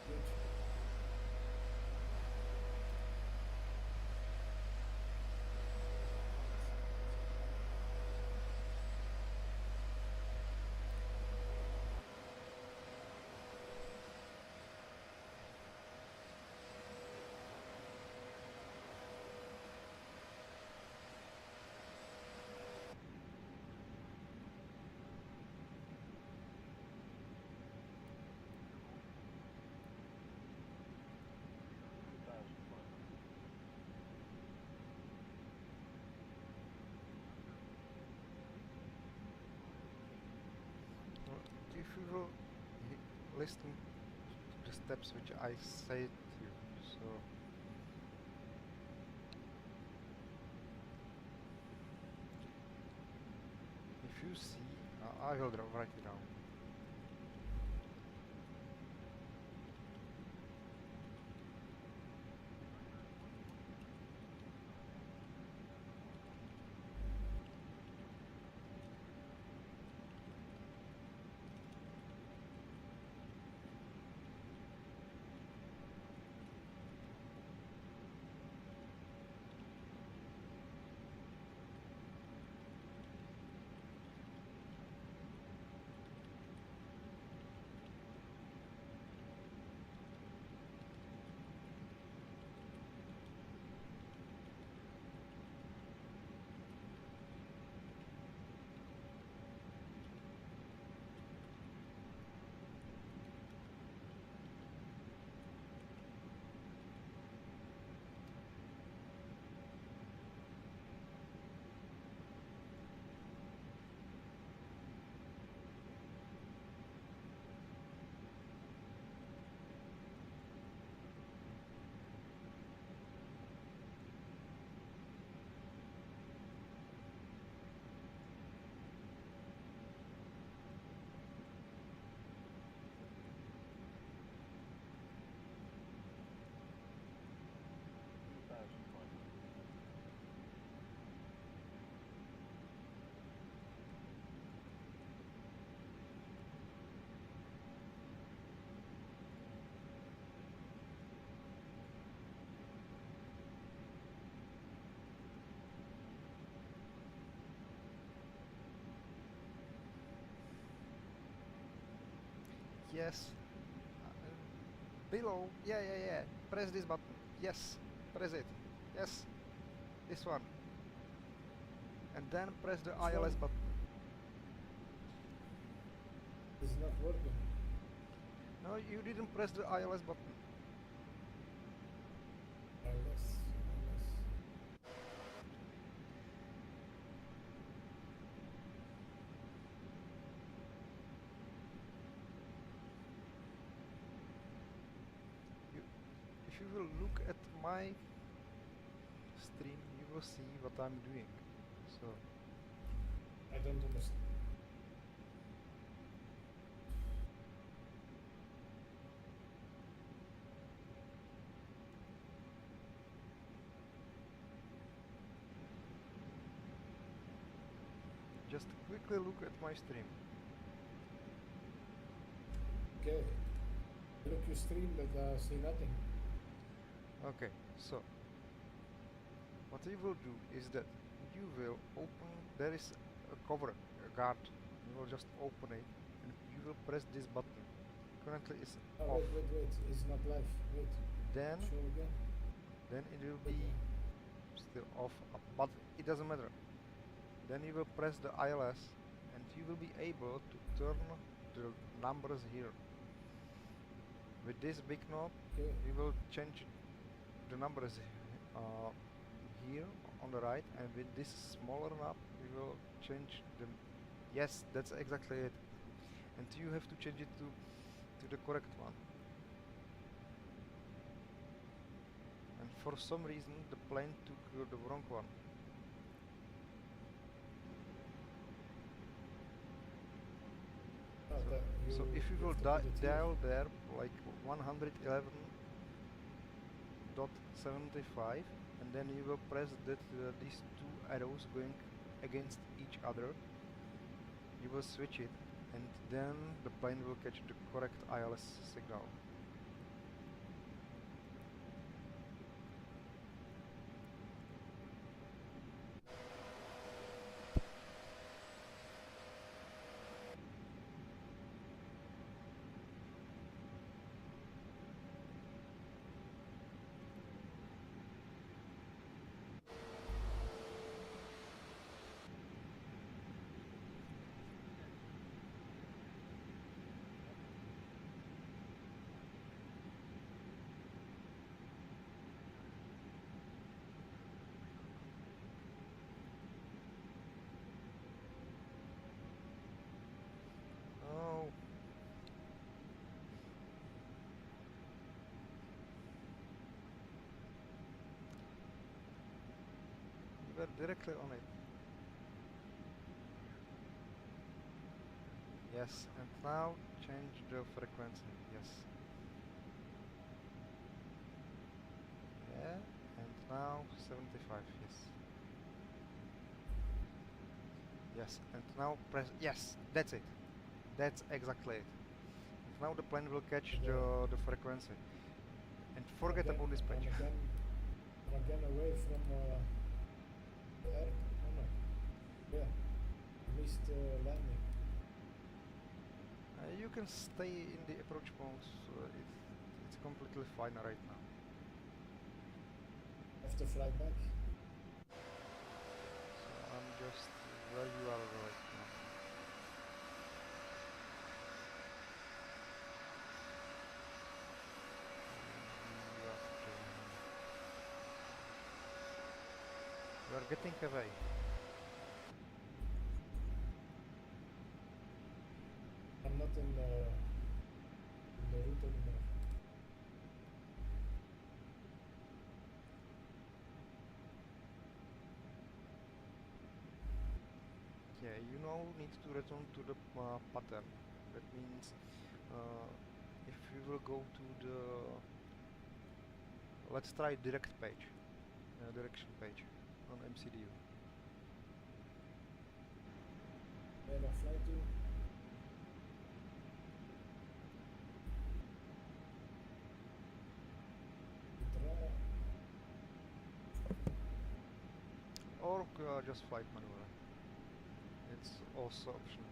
Good. If you will listen to the steps which I said to you, so if you see, I will write it down. Yes. Below. Yeah, yeah, yeah. Press this button. Yes. Press it. Yes. This one. And then press the Which ILS one? button. It's not working. No, you didn't press the ILS button. ILS. You, if you will look at my stream, you will see what I'm doing. So, I don't understand. just quickly look at my stream. Okay. Look your stream, but see nothing. Okay, so what you will do is that you will open, there is a cover, a guard. You will just open it and you will press this button. Currently it's Oh, off. wait. It's not live. Wait. Then Show again. it will be still off, but it doesn't matter. Then you will press the ILS and you will be able to turn the numbers here. With this big knob, Okay. you will change the numbers here on the right, and with this smaller knob, you will change them. Yes, that's exactly it. And you have to change it to the correct one. And for some reason, the plane took the wrong one. Oh, So if you will have to put it here. dial there like 111.75, and then you will press that these two arrows going against each other, you will switch it, and then the plane will catch the correct ILS signal. Oh, you were directly on it. Yes, and now change the frequency. Yes. Yeah, and now 75. Yes. Yes, and now press. Yes, that's it. That's exactly it. And now the plane will catch the frequency. And forget Again, about this page. I'm again away from the air. Oh no. Yeah. Missed landing. You can stay in the approach mode. It's completely fine right now. Have to fly back. So I'm just where you are right now. You are getting away. I'm not in the route anymore. Yeah, you now need to return to the pattern. That means if we will go to the, let's try direct page, direction page on MCDU. Where I fly to? Or just flight maneuver. It's also optional.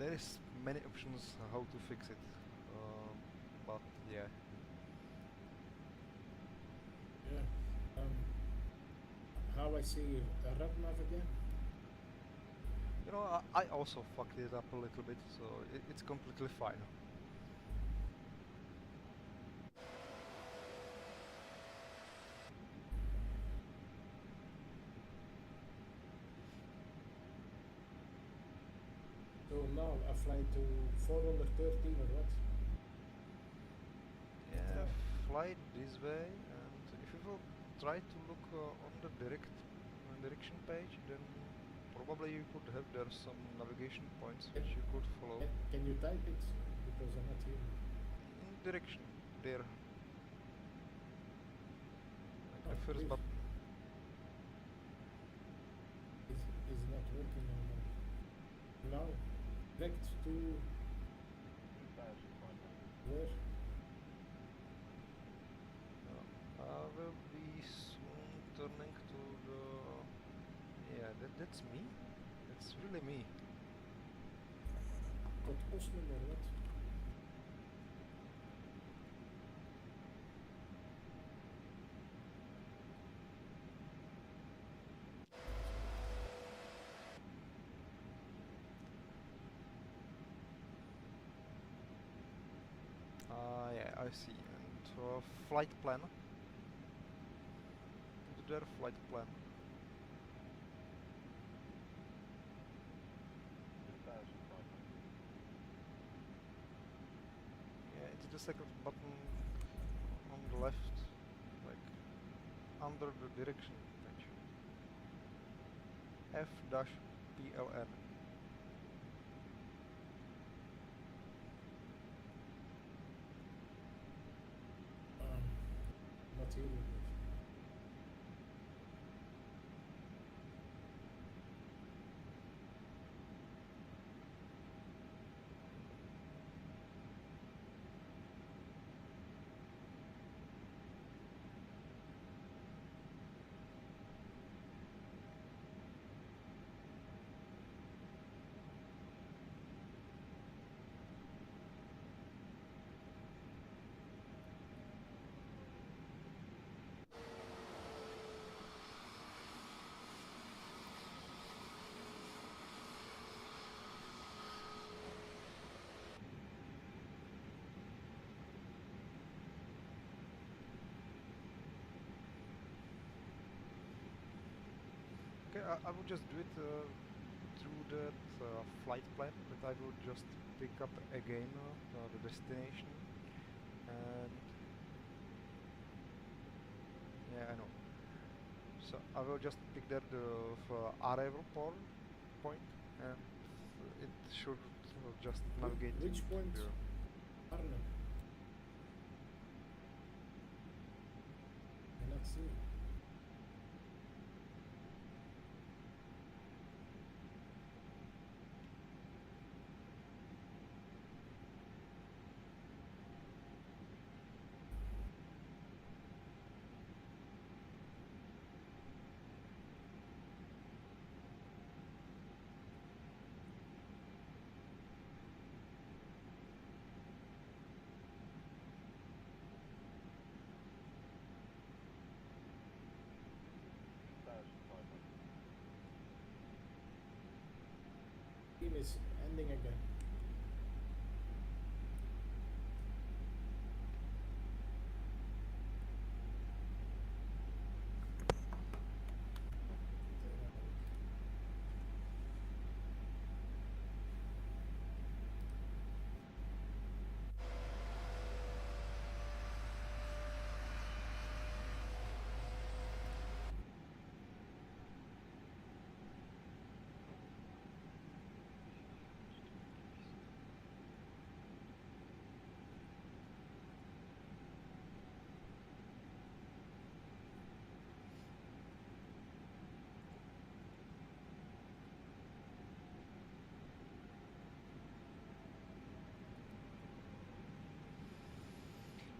there is many options how to fix it, but yeah. Yeah. How I see RadNav again? You know, I also fucked it up a little bit, so it's completely fine. So now I fly to 413 or what? Yeah, fly this way, and if you will try to look on the direction page, then probably you could have there some navigation points which you could follow. Can you type it? Because I'm not hearing. In direction, there. Like the Oh, first please. button. Is not working anymore. Now, direct to where? I will be soon turning to the... Yeah, that's me. That's really me. Tot Osman or what? Yeah, I see. And flight plan. Put there flight plan. Yeah, it's the second button on the left, like under the direction page. F-PLN. Not hearing it. Okay, I will just do it through that flight plan, that I will just pick up again the destination, and yeah, I know. So I will just pick there the arrival point, and it should just navigate Which to point? there. Arnhem. Cannot see. Team is ending again.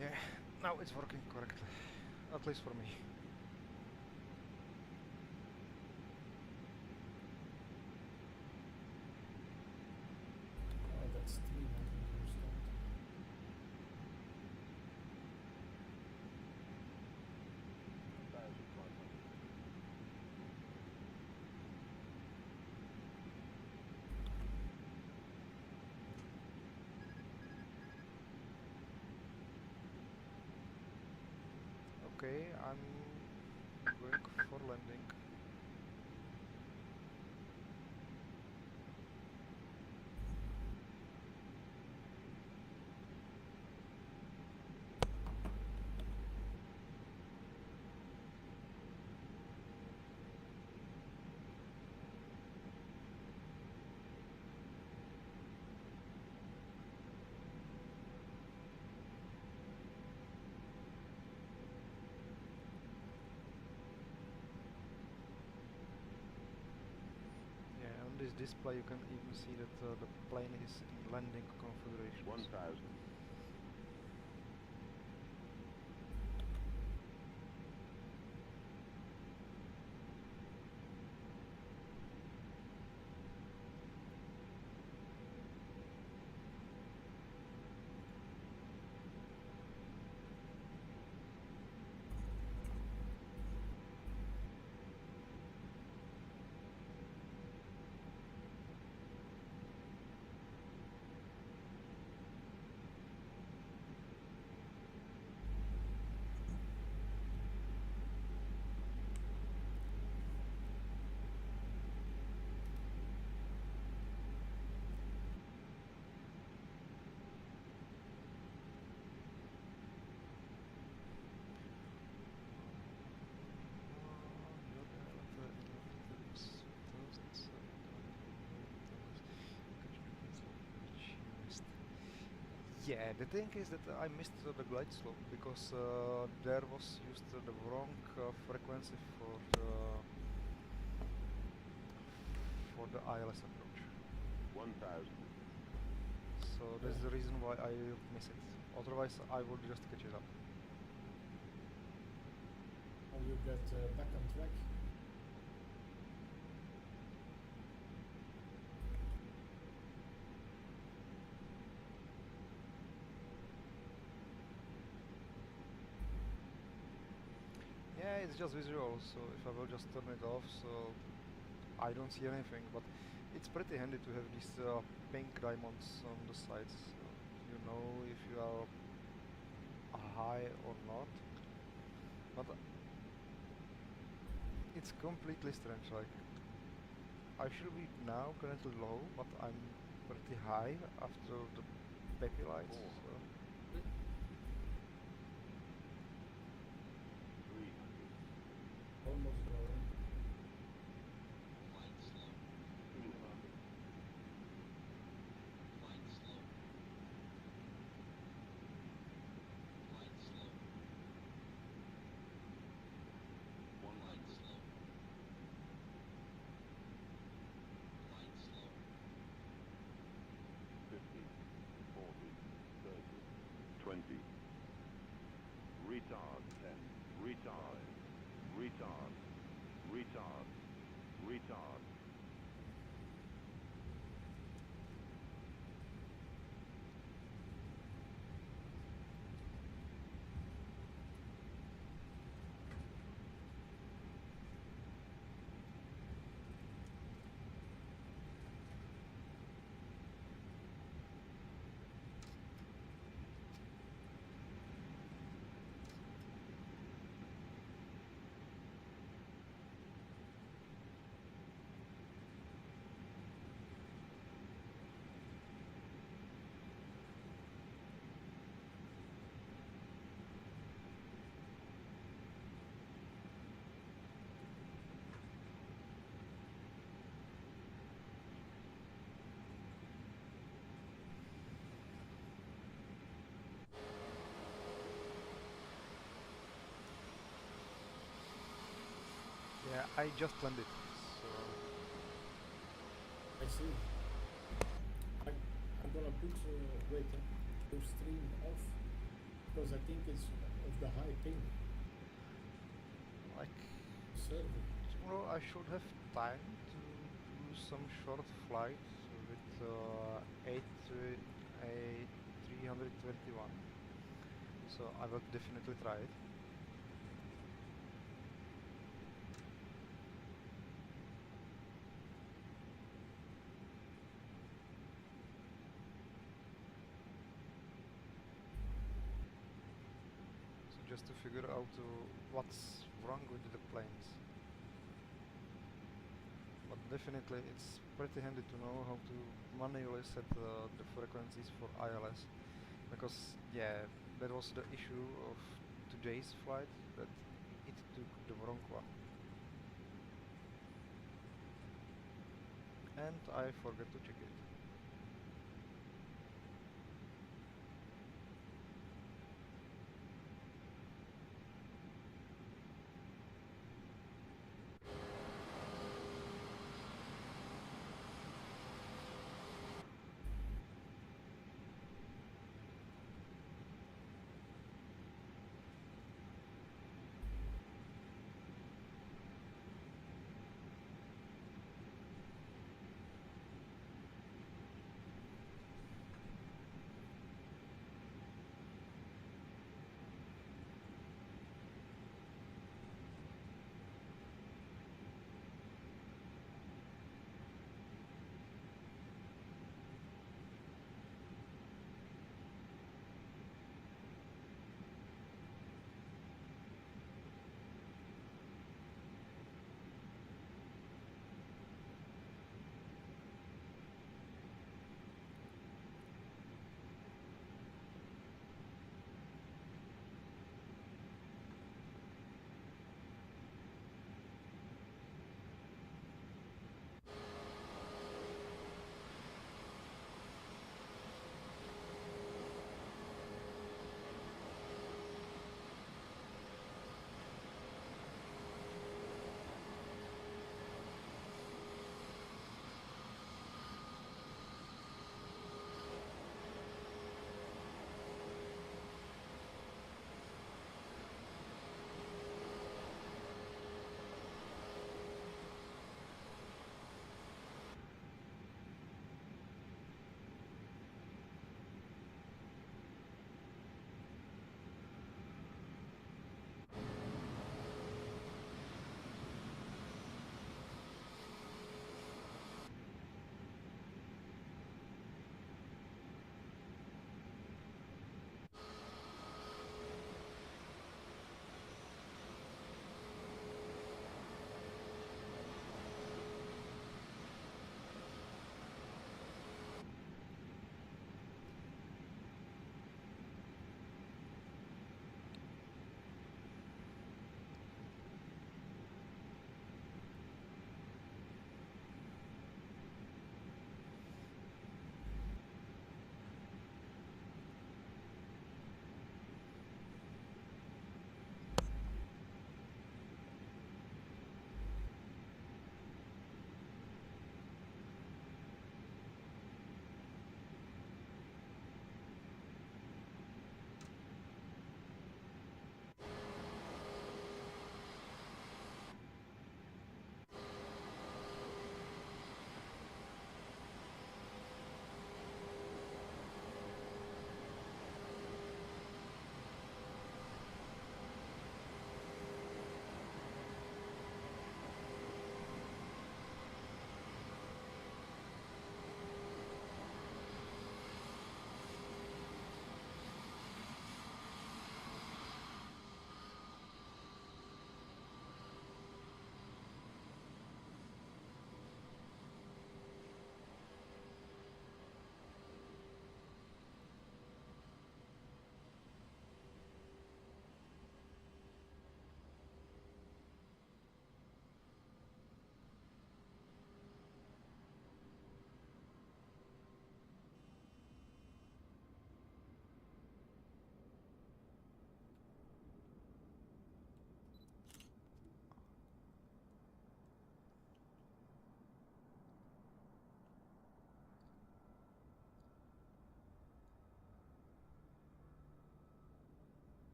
Yeah, now it's working correctly, at least for me. Okay, I'm going for landing. Yeah, on this display you can even see that the plane is in landing configuration. 1000. Yeah, the thing is that I missed the glide slope because there was used the wrong frequency for the ILS approach. 1000. So that's the reason why I miss it. Otherwise, I would just catch it up. How you get back on track? Yeah, it's just visual, so if I will just turn it off, so I don't see anything, but it's pretty handy to have these pink diamonds on the sides, so you know if you are high or not. But it's completely strange, like I should be now currently low, but I'm pretty high after the baby lights, so 300. Almost going. 200. 100. 50, 40, 30, 20. Retard 10. Retard. Retard. Retard. Retard. yeah, I just landed, so I see. I'm gonna put wait, your stream off because I think it's of the high ping like server. tomorrow I should have time to do some short flights with A321, so I will definitely try it. So just to figure out what's wrong with the planes. But definitely it's pretty handy to know how to manually set the frequencies for ILS, because yeah, that was the issue of today's flight, that it took the wrong one. And I forgot to check it.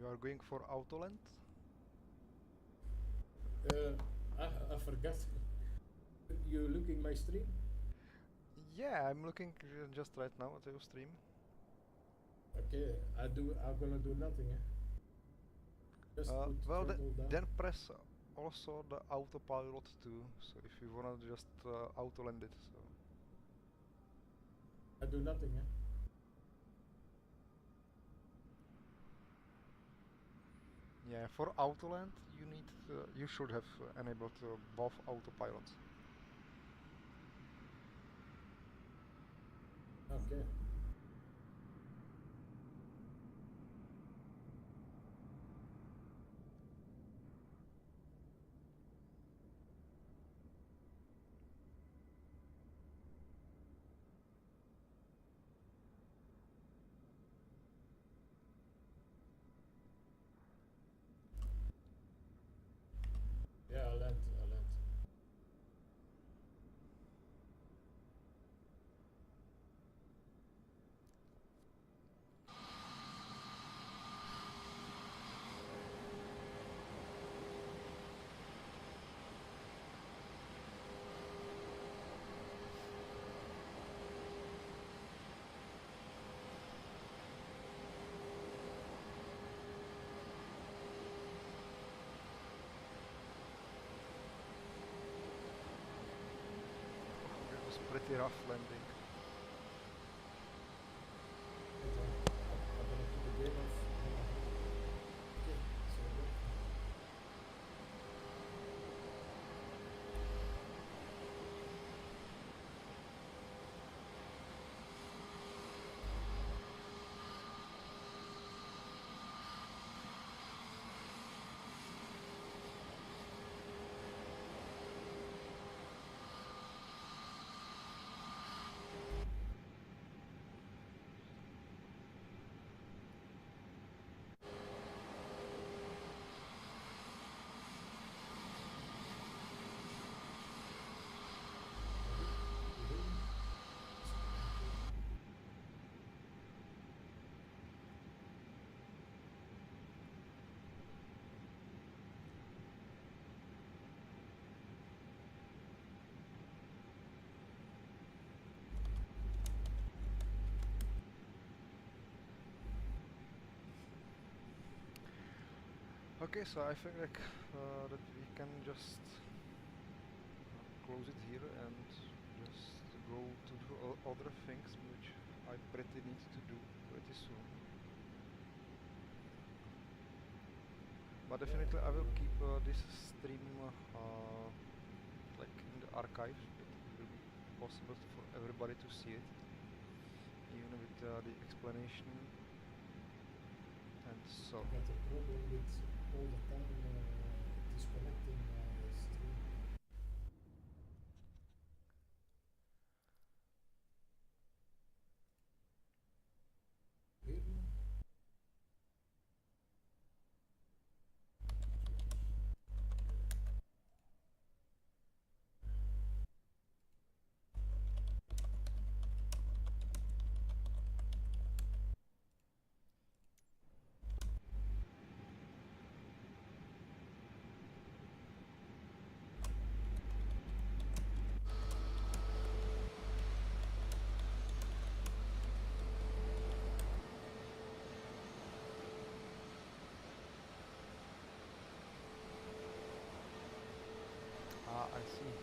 You are going for Autoland? I forgot. You looking my stream? Yeah, I'm looking just right now at your stream. Okay, I'm gonna do nothing. Eh? Just put Well, throttle down. then press also the autopilot too, so if you wanna just auto land it, so. I do nothing, eh? Yeah, for auto land you need you should have enabled both autopilots. Okay. Yeah, I'll land. It was pretty rough landing. I'm gonna keep the game off. Okay, so good. Okay, so I think like that we can just close it here and just go to do other things which I pretty need to do pretty soon. But definitely I will keep this stream like in the archive, that it will be possible for everybody to see it, even with the explanation. And so. I got a problem with all the time disconnecting my stream. Hear me? Ah, I see.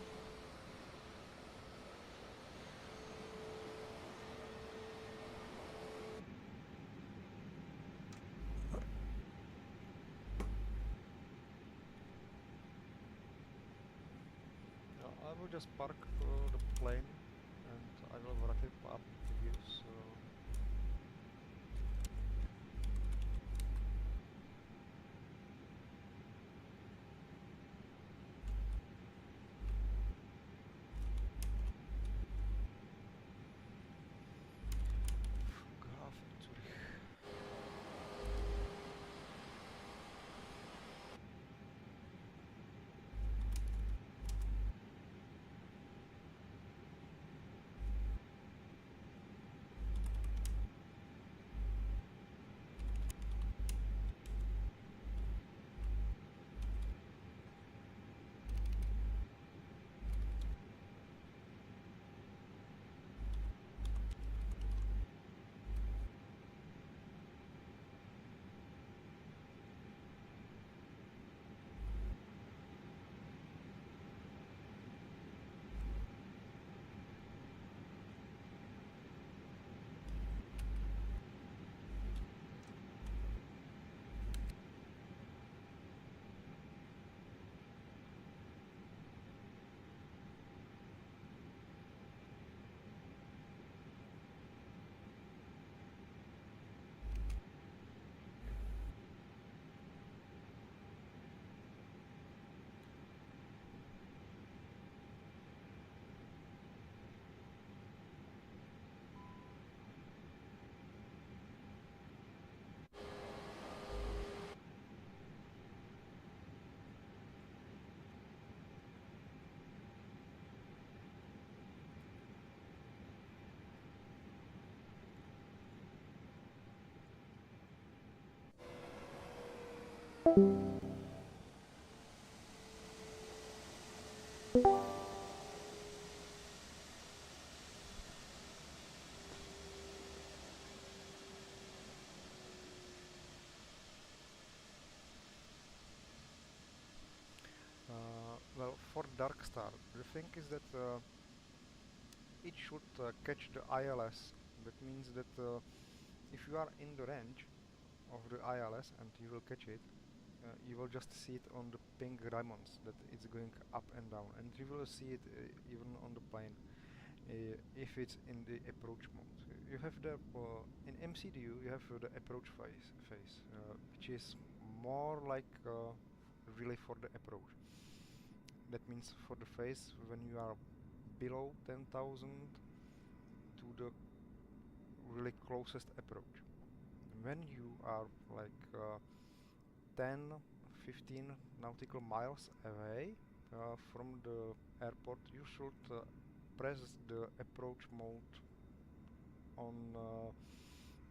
I will just park the plane and I will wrap it up here, so. Flughafen Zurich. Well, for Dark Star, the thing is that it should catch the ILS. That means that if you are in the range of the ILS and you will catch it, you will just see it on the pink diamonds that it's going up and down, and you will see it even on the plane if it's in the approach mode. You have the in MCDU you have the approach phase, which is more like really for the approach. That means for the phase when you are below 10,000 to the really closest approach. When you are like 10, 15 nautical miles away from the airport, you should press the approach mode on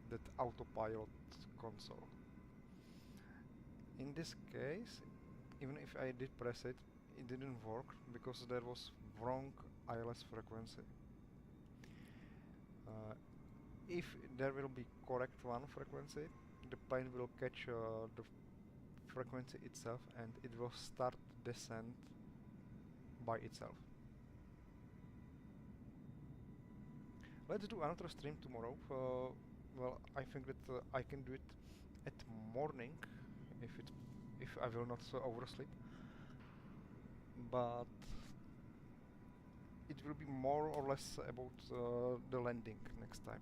that autopilot console. In this case, even if I did press it, it didn't work because there was wrong ILS frequency. If there will be correct one frequency, the plane will catch the frequency itself and it will start descent by itself. Let's do another stream tomorrow. Well, I think that I can do it at morning if I will not oversleep, but it will be more or less about the landing next time.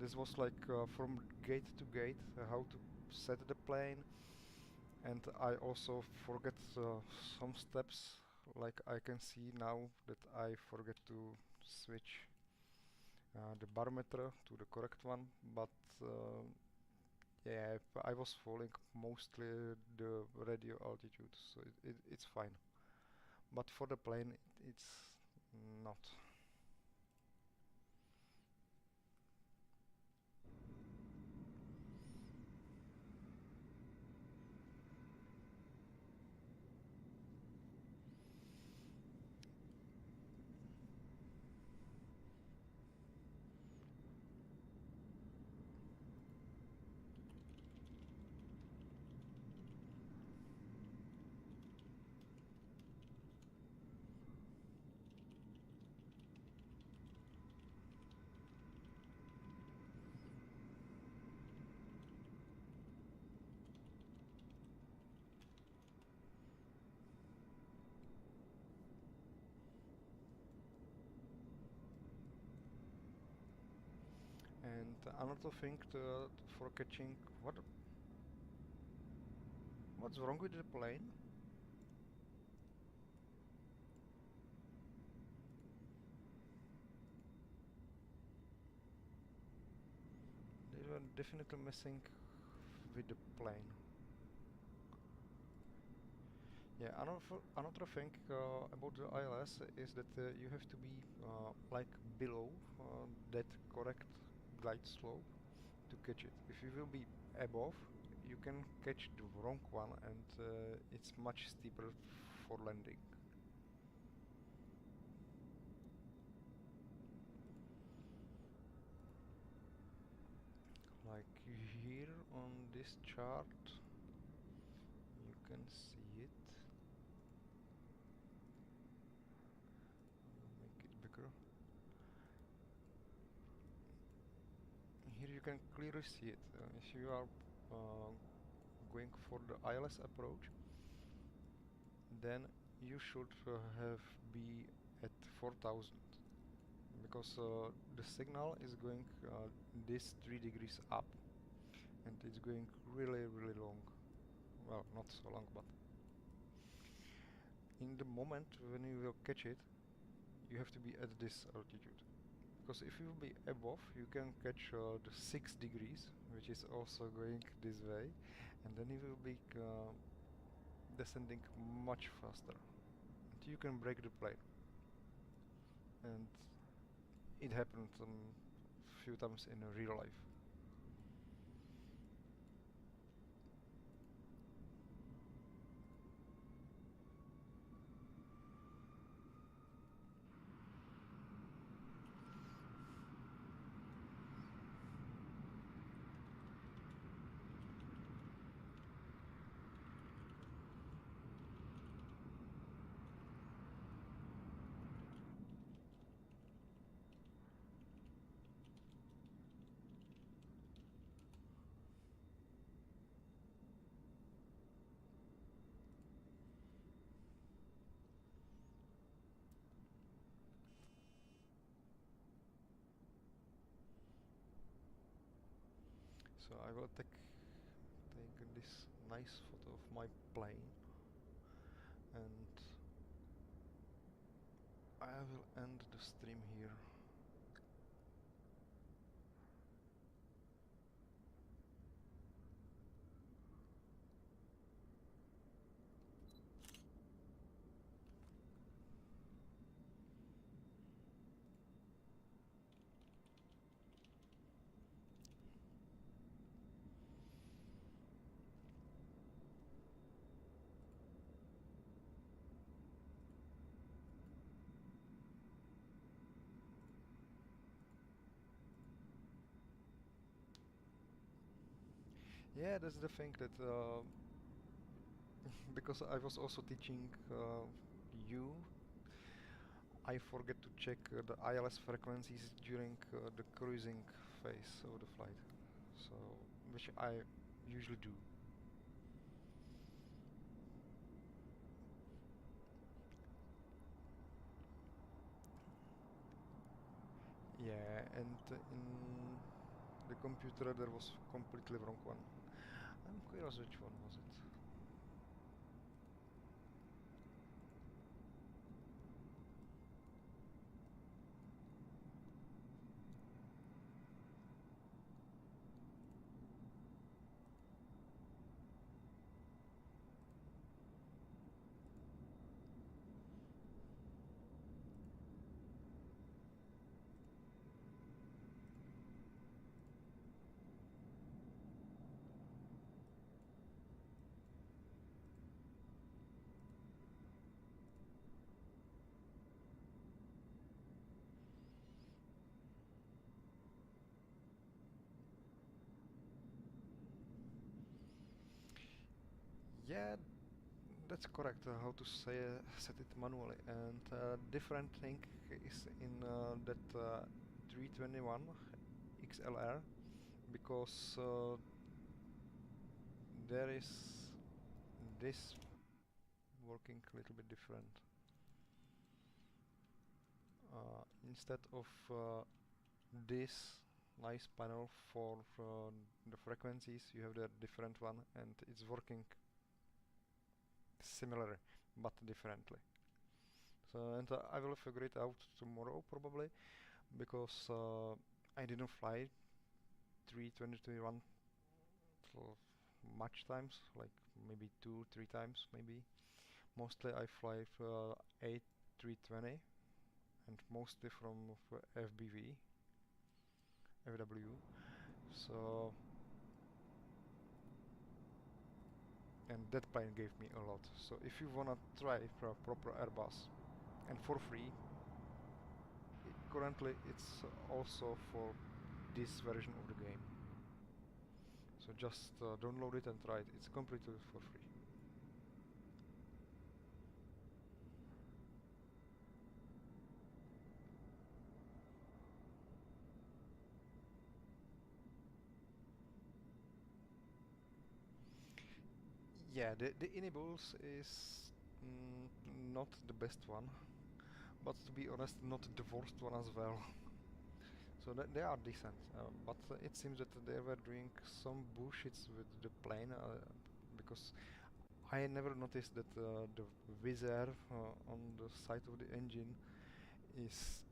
This was like from gate to gate, how to set the plane, and I also forget some steps, like I can see now that I forget to switch the barometer to the correct one, but yeah, I was following mostly the radio altitude, so it's fine. But for the plane, it's not. And another thing for catching what's wrong with the plane? They were definitely messing with the plane. Yeah, another thing about the ILS is that you have to be like below that correct glide slope to catch it. If you will be above, you can catch the wrong one and it's much steeper for landing. Like here on this chart, you can see it. I'll make it bigger. Here you can clearly see it. If you are going for the ILS approach, then you should have be at 4000 because the signal is going this 3 degrees up and it's going really long. Well, not so long, but in the moment when you will catch it, you have to be at this altitude. Because if you will be above, you can catch the 6 degrees, which is also going this way, and then you will be descending much faster. And you can break the plane. And it happened few times in real life. So I will take this nice photo of my plane, and I will end the stream here. Yeah, that's the thing that because I was also teaching you, I forget to check the ILS frequencies during the cruising phase of the flight, so which I usually do. Yeah, and in the computer there was completely wrong one. I'm curious which one was it. Yeah, that's correct. How to say set it manually, and different thing is in that 321 XLR, because there is this working a little bit different. Instead of this nice panel for the frequencies, you have the different one, and it's working similar but differently. So, and I will figure it out tomorrow probably, because I didn't fly 321 for much times, like maybe 2-3 times maybe. Mostly I fly A320, and mostly from FBV, FW. So, and that plane gave me a lot. So if you wanna try for a proper Airbus and for free, currently it's also for this version of the game. So just download it and try it. It's completely for free. Yeah, the enables is not the best one, but to be honest, not the worst one as well. So they are decent, but it seems that they were doing some bullshits with the plane, because I never noticed that the visor on the side of the engine is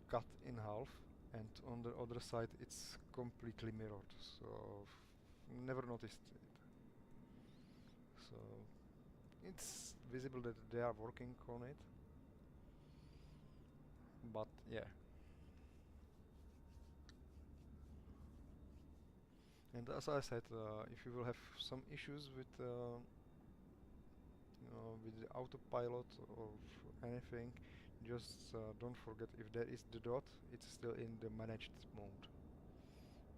cut in half, and on the other side it's completely mirrored. So never noticed it. So it's visible that they are working on it, but yeah. And as I said, if you will have some issues with with the autopilot or anything, just don't forget, if there is the dot, it's still in the managed mode.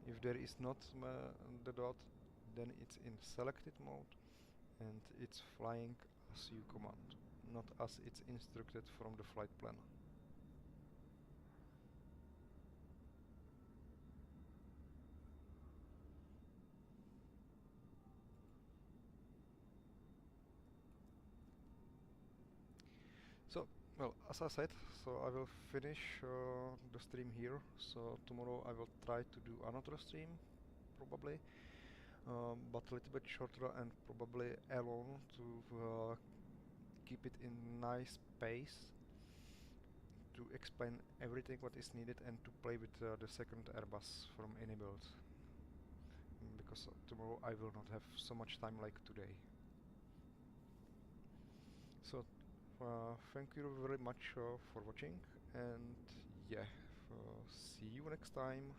If there is not the dot, then it's in selected mode, and it's flying as you command, not as it's instructed from the flight plan. So, well, as I said, so I will finish the stream here. So tomorrow I will try to do another stream, probably. but a little bit shorter and probably alone to keep it in nice pace, to explain everything what is needed and to play with the second Airbus from any build. Because tomorrow I will not have so much time like today. So thank you very much for watching, and yeah, see you next time.